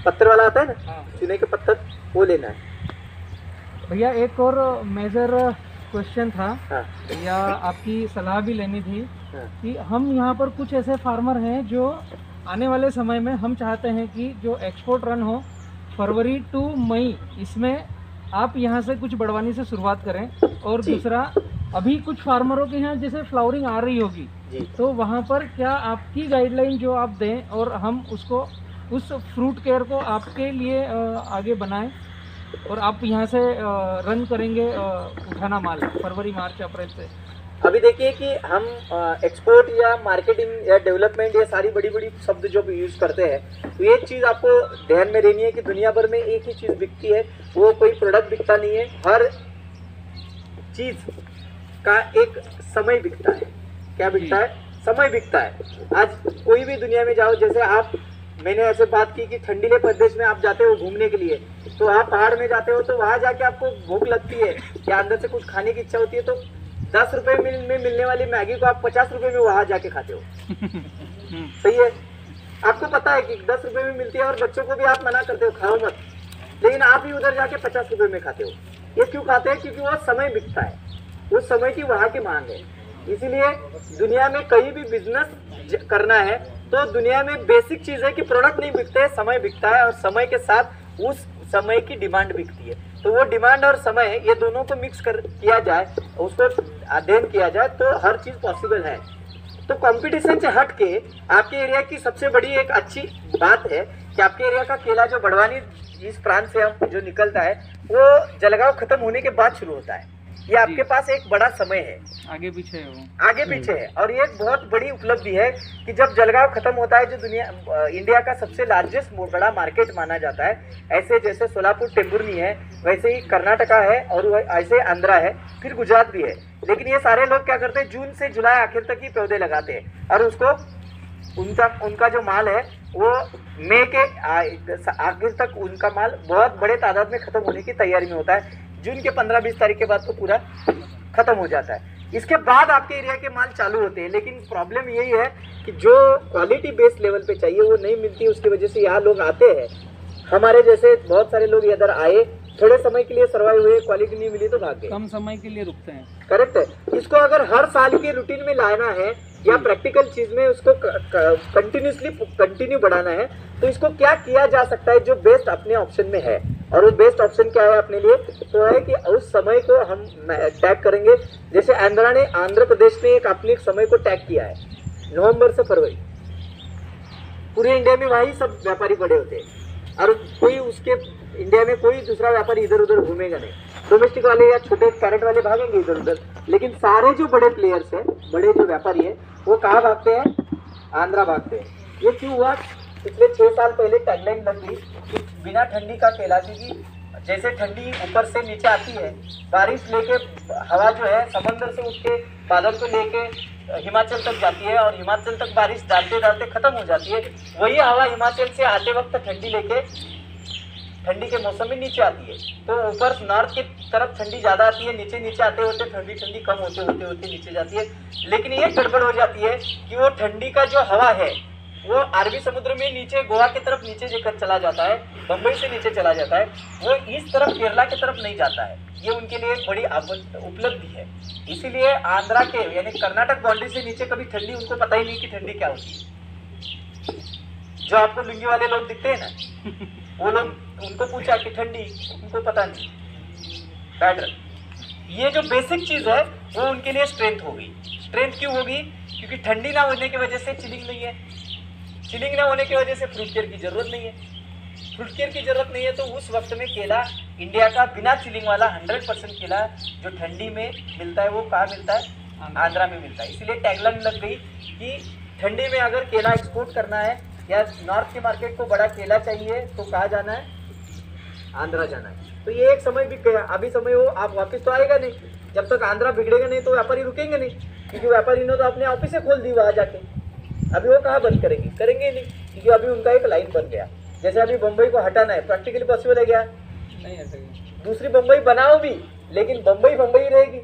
पत्थर वाला आता है ना, चूने के पत्थर, वो लेना है। भैया एक और मेजर क्वेश्चन था, हाँ। या आपकी सलाह भी लेनी थी, हाँ। कि हम यहाँ पर कुछ ऐसे फार्मर हैं जो आने वाले समय में हम चाहते हैं कि जो एक्सपोर्ट रन हो फरवरी टू मई, इसमें आप यहाँ से कुछ बढ़वानी से शुरुआत करें। और दूसरा, अभी कुछ फार्मरों के यहाँ जैसे फ्लावरिंग आ रही होगी, तो वहाँ पर क्या आपकी गाइडलाइन जो आप दें और हम उसको, उस फ्रूट केयर को आपके लिए आगे बनाएं, और आप यहाँ से रन करेंगे उठाना माल फरवरी मार्च अप्रैल से। अभी देखिए कि हम एक्सपोर्ट या मार्केटिंग या डेवलपमेंट, ये सारी बड़ी बड़ी शब्द जो यूज करते हैं, तो एक चीज़ आपको ध्यान में रहनी है कि दुनिया भर में एक ही चीज़ बिकती है, वो कोई प्रोडक्ट बिकता नहीं है, हर चीज़ का एक समय बिकता है। क्या बिकता है? समय बिकता है। आज कोई भी दुनिया में जाओ, जैसे आप, मैंने ऐसे बात की कि ठंडीले प्रदेश में आप जाते हो घूमने के लिए, तो आप पहाड़ में जाते हो तो वहाँ जाके आपको भूख लगती है या अंदर से कुछ खाने की इच्छा होती है, तो 10 रुपए में मिलने वाली मैगी को आप 50 रुपए में वहाँ जाके खाते हो। सही है? आपको पता है कि 10 रुपए में मिलती है और बच्चों को भी आप मना करते हो खाओ मत, लेकिन आप ही उधर जाके 50 रुपए में खाते हो। ये क्यों खाते हैं? क्योंकि वो समय बिकता है, उस समय की वहाँ की मांग है। इसीलिए दुनिया में कहीं भी बिजनेस करना है तो दुनिया में बेसिक चीज़ है कि प्रोडक्ट नहीं बिकते हैं, समय बिकता है, और समय के साथ उस समय की डिमांड बिकती है। तो वो डिमांड और समय, ये दोनों को मिक्स किया जाए, उसको अध्ययन किया जाए, तो हर चीज़ पॉसिबल है। तो कंपटीशन से हट के आपके एरिया की सबसे बड़ी एक अच्छी बात है कि आपके एरिया का केला जो बड़वानी इस प्रांत से हम जो निकलता है, वो जलगांव खत्म होने के बाद शुरू होता है। ये आपके पास एक बड़ा समय है, आगे पीछे है वो, आगे पीछे है। और ये एक बहुत बड़ी उपलब्धि है कि जब जलगांव खत्म होता है, जो इंडिया का सबसे लार्जेस्ट बड़ा मार्केट माना जाता है, ऐसे जैसे सोलापुर टेम्बुर्नी है, वैसे ही कर्नाटका है, और ऐसे आंध्रा है, फिर गुजरात भी है। लेकिन ये सारे लोग क्या करते हैं, जून से जुलाई आखिर तक ही पौधे लगाते हैं, और उसको उनका जो माल है वो मई के आखिर तक उनका माल बहुत बड़े तादाद में खत्म होने की तैयारी में होता है। जून के 15-20 तारीख के बाद तो पूरा खत्म हो जाता है। इसके बाद आपके एरिया के माल चालू होते हैं, लेकिन प्रॉब्लम यही है कि जो क्वालिटी बेस लेवल पे चाहिए वो नहीं मिलती। उसकी वजह से यहाँ लोग आते हैं, हमारे जैसे बहुत सारे लोग इधर आए, थोड़े समय के लिए सर्वाइव हुए, क्वालिटी नहीं मिली तो भाग गए, कम समय के लिए रुकते हैं। करेक्ट है। इसको अगर हर साल के रूटीन में लाना है या प्रैक्टिकल चीज में उसको कंटिन्यू बढ़ाना है, तो इसको क्या किया जा सकता है जो बेस्ट अपने ऑप्शन में है। और वो बेस्ट ऑप्शन क्या है अपने लिए, तो है कि उस समय को हम टैग करेंगे। जैसे आंध्र प्रदेश ने एक अपने समय को टैग किया है, नवंबर से फरवरी। पूरे इंडिया में वही सब व्यापारी बड़े होते हैं, और कोई उसके इंडिया में कोई दूसरा व्यापारी इधर उधर घूमेगा नहीं। डोमेस्टिक वाले या छोटे कैरेट वाले भागेंगे इधर उधर, लेकिन सारे जो बड़े प्लेयर्स हैं, बड़े जो व्यापारी हैं, वो कहाँ भागते हैं, आंध्रा भागते हैं। ये क्यों हुआ, पिछले 6 साल पहले टैगलाइन लग गई कि बिना ठंडी का केला, क्योंकि जैसे ठंडी ऊपर से नीचे आती है, बारिश लेके हवा जो है समंदर से उठ के बादल को लेके हिमाचल तक जाती है, और हिमाचल तक बारिश डालते डालते खत्म हो जाती है। वही हवा हिमाचल से आते वक्त ठंडी लेके ठंडी के मौसम में नीचे आती है, तो ऊपर नॉर्थ की तरफ ठंडी ज़्यादा आती है, नीचे नीचे आते होते ठंडी कम होते नीचे जाती है। लेकिन ये गड़बड़ हो जाती है कि वो ठंडी का जो हवा है वो अरबी समुद्र में नीचे गोवा की तरफ नीचे लेकर चला जाता है, बम्बई से नीचे चला जाता है, वो इस तरफ केरला की तरफ नहीं जाता है। ये उनके लिए एक बड़ी उपलब्धि है। इसीलिए आंध्रा के यानी कर्नाटक बाउंड्री से नीचे कभी ठंडी, उनको पता ही नहीं कि ठंडी क्या होती है। जो आपको लुंगी वाले लोग दिखते हैं ना, वो लोग, उनको पूछा कि ठंडी, उनको पता नहीं पैटर्न। ये जो बेसिक चीज़ है वो उनके लिए स्ट्रेंथ होगी। स्ट्रेंथ क्यों होगी, क्योंकि ठंडी ना होने की वजह से चिलिंग नहीं है, चिलिंग ना होने की वजह से फ्रूट केयर की ज़रूरत नहीं है, फ्रूट केयर की ज़रूरत नहीं है। तो उस वक्त में केला इंडिया का बिना चिलिंग वाला 100% केला जो ठंडी में मिलता है वो कहाँ मिलता है, आंध्रा में मिलता है। इसलिए टैगलाइन लग गई कि ठंडी में अगर केला एक्सपोर्ट करना है या नॉर्थ के मार्केट को बड़ा केला चाहिए तो कहाँ जाना है, आंध्रा जाना है। तो ये एक समय भी गया, अभी समय वो आप वापस तो आएगा नहीं, जब तक आंध्रा बिगड़ेगा नहीं तो व्यापारी रुकेंगे नहीं, क्योंकि व्यापारी ने तो अपने ऑफिस से खोल दी वहाँ जाके। अभी वो कहाँ बंद करेंगे, करेंगे नहीं, क्योंकि अभी उनका एक लाइन बन गया। जैसे अभी बम्बई को हटाना है, प्रैक्टिकली पॉसिबल है क्या, नहीं है सही। दूसरी बम्बई बनाओ भी, लेकिन बम्बई बम्बई रहेगी,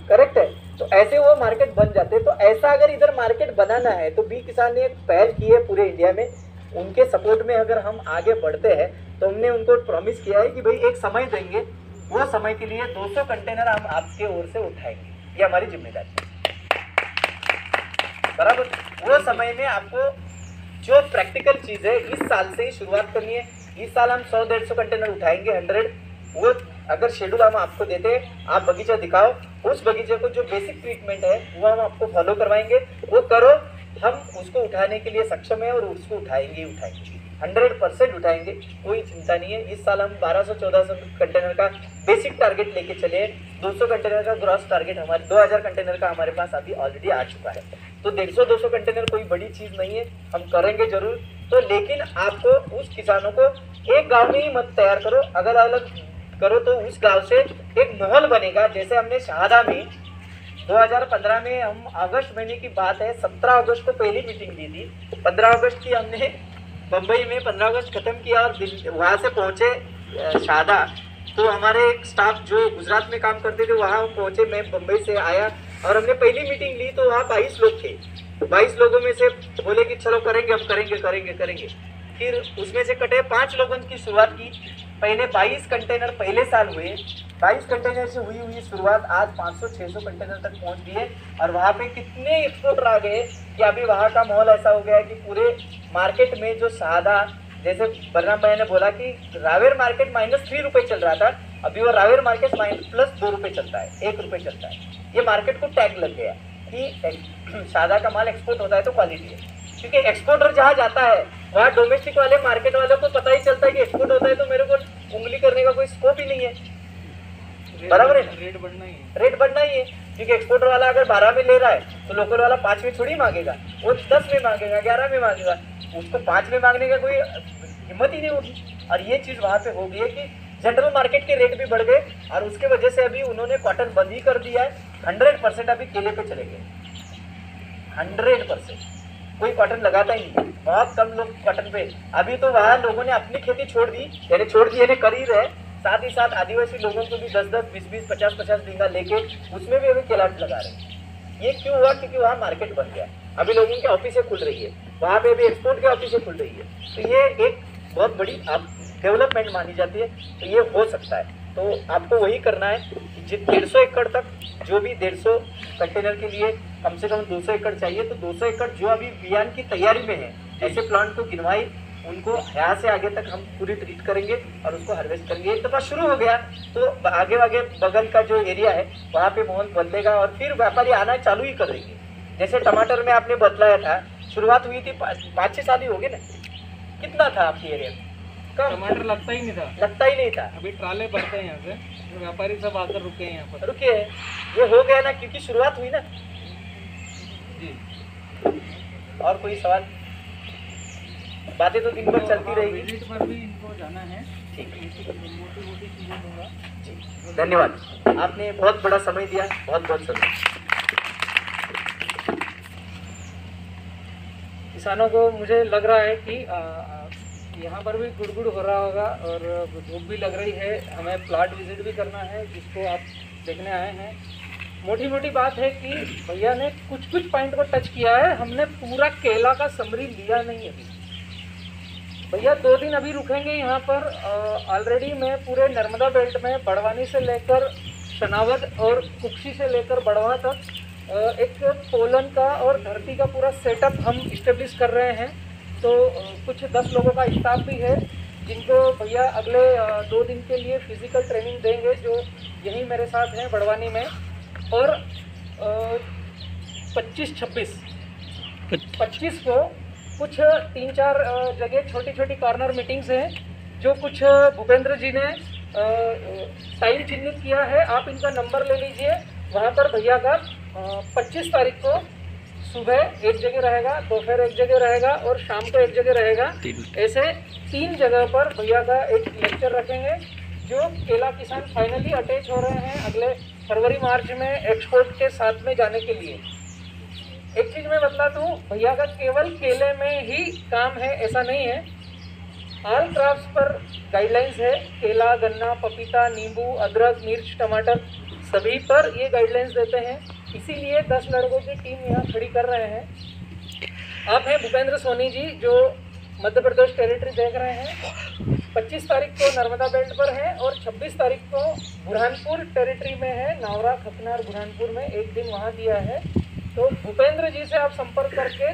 करेक्ट है। तो ऐसे वो मार्केट बन जाते हैं। तो ऐसा अगर इधर मार्केट बनाना है तो बी किसान ने एक पहल की है पूरे इंडिया में, उनके सपोर्ट में अगर हम आगे बढ़ते हैं तो हमने उनको प्रॉमिस किया है कि भाई एक समय देंगे, वो समय के लिए 200 कंटेनर हम आपके ओर से उठाएंगे, ये हमारी जिम्मेदारी है, बराबर। वो समय में आपको जो प्रैक्टिकल चीज़ है इस साल से ही शुरुआत करनी है। इस साल हम 100-150 कंटेनर उठाएंगे, 100। वो अगर शेड्यूल हम आपको देते हैं, आप बगीचा दिखाओ, उस बगीचे को जो बेसिक ट्रीटमेंट है वो हम आपको फॉलो करवाएंगे, वो करो, हम उसको उठाने के लिए सक्षम है और उसको उठाएंगे 100% उठाएंगे, कोई चिंता नहीं है। इस साल हम 1200-1400 कंटेनर का बेसिक टारगेट लेके चले, 200 कंटेनर का ग्रॉस टारगेट हमारे 2000 कंटेनर का हमारे पास अभी ऑलरेडी आ चुका है। तो 150-200 कंटेनर कोई बड़ी चीज़ नहीं है, हम करेंगे जरूर। तो लेकिन आपको उस किसानों को एक गाँव में ही मत तैयार करो, अगर अलग करो तो उस गांव से एक माहौल बनेगा। जैसे हमने शहादा में 2015 में, हम अगस्त महीने की बात है, 17 अगस्त को पहली मीटिंग दी थी, 15 अगस्त की हमने बम्बई में 15 अगस्त ख़त्म किया और वहाँ से पहुँचे शहादा। तो हमारे एक स्टाफ जो गुजरात में काम करते थे वहाँ पहुँचे, मैं बम्बई से आया और हमने पहली मीटिंग ली तो वहाँ 22 लोग थे। 22 लोगों में से बोले कि चलो करेंगे, हम करेंगे। फिर उसमें से कटे 5 लोगों की शुरुआत की। पहले 22 कंटेनर पहले साल हुए, 22 कंटेनर से हुई शुरुआत, आज 500-600 कंटेनर तक पहुंच गई। और वहाँ पे कितने एक्सपोर्टर आ गए कि अभी वहाँ का माहौल ऐसा हो गया है कि पूरे मार्केट में जो शहादा, जैसे बलराम भाई ने बोला कि रावेर मार्केट -3 रुपये चल रहा था, अभी वो रावेर मार्केट +2 रुपये चलता है, 1 रुपये चलता है। ये मार्केट को टैग लग गया कि शहादा का माल एक्सपोर्ट होता है तो क्वालिटी है, क्योंकि एक्सपोर्टर जहाँ जाता है वहाँ डोमेस्टिक वाले मार्केट वालों को पता ही चलता है कि एक्सपोर्ट होता है, तो मेरे को उंगली करने का कोई स्कोप ही नहीं है, बराबर है। रेट बढ़ना ही है, क्योंकि एक्सपोर्टर वाला अगर 12 में ले रहा है तो लोकल वाला 5 में थोड़ी मांगेगा, वो 10 में मांगेगा, 11 में मांगेगा, उसको 5 में मांगने का कोई हिम्मत ही नहीं होगी। और ये चीज़ वहाँ पे हो गई है कि जनरल मार्केट के रेट भी बढ़ गए और उसके वजह से अभी उन्होंने कॉटन बंद ही कर दिया है। 100% अभी केले पे चले गए, 100%। कोई कॉटन लगाता ही नहीं, बहुत कम लोग कॉटन पे। अभी तो वहाँ लोगों ने अपनी खेती छोड़ दी यानी कर ही रहे। साथ ही साथ आदिवासी लोगों को भी 10-10, 20-20, 50-50 बीघा लेके उसमें भी अभी केला लगा रहे हैं। ये क्यों हुआ? क्योंकि वहाँ मार्केट बन गया, अभी लोगों की ऑफिसें खुल रही है, वहाँ पे भी एक्सपोर्ट की ऑफिसें खुल रही है। तो ये एक बहुत बड़ी डेवलपमेंट मानी जाती है, तो ये हो सकता है। तो आपको वही करना है कि 150 एकड़ तक, जो भी 150 कंटेनर के लिए कम से कम 200 एकड़ चाहिए, तो 200 एकड़ जो अभी बियान की तैयारी में है, ऐसे प्लांट को गिनवाई, उनको यहाँ से आगे तक हम पूरी ट्रीट करेंगे और उसको हार्वेस्ट करेंगे। एक दफ़ा शुरू हो गया तो आगे आगे बगल का जो एरिया है वहाँ पे माहौल बदलेगा और फिर व्यापारी आना चालू ही कर देंगे। जैसे टमाटर में आपने बतलाया था, शुरुआत हुई थी 5-6 साल ही हो गए ना, कितना था आपके एरिया में? कम, टमाटर लगता ही नहीं था, लगता ही नहीं था। अभी ट्राले बढ़ते हैं यहाँ से, तो व्यापारी सब आकर रुके हैं यहाँ पर। रुके हैं, ये हो गया ना, क्योंकि शुरुआत हुई ना जी। और कोई सवाल? बातें तो दिन भर चलती रहेगी। विजिट पर भी इनको जाना है, ठीक है, मोटी चीज़ें दूंगा। जी धन्यवाद, आपने बहुत बड़ा समय दिया, बहुत बहुत समय। किसानों को मुझे लग रहा है कि यहाँ पर भी गुड़गुड़ हो रहा होगा और धूप भी लग रही है, हमें प्लाट विजिट भी करना है जिसको आप देखने आए हैं। मोटी मोटी बात है कि भैया ने कुछ कुछ पॉइंट को टच किया है, हमने पूरा केला का समरी लिया नहीं अभी। भैया 2 दिन अभी रुकेंगे यहाँ पर। ऑलरेडी मैं पूरे नर्मदा बेल्ट में बड़वानी से लेकर शनावद और कुक्षी से लेकर बड़वा तक एक पोलन का और धरती का पूरा सेटअप हम इस्टेब्लिश कर रहे हैं। तो कुछ 10 लोगों का स्टाफ भी है जिनको भैया अगले 2 दिन के लिए फिजिकल ट्रेनिंग देंगे, जो यहीं मेरे साथ हैं बड़वानी में। और 25 को कुछ 3-4 जगह छोटी छोटी कॉर्नर मीटिंग्स हैं, जो कुछ भूपेंद्र जी ने टाइम चिन्हित किया है। आप इनका नंबर ले लीजिए। वहाँ पर भैया का 25 तारीख को सुबह एक जगह रहेगा, दोपहर एक जगह रहेगा और शाम को एक जगह रहेगा। ऐसे 3 जगह पर भैया का एक लेक्चर रखेंगे, जो केला किसान फाइनली अटैच हो रहे हैं अगले फरवरी-मार्च में एक्सपोर्ट के साथ में जाने के लिए। एक चीज़ मैं बतला दूँ, भैया का केवल केले में ही काम है ऐसा नहीं है, ऑल क्रॉप्स पर गाइडलाइंस है। केला, गन्ना, पपीता, नींबू, अदरक, मिर्च, टमाटर सभी पर ये गाइडलाइंस देते हैं। इसीलिए 10 लड़कों की टीम यहाँ खड़ी कर रहे हैं। आप हैं भूपेंद्र सोनी जी, जो मध्य प्रदेश टेरिटरी देख रहे हैं। 25 तारीख को नर्मदा बेल्ट पर है और 26 तारीख को बुरहानपुर टेरिटरी में है, नावरा, खतनार, बुरहानपुर में एक दिन वहाँ दिया है। तो भूपेंद्र जी से आप संपर्क करके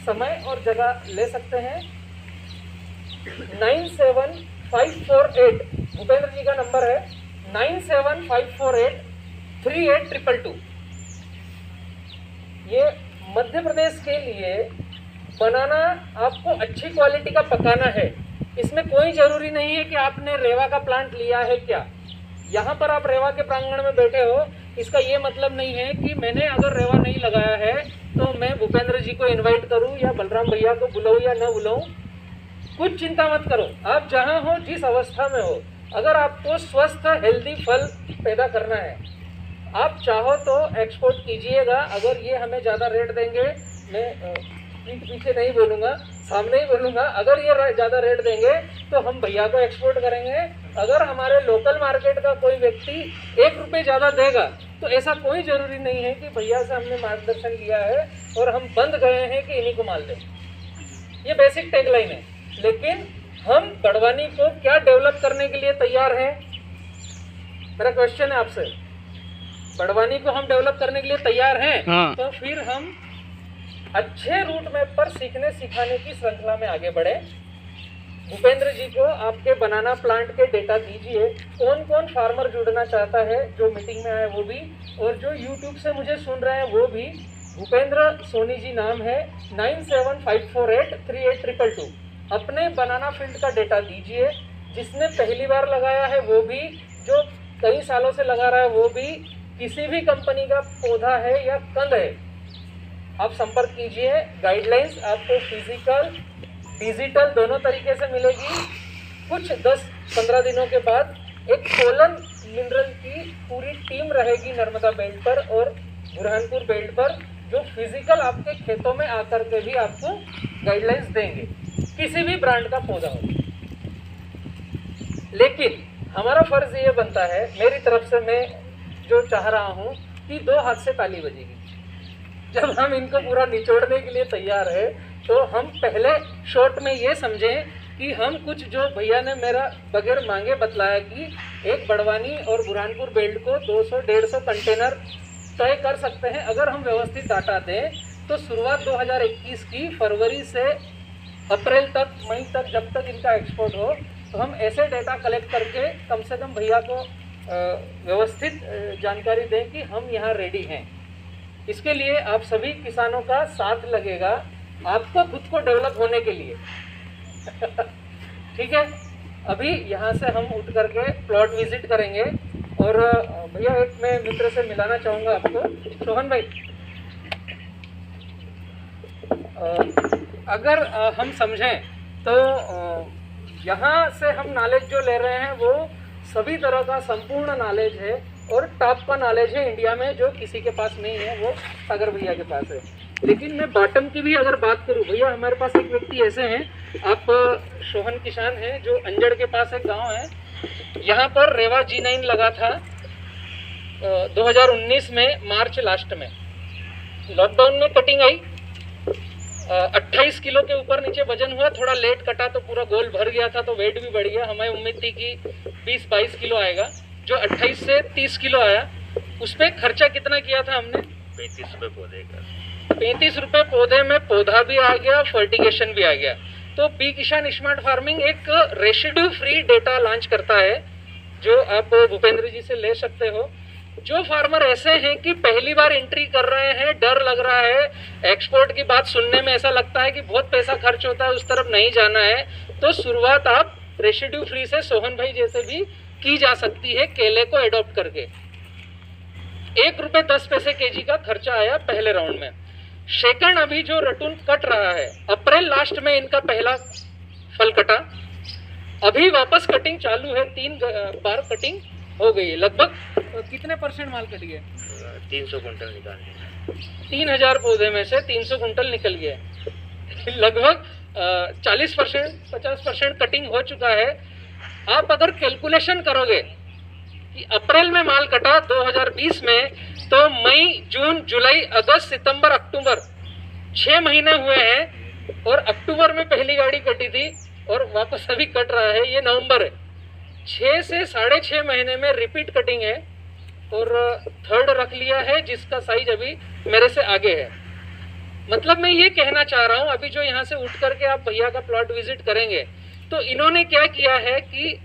समय और जगह ले सकते हैं। 97548 भूपेंद्र जी का नंबर है, 975483822। ये मध्य प्रदेश के लिए बनाना आपको अच्छी क्वालिटी का पकाना है। इसमें कोई ज़रूरी नहीं है कि आपने रेवा का प्लांट लिया है क्या। यहाँ पर आप रेवा के प्रांगण में बैठे हो, इसका ये मतलब नहीं है कि मैंने अगर रेवा नहीं लगाया है तो मैं भूपेंद्र जी को इनवाइट करूँ या बलराम भैया को बुलाऊँ या न बुलाऊँ। कुछ चिंता मत करो, आप जहाँ हो, जिस अवस्था में हो, अगर आपको स्वस्थ हेल्दी फल पैदा करना है, आप चाहो तो एक्सपोर्ट कीजिएगा। अगर ये हमें ज़्यादा रेट देंगे, मैं पीठ पीछे नहीं बोलूँगा, सामने ही बोलूँगा, अगर ये ज़्यादा रेट देंगे तो हम भैया को एक्सपोर्ट करेंगे। अगर हमारे लोकल मार्केट का कोई व्यक्ति 1 रुपये ज़्यादा देगा तो ऐसा कोई ज़रूरी नहीं है कि भैया से हमने मार्गदर्शन लिया है और हम बंद गए हैं कि इन्हीं को माल दें। ये बेसिक टैगलाइन है। लेकिन हम बड़वानी को क्या डेवलप करने के लिए तैयार हैं? मेरा क्वेश्चन है आपसे, बड़वानी को हम डेवलप करने के लिए तैयार हैं? हाँ। तो फिर हम अच्छे रूट मैप पर सीखने सिखाने की श्रृंखला में आगे बढ़े। भूपेंद्र जी को आपके बनाना प्लांट के डेटा दीजिए। कौन कौन फार्मर जुड़ना चाहता है, जो मीटिंग में आए वो भी, और जो यूट्यूब से मुझे सुन रहे हैं वो भी। भूपेंद्र सोनी जी नाम है, 975483822। अपने बनाना फील्ड का डेटा दीजिए। जिसने पहली बार लगाया है वो भी, जो कई सालों से लगा रहा है वो भी, किसी भी कंपनी का पौधा है या कंद है, आप संपर्क कीजिए। गाइडलाइंस आपको फिजिकल डिजिटल दोनों तरीके से मिलेगी। कुछ 10-15 दिनों के बाद एक कोलन मिनरल की पूरी टीम रहेगी नर्मदा बेल्ट पर और बुरहानपुर बेल्ट पर, जो फिजिकल आपके खेतों में आकर के भी आपको गाइडलाइंस देंगे, किसी भी ब्रांड का पौधा हो। लेकिन हमारा फर्ज ये बनता है, मेरी तरफ से मैं जो चाह रहा हूँ कि 2 हाथ से ताली बजेगी। जब हम इनको पूरा निचोड़ने के लिए तैयार है तो हम पहले शॉर्ट में ये समझें कि हम कुछ जो भैया ने मेरा बगैर मांगे बतलाया कि एक बड़वानी और बुरहानपुर बेल्ट को 200-150 कंटेनर तय कर सकते हैं अगर हम व्यवस्थित डाटा दें। तो शुरुआत 2021 की फरवरी से अप्रैल तक, मई तक, जब तक इनका एक्सपोर्ट हो, तो हम ऐसे डेटा कलेक्ट करके कम से कम भैया को व्यवस्थित जानकारी दें कि हम यहाँ रेडी हैं। इसके लिए आप सभी किसानों का साथ लगेगा, आपको खुद को डेवलप होने के लिए। ठीक है, अभी यहाँ से हम उठ करके प्लॉट विजिट करेंगे। और भैया एक मैं मित्र से मिलाना चाहूँगा आपको, सोहन भाई। अगर हम समझें तो यहाँ से हम नॉलेज जो ले रहे हैं वो सभी तरह का संपूर्ण नॉलेज है और टॉप का नॉलेज है इंडिया में, जो किसी के पास नहीं है, वो सागर भैया के पास है। लेकिन मैं बॉटम की भी अगर बात करूं, भैया हमारे पास एक व्यक्ति ऐसे हैं, आप सोहन किसान हैं, जो अंजड़ के पास एक गांव है, यहाँ पर रेवा G9 लगा था 2019 में, मार्च लास्ट में। लॉकडाउन में कटिंग आई, 28 किलो के ऊपर नीचे वजन हुआ, थोड़ा लेट कटा तो पूरा गोल भर गया था, तो वेट भी बढ़ गया। हमें उम्मीद थी कि 20-22 किलो आएगा, जो 28 से 30 किलो आया। उस पर खर्चा कितना किया था हमने? 35 रुपये पौधे का। 35 रुपये पौधे में पौधा भी आ गया, फर्टिगेशन भी आ गया। तो बी किसान स्मार्ट फार्मिंग एक रेसिड्यू फ्री डेटा लॉन्च करता है, जो आप भूपेंद्र जी से ले सकते हो। जो फार्मर ऐसे हैं कि पहली बार एंट्री कर रहे हैं, डर लग रहा है, एक्सपोर्ट की बात सुनने में ऐसा लगता है कि बहुत पैसा खर्च होता है, उस तरफ नहीं जाना है, तो शुरुआत आप रेसिड्यू फ्री से सोहन भाई जैसे भी की जा सकती है, केले को एडॉप्ट करके। 1 रुपये 10 पैसे केजी का खर्चा आया पहले राउंड में। सेकंड, अभी जो रटून कट रहा है, अप्रैल लास्ट में इनका पहला फल कटा, अभी वापस कटिंग चालू है, 3 बार कटिंग हो गई है। लगभग कितने % माल कट गया? 300 कुंटल निकाल दिया। 3000 पौधे में से 300 कुंटल निकल गया। लगभग 40% 50% कटिंग हो चुका है। आप अगर कैलकुलेशन करोगे कि अप्रैल में माल कटा 2020 में, तो मई, जून, जुलाई, अगस्त, सितंबर, अक्टूबर 6 महीने हुए हैं, और अक्टूबर में पहली गाड़ी कटी थी और वापस अभी कट रहा है, ये नवंबर है। 6 से 6.5 महीने में रिपीट कटिंग है, और थर्ड रख लिया है, जिसका साइज अभी मेरे से आगे है। मतलब मैं ये कहना चाह रहा हूँ, अभी जो यहाँ से उठ करके आप भैया का प्लॉट विजिट करेंगे, तो इन्होंने क्या किया है कि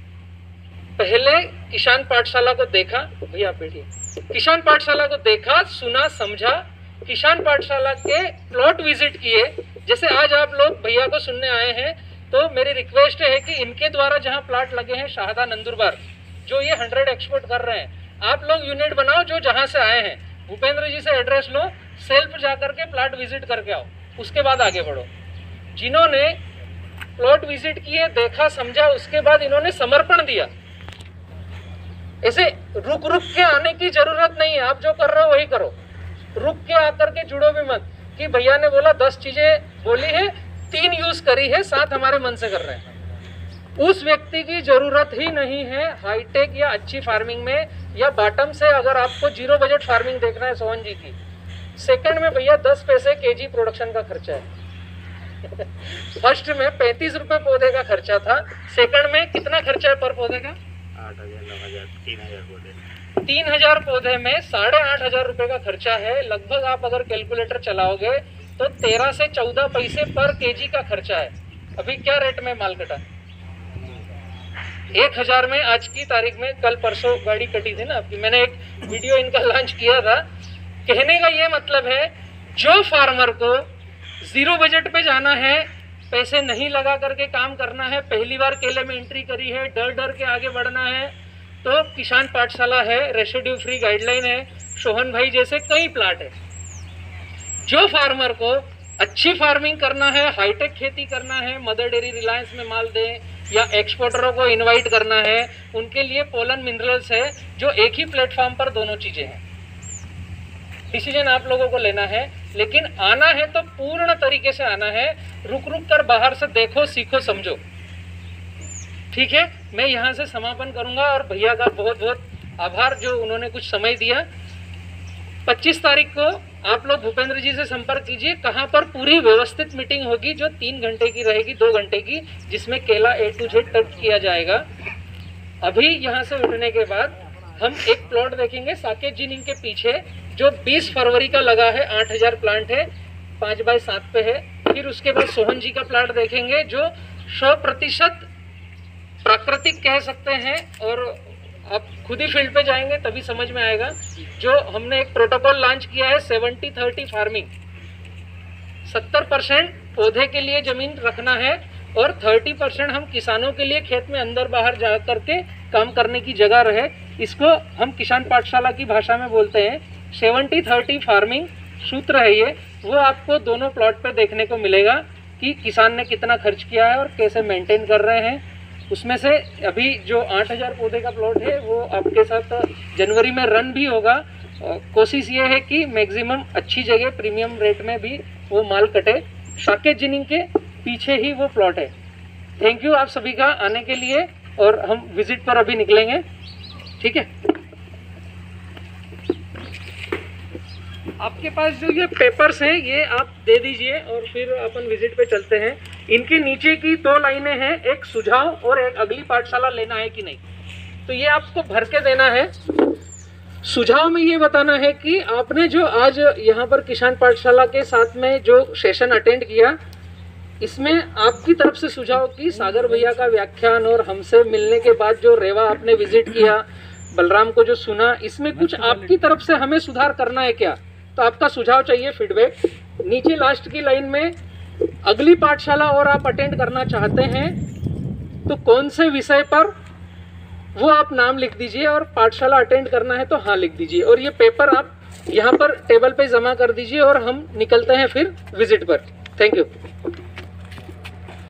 पहले किसान पाठशाला को देखा, भैया आप बैठिए, किसान पाठशाला को देखा, सुना, समझा, किसान पाठशाला के प्लॉट विजिट किए। जैसे आज आप लोग भैया को सुनने आए हैं, तो मेरी रिक्वेस्ट है कि इनके द्वारा जहां प्लॉट लगे हैं शाहदा, नंदुरबार, जो ये 100 एक्सपोर्ट कर रहे हैं, आप लोग यूनिट बनाओ जो जहां से आए हैं, भूपेंद्र जी से एड्रेस लो, सेल्फ जा करके प्लॉट विजिट करके आओ, उसके बाद आगे बढ़ो। जिन्होंने प्लॉट विजिट किए, देखा, समझा, उसके बाद इन्होंने समर्पण दिया। ऐसे रुक रुक के आने की जरूरत नहीं है, आप जो कर रहे हो वही करो। रुक के आकर के जुड़ो भी मत कि भैया ने बोला 10 चीजें बोली है, 3 यूज करी है, 7 हमारे मन से कर रहे हैं। उस व्यक्ति की जरूरत ही नहीं है हाईटेक या अच्छी फार्मिंग में, या बॉटम से अगर आपको 0 बजट फार्मिंग देखना है सोहन जी की। सेकंड में भैया 10 पैसे केजी प्रोडक्शन का खर्चा है। फर्स्ट में 35 रुपए पौधे का खर्चा था, सेकंड में कितना खर्चा है पर पौधे का? 8000, 9000, 3000 पौधे। 3000 पौधे में 8500 रुपए का खर्चा है। लगभग आप अगर कैलकुलेटर चलाओगे तो 13 से 14 पैसे पर केजी का खर्चा है। अभी क्या रेट में माल कटा? 1000 में आज की तारीख में, कल परसों गाड़ी कटी थी ना आपकी, मैंने एक वीडियो इनका लॉन्च किया था। कहने का ये मतलब है, जो फार्मर को 0 बजट पे जाना है, पैसे नहीं लगा करके काम करना है, पहली बार केले में एंट्री करी है, डर डर के आगे बढ़ना है, तो किसान पाठशाला है, रेसिड्यू फ्री गाइडलाइन है, सोहन भाई जैसे कई प्लाट है। जो फार्मर को अच्छी फार्मिंग करना है, हाईटेक खेती करना है, मदर डेयरी रिलायंस में माल दें, या एक्सपोर्टरों को इनवाइट करना है, उनके लिए पोलन मिनरल्स है, जो एक ही प्लेटफॉर्म पर दोनों चीजें हैं। डिसीजन आप लोगों को लेना है, लेकिन आना है तो पूर्ण तरीके से आना है, रुक रुक कर बाहर से देखो, सीखो, समझो। ठीक है, मैं यहाँ से समापन करूंगा, और भैया का बहुत बहुत आभार जो उन्होंने कुछ समय दिया। 25 तारीख को आप लोग भूपेंद्र जी से संपर्क कीजिए। कहाँ पर पूरी व्यवस्थित मीटिंग होगी जो 3 घंटे की रहेगी, 2 घंटे की, जिसमें केला A to Z टच किया जाएगा। अभी यहाँ से उठने के बाद हम एक प्लॉट देखेंगे साकेत जिनिंग के पीछे जो 20 फरवरी का लगा है, 8000 प्लांट है, 5x7 पे है। फिर उसके बाद सोहन जी का प्लांट देखेंगे जो 100% प्राकृतिक कह सकते हैं, और आप खुद ही फील्ड पे जाएंगे तभी समझ में आएगा। जो हमने एक प्रोटोकॉल लॉन्च किया है 70-30 फार्मिंग, 70% पौधे के लिए जमीन रखना है और 30% हम किसानों के लिए खेत में अंदर बाहर जा करके काम करने की जगह रहे। इसको हम किसान पाठशाला की भाषा में बोलते हैं 70-30 फार्मिंग सूत्र है ये। वो आपको दोनों प्लॉट पे देखने को मिलेगा कि किसान ने कितना खर्च किया है और कैसे मेंटेन कर रहे हैं। उसमें से अभी जो 8000 पौधे का प्लॉट है वो आपके साथ जनवरी में रन भी होगा। कोशिश ये है कि मैक्सिमम अच्छी जगह प्रीमियम रेट में भी वो माल कटे। साकेत जिनिंग के पीछे ही वो प्लॉट है। थैंक यू आप सभी का आने के लिए, और हम विजिट पर अभी निकलेंगे, ठीक है। आपके पास जो ये पेपर्स हैं ये आप दे दीजिए और फिर अपन विजिट पे चलते हैं। इनके नीचे की 2 लाइनें हैं, एक सुझाव और एक अगली पाठशाला लेना है कि नहीं, तो ये आपको भर के देना है। सुझाव में ये बताना है कि आपने जो आज यहाँ पर किसान पाठशाला के साथ में जो सेशन अटेंड किया, इसमें आपकी तरफ से सुझाव की सागर भैया का व्याख्यान और हमसे मिलने के बाद जो रेवा आपने विजिट किया, बलराम को जो सुना, इसमें कुछ आपकी तरफ से हमें सुधार करना है क्या, तो आपका सुझाव चाहिए, फीडबैक। नीचे लास्ट की लाइन में अगली पाठशाला और आप अटेंड करना चाहते हैं तो कौन से विषय पर, वो आप नाम लिख दीजिए, और पाठशाला अटेंड करना है तो हाँ लिख दीजिए। और ये पेपर आप यहाँ पर टेबल पे जमा कर दीजिए और हम निकलते हैं फिर विजिट पर। Thank you.